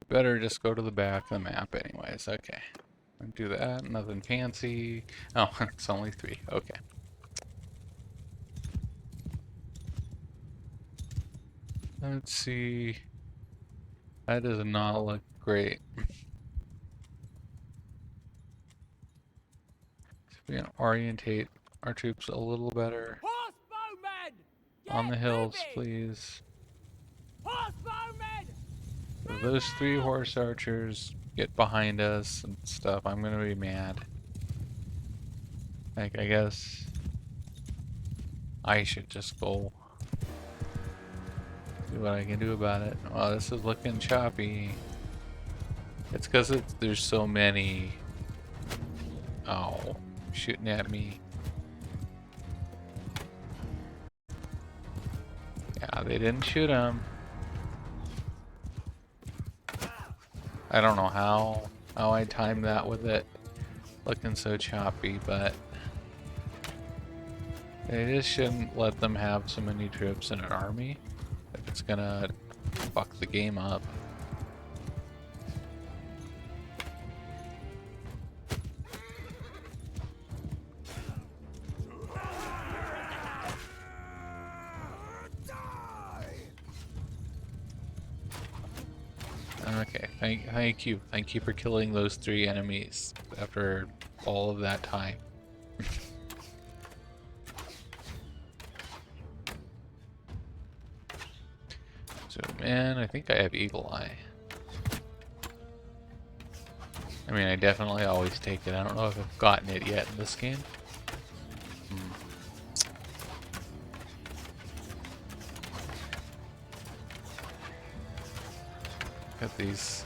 better just go to the back of the map anyways. Okay. Do that, nothing fancy. Oh, it's only 3. Okay. Let's see. That does not look great. So we can orientate our troops a little better. Horsebowmen! On the Get hills, moving! please. Horsebowmen! If those 3 horse archers get behind us and stuff, I'm gonna be mad. Like, I guess I should just go see what I can do about it. Oh, this is looking choppy. It's because there's so many. Oh, shooting at me. Yeah, they didn't shoot him. I don't know how I timed that with it looking so choppy, but they just shouldn't let them have so many troops in an army if it's gonna fuck the game up. Okay, thank you for killing those 3 enemies after all of that time. Zoom in. I think I have Eagle Eye. I mean, I definitely always take it. I don't know if I've gotten it yet in this game. Got these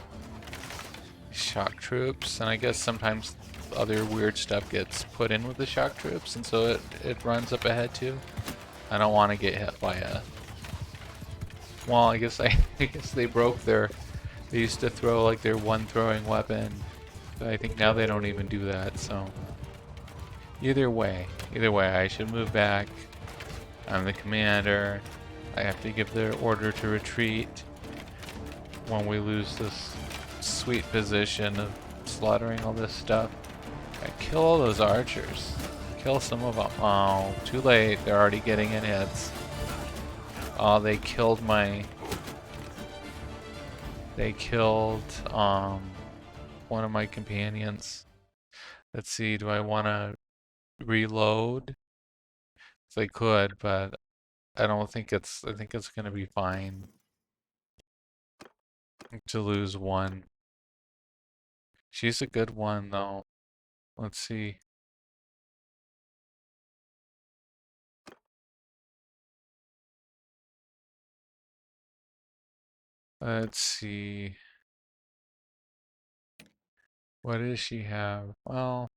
shock troops, and I guess sometimes other weird stuff gets put in with the shock troops, and so it runs up ahead too. I don't want to get hit by a. Well, I guess I guess they broke their. They used to throw like their one throwing weapon, but I think now they don't even do that. So either way, I should move back. I'm the commander. I have to give the order to retreat when we lose this sweet position of slaughtering all this stuff. I kill all those archers. Kill some of them. Oh, too late. They're already getting in hits. Oh, they killed my... They killed one of my companions. Let's see, do I want to reload? If I could, but I don't think it's... I think it's going to be fine to lose one. She's a good one, though. Let's see. Let's see. What does she have? Well,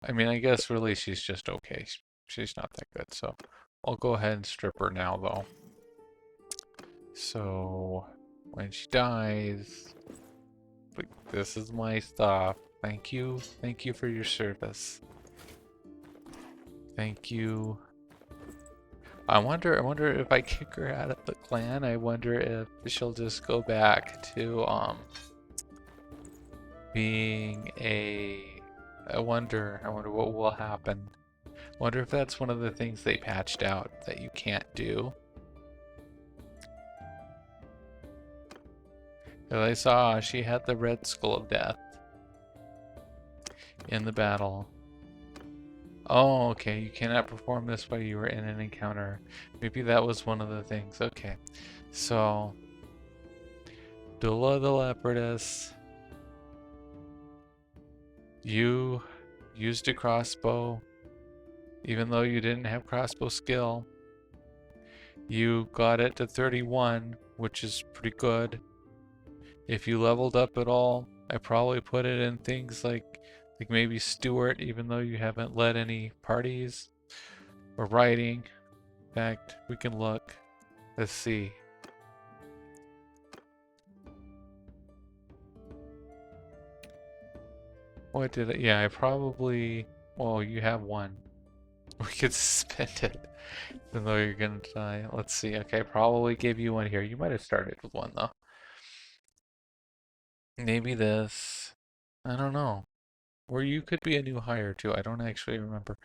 I mean, I guess really she's just okay. She's not that good, so I'll go ahead and strip her now, though. So when she dies, like, this is my stuff. Thank you for your service. Thank you. I wonder if I kick her out of the clan, I wonder if she'll just go back to being a... I wonder what will happen. I wonder if that's one of the things they patched out that you can't do. As I saw, she had the red skull of death in the battle. Oh, okay, you cannot perform this while you were in an encounter. Maybe that was one of the things. Okay, so Dula the Leopardess, you used a crossbow, even though you didn't have crossbow skill. You got it to 31 which is pretty good. If you leveled up at all, I probably put it in things like maybe Steward, even though you haven't led any parties, or writing. In fact, we can look. Let's see. What did it? Yeah, I probably. Well, you have one. We could spend it, even though you're gonna die. Let's see. Okay, I probably gave you one here. You might have started with one though. Maybe this. I don't know. Or you could be a new hire too. I don't actually remember.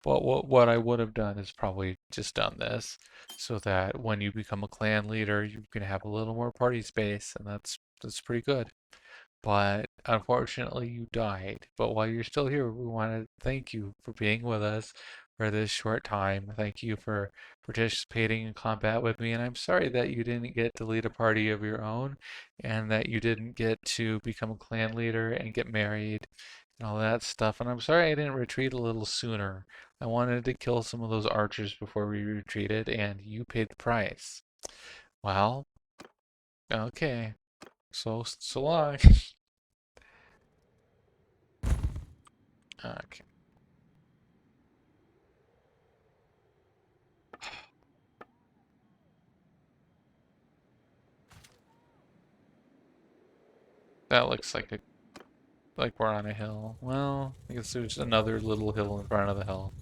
But what I would have done is probably just done this, so that when you become a clan leader, you can have a little more party space, and that's pretty good. But unfortunately, you died. But while you're still here, we want to thank you for being with us for this short time. Thank you for participating in combat with me. And I'm sorry that you didn't get to lead a party of your own and that you didn't get to become a clan leader and get married and all that stuff. And I'm sorry I didn't retreat a little sooner. I wanted to kill some of those archers before we retreated, and you paid the price. Well, okay. So long. Okay. That looks like we're on a hill. Well, I guess there's another little hill in front of the hill.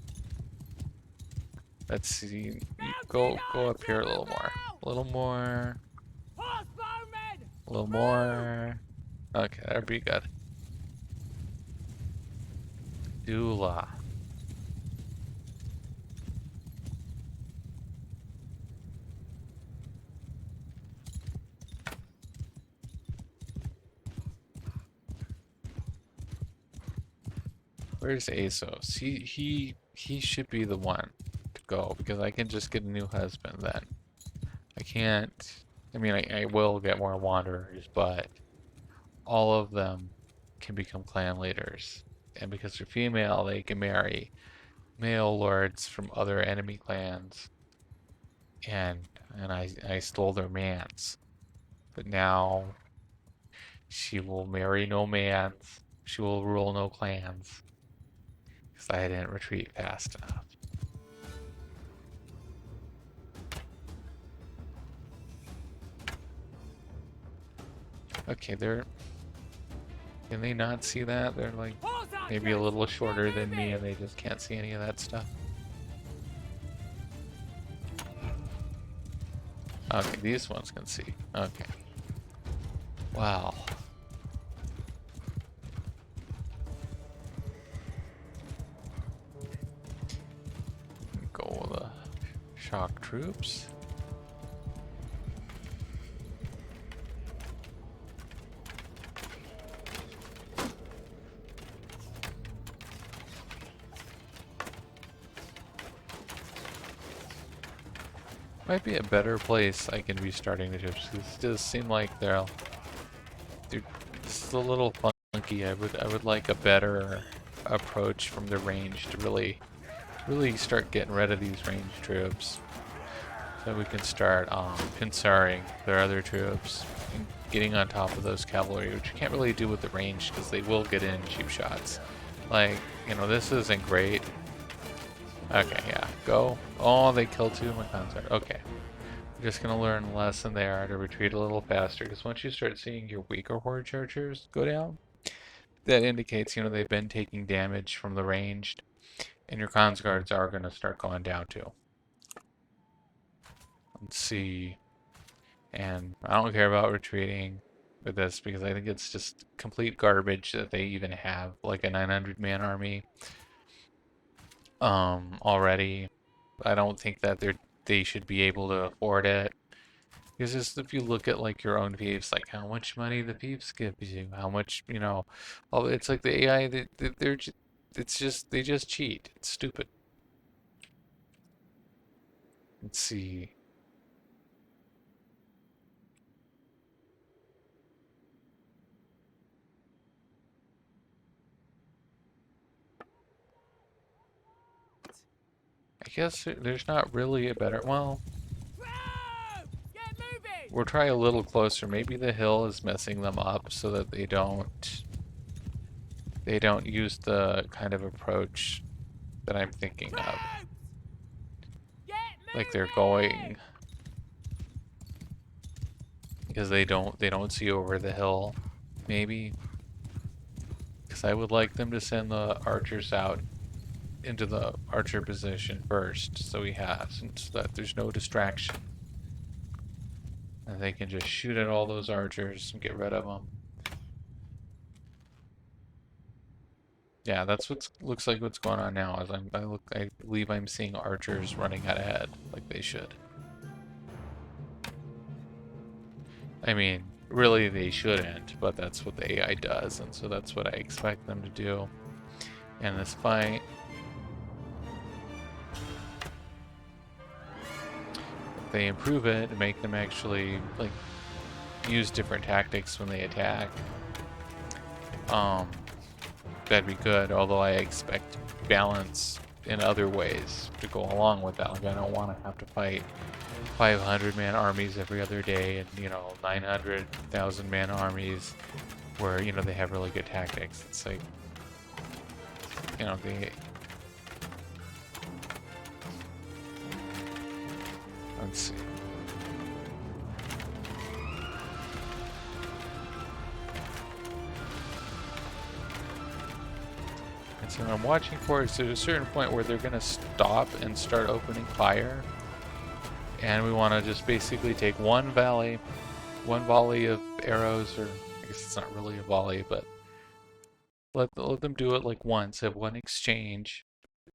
Let's see. You go up here a little more. A little more. Crossbowmen! A little more. Okay, that'd be good. Dula. Where's ASOS? He should be the one to go because I can just get a new husband then. I can't. I mean, I will get more wanderers, but all of them can become clan leaders, and because they're female, they can marry male lords from other enemy clans, and I stole their mans. But now she will marry no mans. She will rule no clans because I didn't retreat fast enough. Okay, can they not see that? They're like maybe a little shorter than me and they just can't see any of that stuff. Okay, these ones can see. Okay. Wow. Go with the shock troops. Might be a better place I can be starting the ships. This does seem like they're this is a little funky. I would like a better approach from the range to really start getting rid of these range troops. So we can start pincerring their other troops and getting on top of those cavalry, which you can't really do with the range because they will get in cheap shots. Like, you know, this isn't great. Okay, yeah, go. Oh, they killed two of my consort. Okay. We're just gonna learn a lesson there to retreat a little faster, because once you start seeing your weaker horde chargers go down, that indicates, you know, they've been taking damage from the ranged, and your cons guards are gonna start going down too. Let's see. And I don't care about retreating with this because I think it's just complete garbage that they even have like a 900-man army already. I don't think that they should be able to afford it. Because just if you look at like your own peeps, like how much money the peeps give you, how much, you know, it's like the AI it's just they just cheat. It's stupid. Let's see. I guess there's not really a better. Well, Get moving! we'll try a little closer. Maybe the hill is messing them up so that they don't use the kind of approach that I'm thinking of. Troops! Get Like they're moving! going because they don't see over the hill. Maybe because I would like them to send the archers out into the archer position first, so he has, and so that there's no distraction. And they can just shoot at all those archers and get rid of them. Yeah, that's what looks like what's going on now. As I believe I'm seeing archers running out ahead, like they should. I mean, really they shouldn't, but that's what the AI does, and so that's what I expect them to do in this fight. If they improve it and make them actually like use different tactics when they attack, that'd be good. Although I expect balance in other ways to go along with that. Like I don't want to have to fight 500-man armies every other day, and 900,000-man armies where they have really good tactics. It's like they. Let's see. And so I'm watching for is there's a certain point where they're gonna stop and start opening fire. And we want to just basically take one volley of arrows, or I guess it's not really a volley, but let them do it like once, have one exchange,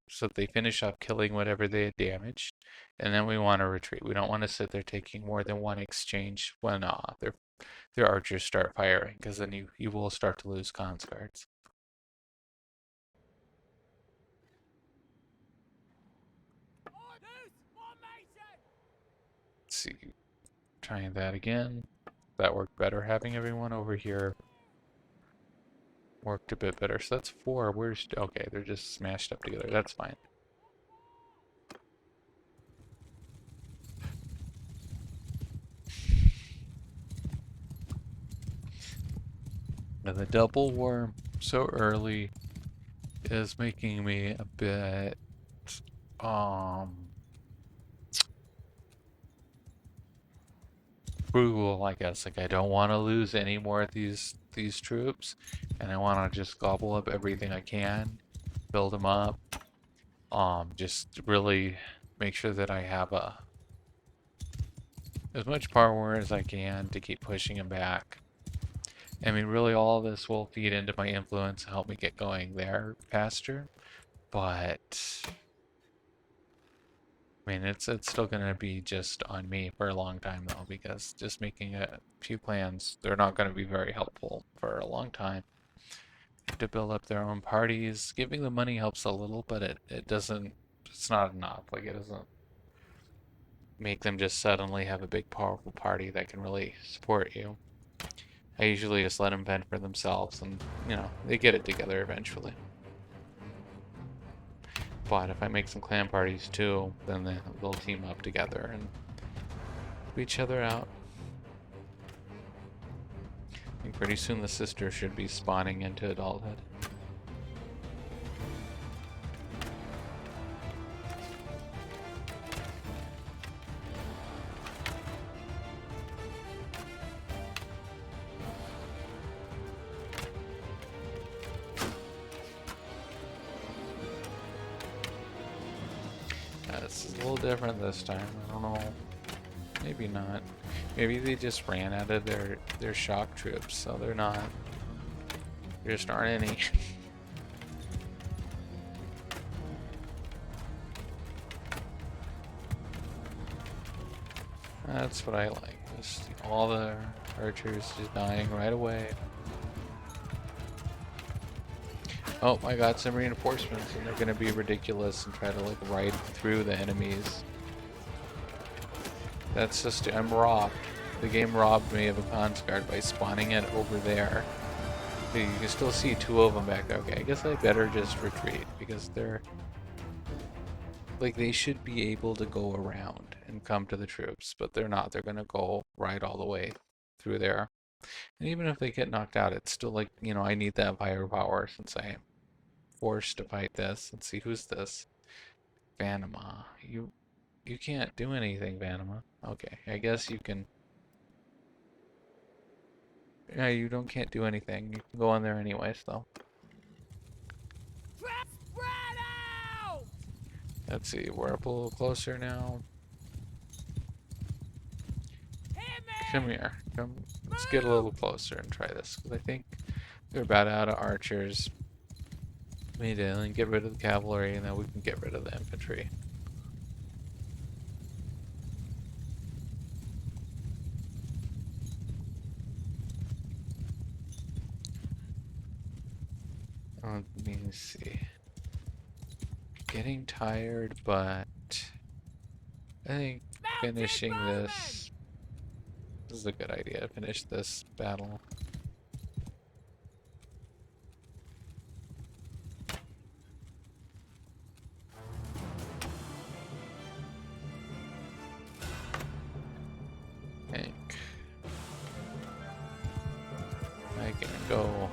so that they finish off killing whatever they had damaged, and then we want to retreat. We don't want to sit there taking more than one exchange when their archers start firing, because then you will start to lose cons cards. Orders! Formation! Let's see, trying that again. That worked better. Having everyone over here worked a bit better. So that's 4. Okay, they're just smashed up together. That's fine. And the double war so early is making me a bit frugal, I guess. Like I don't want to lose any more of these troops, and I want to just gobble up everything I can, build them up, just really make sure that I have as much power as I can to keep pushing them back. I mean, really all of this will feed into my influence and help me get going there faster, but I mean, it's still gonna be just on me for a long time though, because just making a few plans, they're not gonna be very helpful for a long time. To build up their own parties, giving them money helps a little, but it's not enough. Like it doesn't make them just suddenly have a big powerful party that can really support you. I usually just let them fend for themselves, and they get it together eventually. But if I make some clan parties too, then they'll team up together and help each other out. I think pretty soon the sister should be spawning into adulthood. This is a little different this time. I don't know. Maybe not. Maybe they just ran out of their shock troops, so they're not. There just aren't any. That's what I like. Just all the archers just dying right away. Oh, I got some reinforcements, and they're gonna be ridiculous and try to like ride through the enemies. That's just, I'm robbed. The game robbed me of a cons card by spawning it over there. You can still see 2 of them back there. Okay, I guess I better just retreat, because they're like, they should be able to go around, and come to the troops, but they're not. They're gonna go right all the way through there. And even if they get knocked out, it's still like, you know, I need that firepower since I am forced to fight this. Let's see, who's this? Vanema. You can't do anything, Vanema. Okay, I guess you can. Yeah, you can't do anything. You can go in there anyways, though. Trap spread out! Let's see, we're up a little closer now. Hit me! Come here. Come. Let's get a little closer and try this, because I think they're about out of archers. We need to get rid of the cavalry, and then we can get rid of the infantry. Let me see. Getting tired, but I think finishing this is a good idea. Finish this battle. I think I can go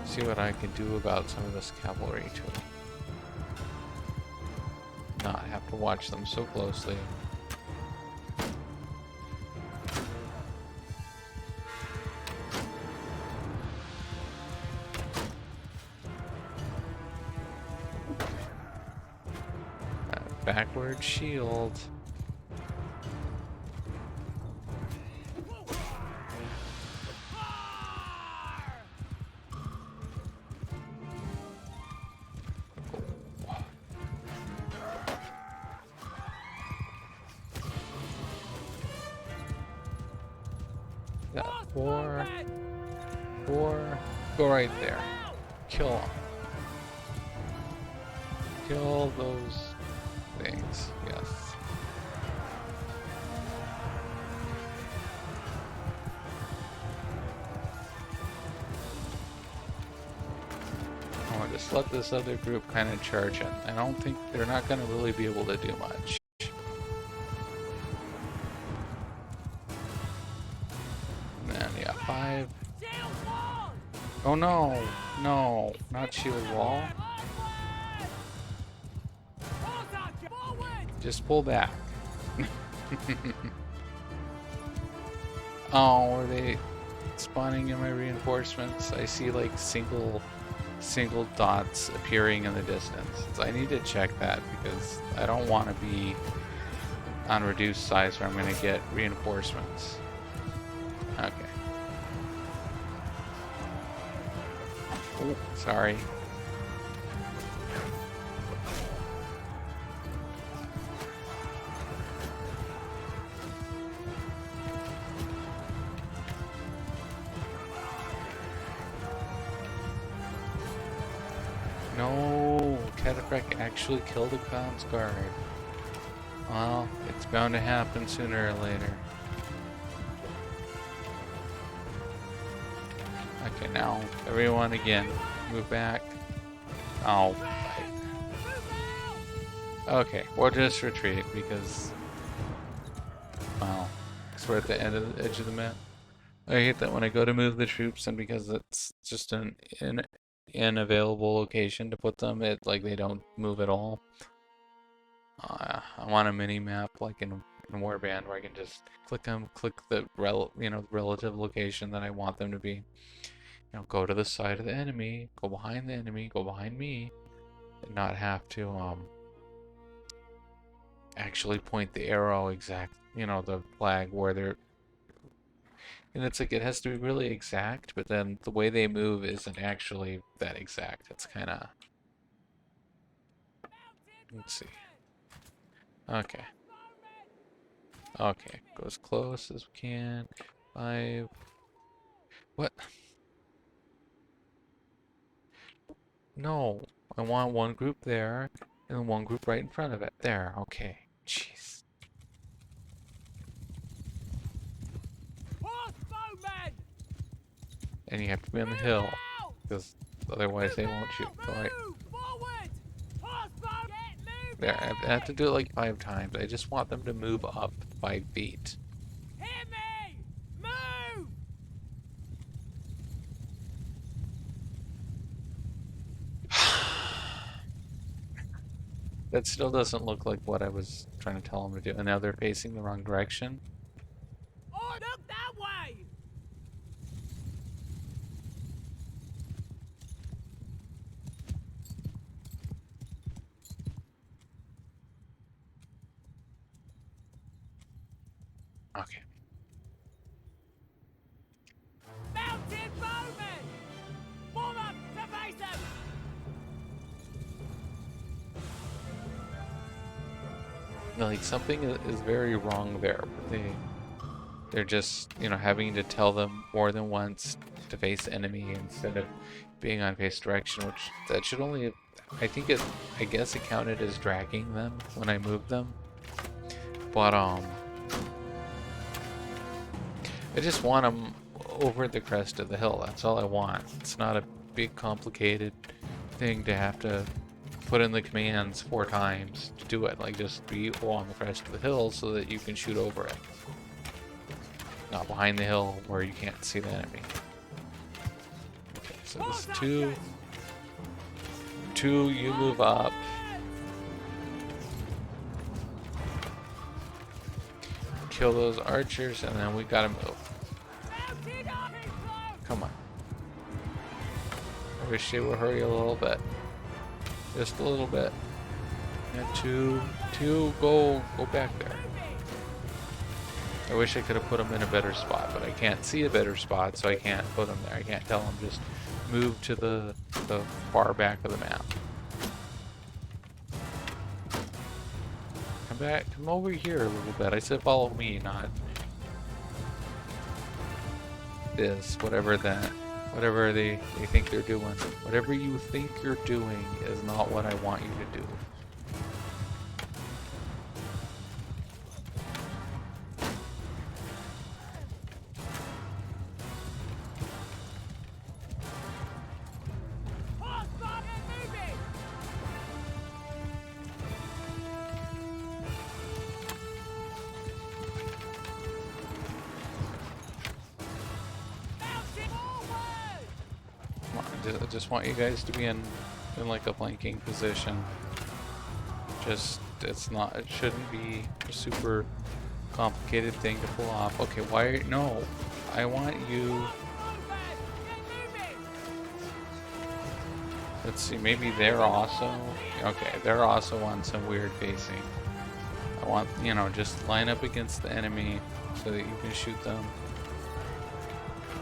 see what I can do about some of this cavalry to not have to watch them so closely. Backward shield. Got four. Go right there. Kill them. Kill those things. Yes. I want to just let this other group kind of charge in. I don't think they're not going to really be able to do much. And then, yeah, 5. Shield wall! Oh no, no, not shield wall. Forward! Just pull back. Oh, are they spawning in my reinforcements? I see like single dots appearing in the distance. So I need to check that because I don't want to be on reduced size where I'm going to get reinforcements. Okay. Oh, sorry. No, Cataphract actually killed a Khan's guard. Well, it's bound to happen sooner or later. Okay, now everyone again, move back. Oh, okay, we'll just retreat because, well, because we're at the edge of the map. I hate that when I go to move the troops, and because it's just an unavailable location to put them, like they don't move at all. I want a mini map like in Warband where I can just click the relative location that I want them to be. You know, go to the side of the enemy, go behind the enemy, go behind me, and not have to actually point the arrow the flag where they're. And it's like it has to be really exact, but then the way they move isn't actually that exact. It's kind of. Let's see. Okay. Okay, go as close as we can. 5. What? No, I want one group there, and one group right in front of it. There, okay. Jeez. Crossbowmen! And you have to be on the hill, because otherwise they won't shoot. So There, I have to do it like 5 times. I just want them to move up 5 feet. Hear me! Move! That still doesn't look like what I was trying to tell them to do. And now they're facing the wrong direction. Oh, look that way! Okay. Mounted bowmen! Form up to face them! Like something is very wrong there. They're just, you know, having to tell them more than once to face the enemy instead of being on face direction, which that should only, I guess it counted as dragging them when I moved them. But I just want them over the crest of the hill. That's all I want. It's not a big complicated thing to have to put in the commands 4 times to do it. Like just be on the crest of the hill so that you can shoot over it. Not behind the hill where you can't see the enemy. Okay, so this is 2. 2, you move up. Kill those archers, and then we gotta move. Mounted army close! Come on. I wish they would hurry a little bit. Just a little bit. And 2, go back there. I wish I could have put them in a better spot, but I can't see a better spot, so I can't put them there. I can't tell them just move to the far back of the map. Come back, come over here a little bit. I said follow me, not this, whatever they think they're doing. Whatever you think you're doing is not what I want you to do. Horsemen moving! Mounted forward! Come on, I just want you guys to be in like a flanking position. Just, it shouldn't be a super complicated thing to pull off. Okay, no, I want you, Bowmen, get moving! let's see, maybe they're also, okay, they're also on some weird facing. I want, you know, just line up against the enemy so that you can shoot them.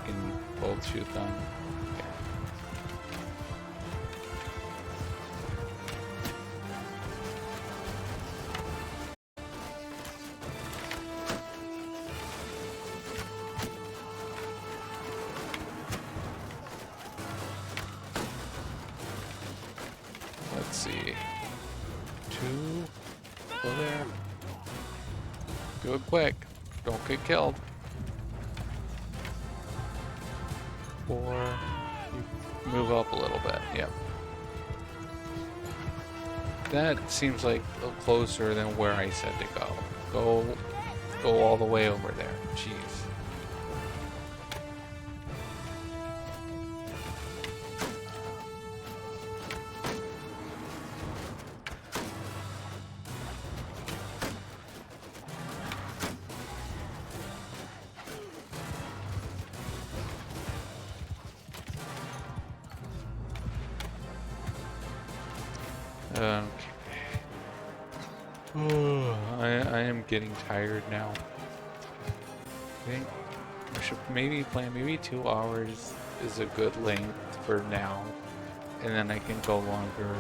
You can both shoot them. Okay. Let's see. 2, go there. Do it quick. Don't get killed. 4, you move up a little bit. Yep. That seems like a little closer than where I said to go. Go all the way over there. Jeez. Okay. I am getting tired now. I think I should maybe plan, maybe 2 hours is a good length for now. And then I can go longer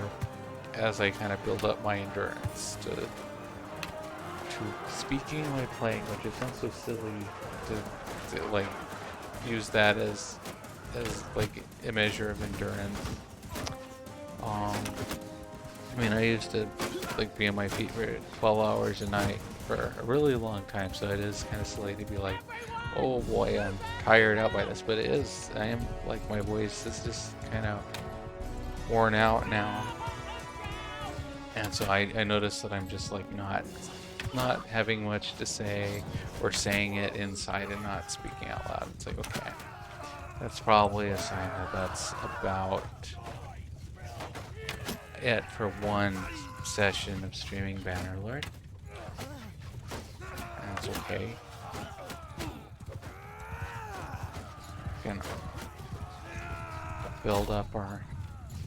as I kind of build up my endurance to speaking while playing, which it sounds so silly to like use that as like a measure of endurance. I mean, I used to like be on my feet for 12 hours a night for a really long time, so it is kind of silly to be like, oh boy, I'm tired out by this, but it is, I am, like, my voice is just kind of worn out now, And so I noticed that I'm just like not having much to say, or saying it inside and not speaking out loud. It's like, okay, that's probably a sign that that's about it for one session of streaming Bannerlord. And it's okay. Gonna build up our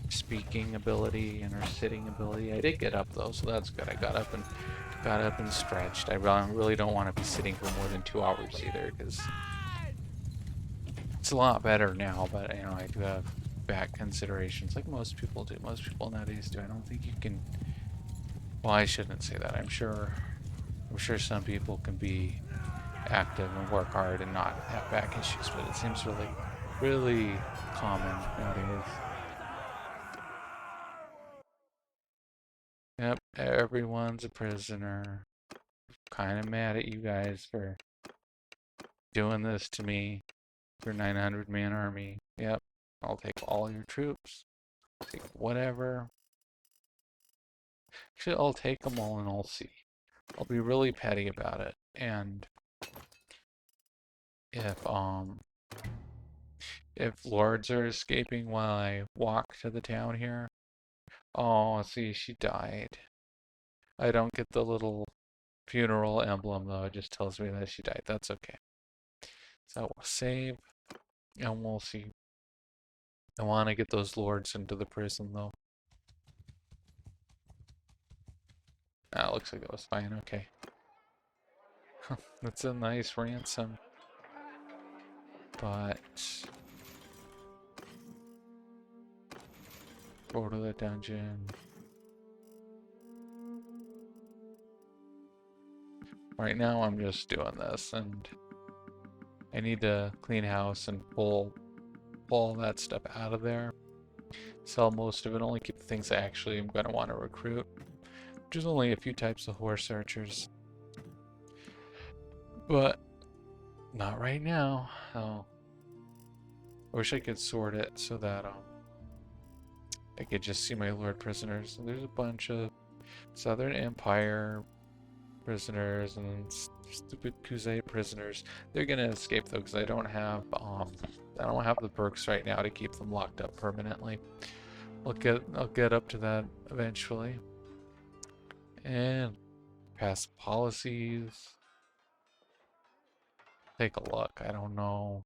speaking ability and our sitting ability. I did get up though, so that's good. I got up and stretched. I really don't want to be sitting for more than 2 hours either, because it's a lot better now, but you know, I do have back considerations like most people do. Most people nowadays do. I don't think you can, well, I shouldn't say that. I'm sure some people can be active and work hard and not have back issues, but it seems really common nowadays. Yep, everyone's a prisoner. Kind of mad at you guys for doing this to me. Your 900-man army. Yep, I'll take all your troops. Take whatever. Actually, I'll take them all and I'll see. I'll be really petty about it. And if lords are escaping while I walk to the town here, oh, see, she died. I don't get the little funeral emblem though. It just tells me that she died. That's okay. So we'll save and we'll see. I want to get those lords into the prison though. Ah, looks like it was fine. Okay. That's a nice ransom. But go to the dungeon. Right now I'm just doing this, and I need to clean house and pull all that stuff out of there. Sell most of it, only keep the things I actually am going to want to recruit. Which is only a few types of horse archers. But not right now. Oh. I wish I could sort it so that I could just see my lord prisoners. There's a bunch of Southern Empire prisoners and stupid Kuzay prisoners. They're gonna escape though, because I don't have the perks right now to keep them locked up permanently. I'll get up to that eventually. And pass policies. Take a look. I don't know.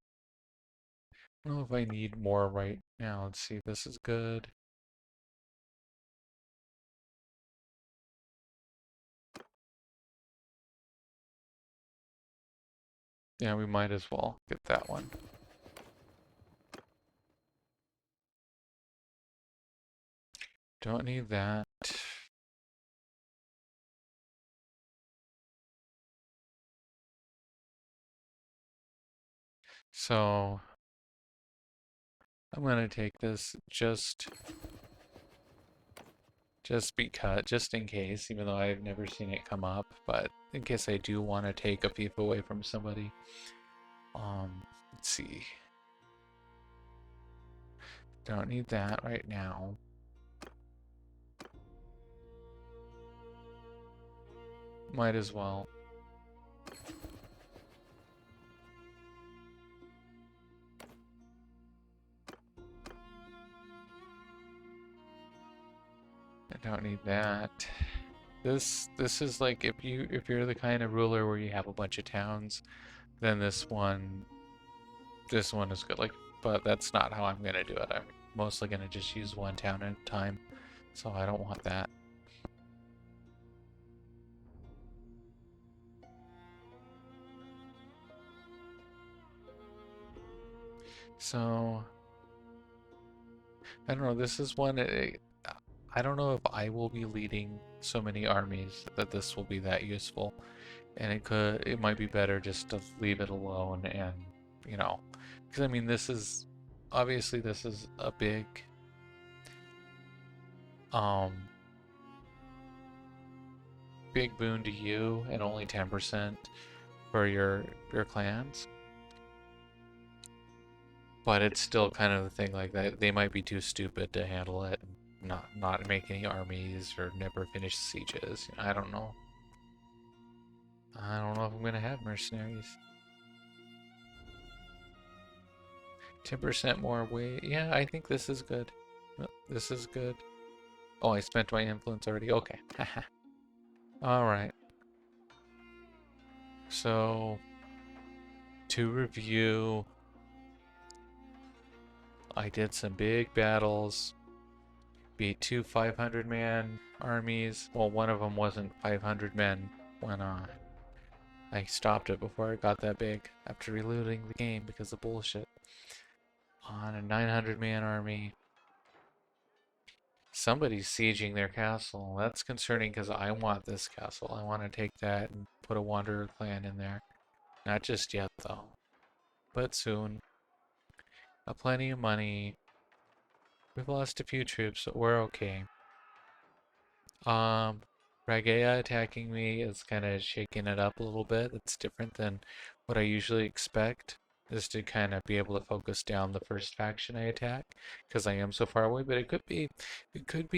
I don't know if I need more right now. Let's see. This is good. Yeah, we might as well get that one. Don't need that. So I'm gonna take this just because, just in case, even though I've never seen it come up, but in case I do want to take a fief away from somebody. Let's see. Don't need that right now. Might as well. I don't need that. This is like if you're the kind of ruler where you have a bunch of towns, then this one is good. Like, but that's not how I'm gonna do it. I'm mostly gonna just use one town at a time, so I don't want that. So I don't know. This is one. I don't know if I will be leading so many armies that this will be that useful, and it might be better just to leave it alone, and you know, because I mean obviously this is a big big boon to you, and only 10% for your clans. But it's still kind of the thing like that. They might be too stupid to handle it. not make any armies or never finish sieges. I don't know. I don't know if I'm gonna have mercenaries. 10% more weight. Yeah, I think this is good. This is good. Oh, I spent my influence already. Okay. Alright. So, to review, I did some big battles. Beat 2 500-man armies. Well, one of them wasn't 500 men when I stopped it before it got that big after reloading the game because of bullshit. On a 900-man army. Somebody's sieging their castle. That's concerning because I want this castle. I want to take that and put a Wanderer clan in there. Not just yet, though. But soon. Got plenty of money. We've lost a few troops, but we're okay. Rhagaea attacking me is kind of shaking it up a little bit. It's different than what I usually expect, is to kind of be able to focus down the first faction I attack, because I am so far away. But it could be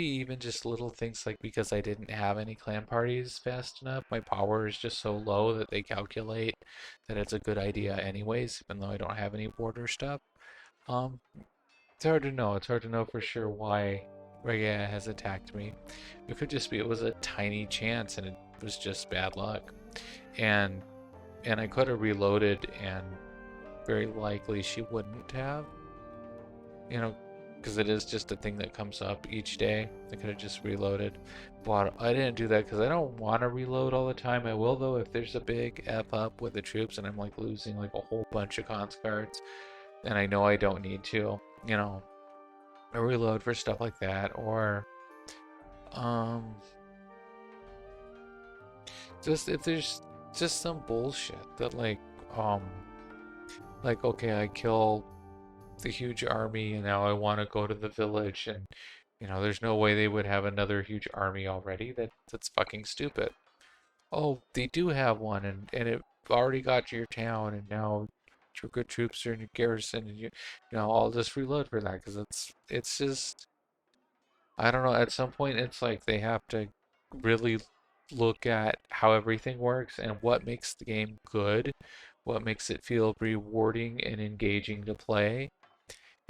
even just little things like because I didn't have any clan parties fast enough. My power is just so low that they calculate that it's a good idea anyways, even though I don't have any border stuff. It's hard to know. It's hard to know for sure why Rhagaea has attacked me. It could just be it was a tiny chance and it was just bad luck. And I could have reloaded and very likely she wouldn't have. You know, because it is just a thing that comes up each day. I could have just reloaded. But I didn't do that because I don't want to reload all the time. I will though if there's a big F up with the troops and I'm like losing like a whole bunch of cons cards. And I know I don't need to, you know, I reload for stuff like that, or just if there's just some bullshit that like okay, I kill the huge army and now I want to go to the village and you know there's no way they would have another huge army already. That's fucking stupid. Oh, they do have one and it already got to your town and now your good troops are in your garrison and you know I'll just reload for that because it's just I don't know, at some point it's like they have to really look at how everything works and what makes the game good, what makes it feel rewarding and engaging to play,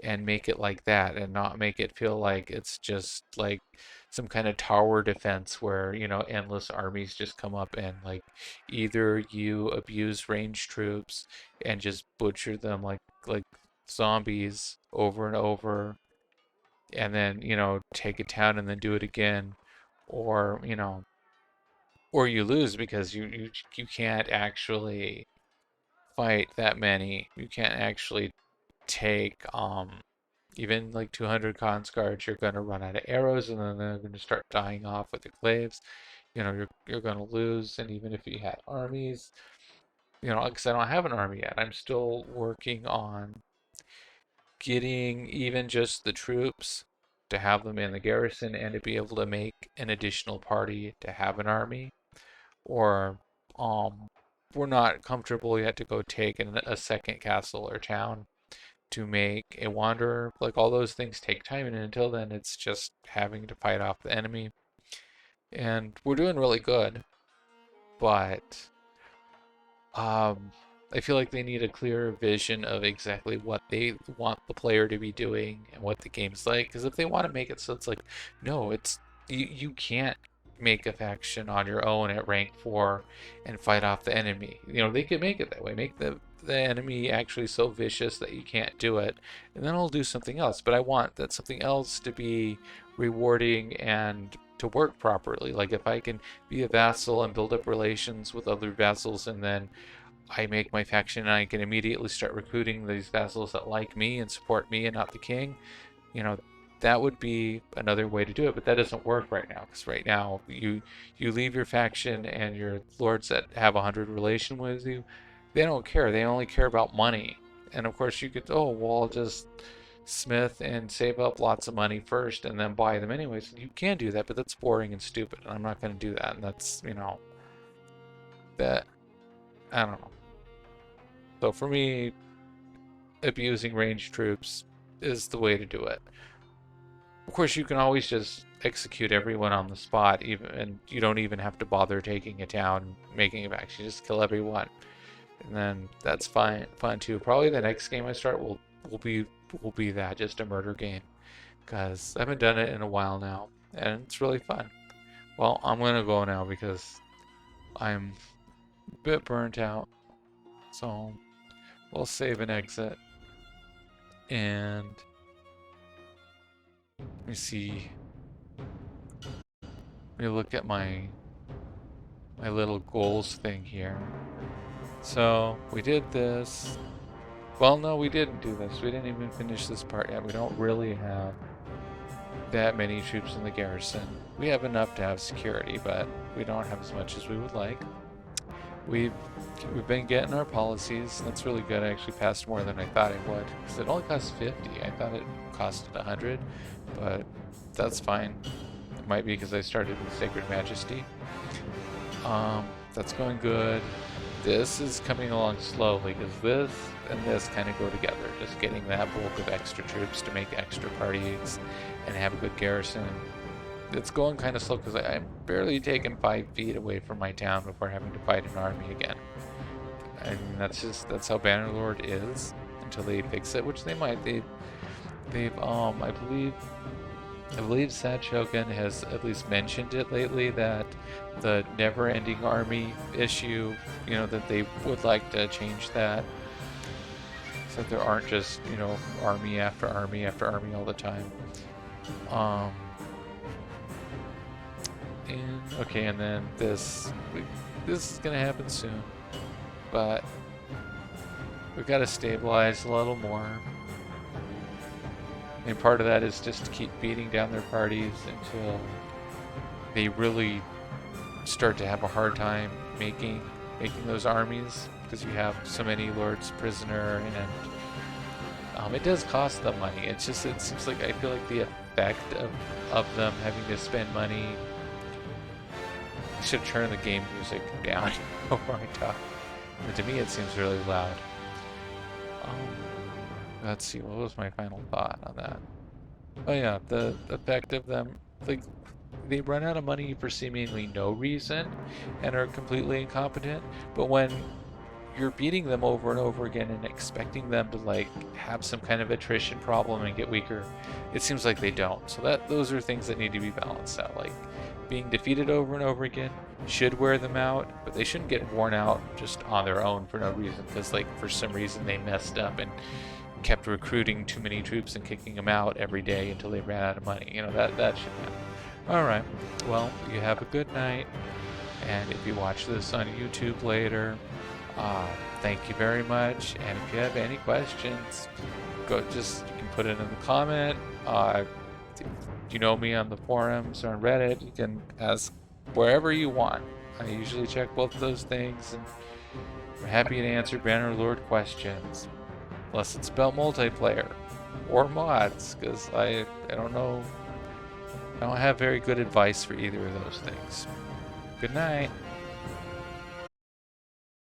and make it like that and not make it feel like it's just like some kind of tower defense where, you know, endless armies just come up and like either you abuse ranged troops and just butcher them like zombies over and over and then, you know, take a town and then do it again, or, you know, or you lose because you can't actually fight that many. You can't actually take even like 200 cons guards. You're going to run out of arrows and then they're going to start dying off with the claves. You know, you're going to lose. And even if you had armies, you know, because I don't have an army yet, I'm still working on getting even just the troops to have them in the garrison and to be able to make an additional party to have an army, or we're not comfortable yet to go take a second castle or town to make a wanderer. Like all those things take time, and until then it's just having to fight off the enemy, and we're doing really good, but I feel like they need a clearer vision of exactly what they want the player to be doing and what the game's like. Because if they want to make it so it's like, no, it's you can't make a faction on your own at rank 4 and fight off the enemy. You know, they could make it that way. Make the enemy actually so vicious that you can't do it, and then I'll do something else. But I want that something else to be rewarding and to work properly. Like if I can be a vassal and build up relations with other vassals and then I make my faction and I can immediately start recruiting these vassals that like me and support me and not the king, you know, that would be another way to do it. But that doesn't work right now, because right now you leave your faction and your lords that have 100 relation with you, they don't care. They only care about money. And of course you could, oh, well, I'll just smith and save up lots of money first and then buy them anyways. You can do that, but that's boring and stupid. And I'm not going to do that. And that's, you know, that, I don't know. So for me, abusing ranged troops is the way to do it. Of course, you can always just execute everyone on the spot, even, and you don't even have to bother taking a town, making it back. You just kill everyone, and then that's fun too. Probably the next game I start will be that, just a murder game, because I haven't done it in a while now, and it's really fun. Well, I'm gonna go now because I'm a bit burnt out, so we'll save and exit, and let me see. Let me look at my little goals thing here. So we did this. Well, no, we didn't do this. We didn't even finish this part yet. We don't really have that many troops in the garrison. We have enough to have security, but we don't have as much as we would like. We've been getting our policies. That's really good. I actually passed more than I thought it would, because it only cost 50. I thought it costed 100, but that's fine. It might be because I started with Sacred Majesty. That's going good. This is coming along slowly, because this and this kind of go together. Just getting that bulk of extra troops to make extra parties and have a good garrison. It's going kind of slow because I'm barely taking 5 feet away from my town before having to fight an army again. And that's how Bannerlord is until they fix it, which they might. They've I believe Sad Shogun has at least mentioned it lately, that the never-ending army issue, you know, that they would like to change that, so that there aren't just, you know, army after army after army all the time. And then this is gonna happen soon, but we've got to stabilize a little more. And part of that is just to keep beating down their parties until they really start to have a hard time making those armies, because you have so many lords prisoner, and it does cost them money. It seems like, I feel like the effect of them having to spend money. I should turn the game music down before I talk. But to me, it seems really loud. Let's see, what was my final thought on that? Oh yeah, the effect of them, like, they run out of money for seemingly no reason and are completely incompetent, but when you're beating them over and over again and expecting them to, like, have some kind of attrition problem and get weaker, it seems like they don't. So those are things that need to be balanced out. Like, being defeated over and over again should wear them out, but they shouldn't get worn out just on their own for no reason, because, like, for some reason they messed up and kept recruiting too many troops and kicking them out every day until they ran out of money. You know, that shouldn't happen. Alright, well, you have a good night, and if you watch this on YouTube later, thank you very much. And if you have any questions, you can put it in the comment. If you know me on the forums or on Reddit, you can ask wherever you want. I usually check both of those things, and I'm happy to answer Bannerlord questions. Unless it's about multiplayer or mods, because I don't know. I don't have very good advice for either of those things. Good night.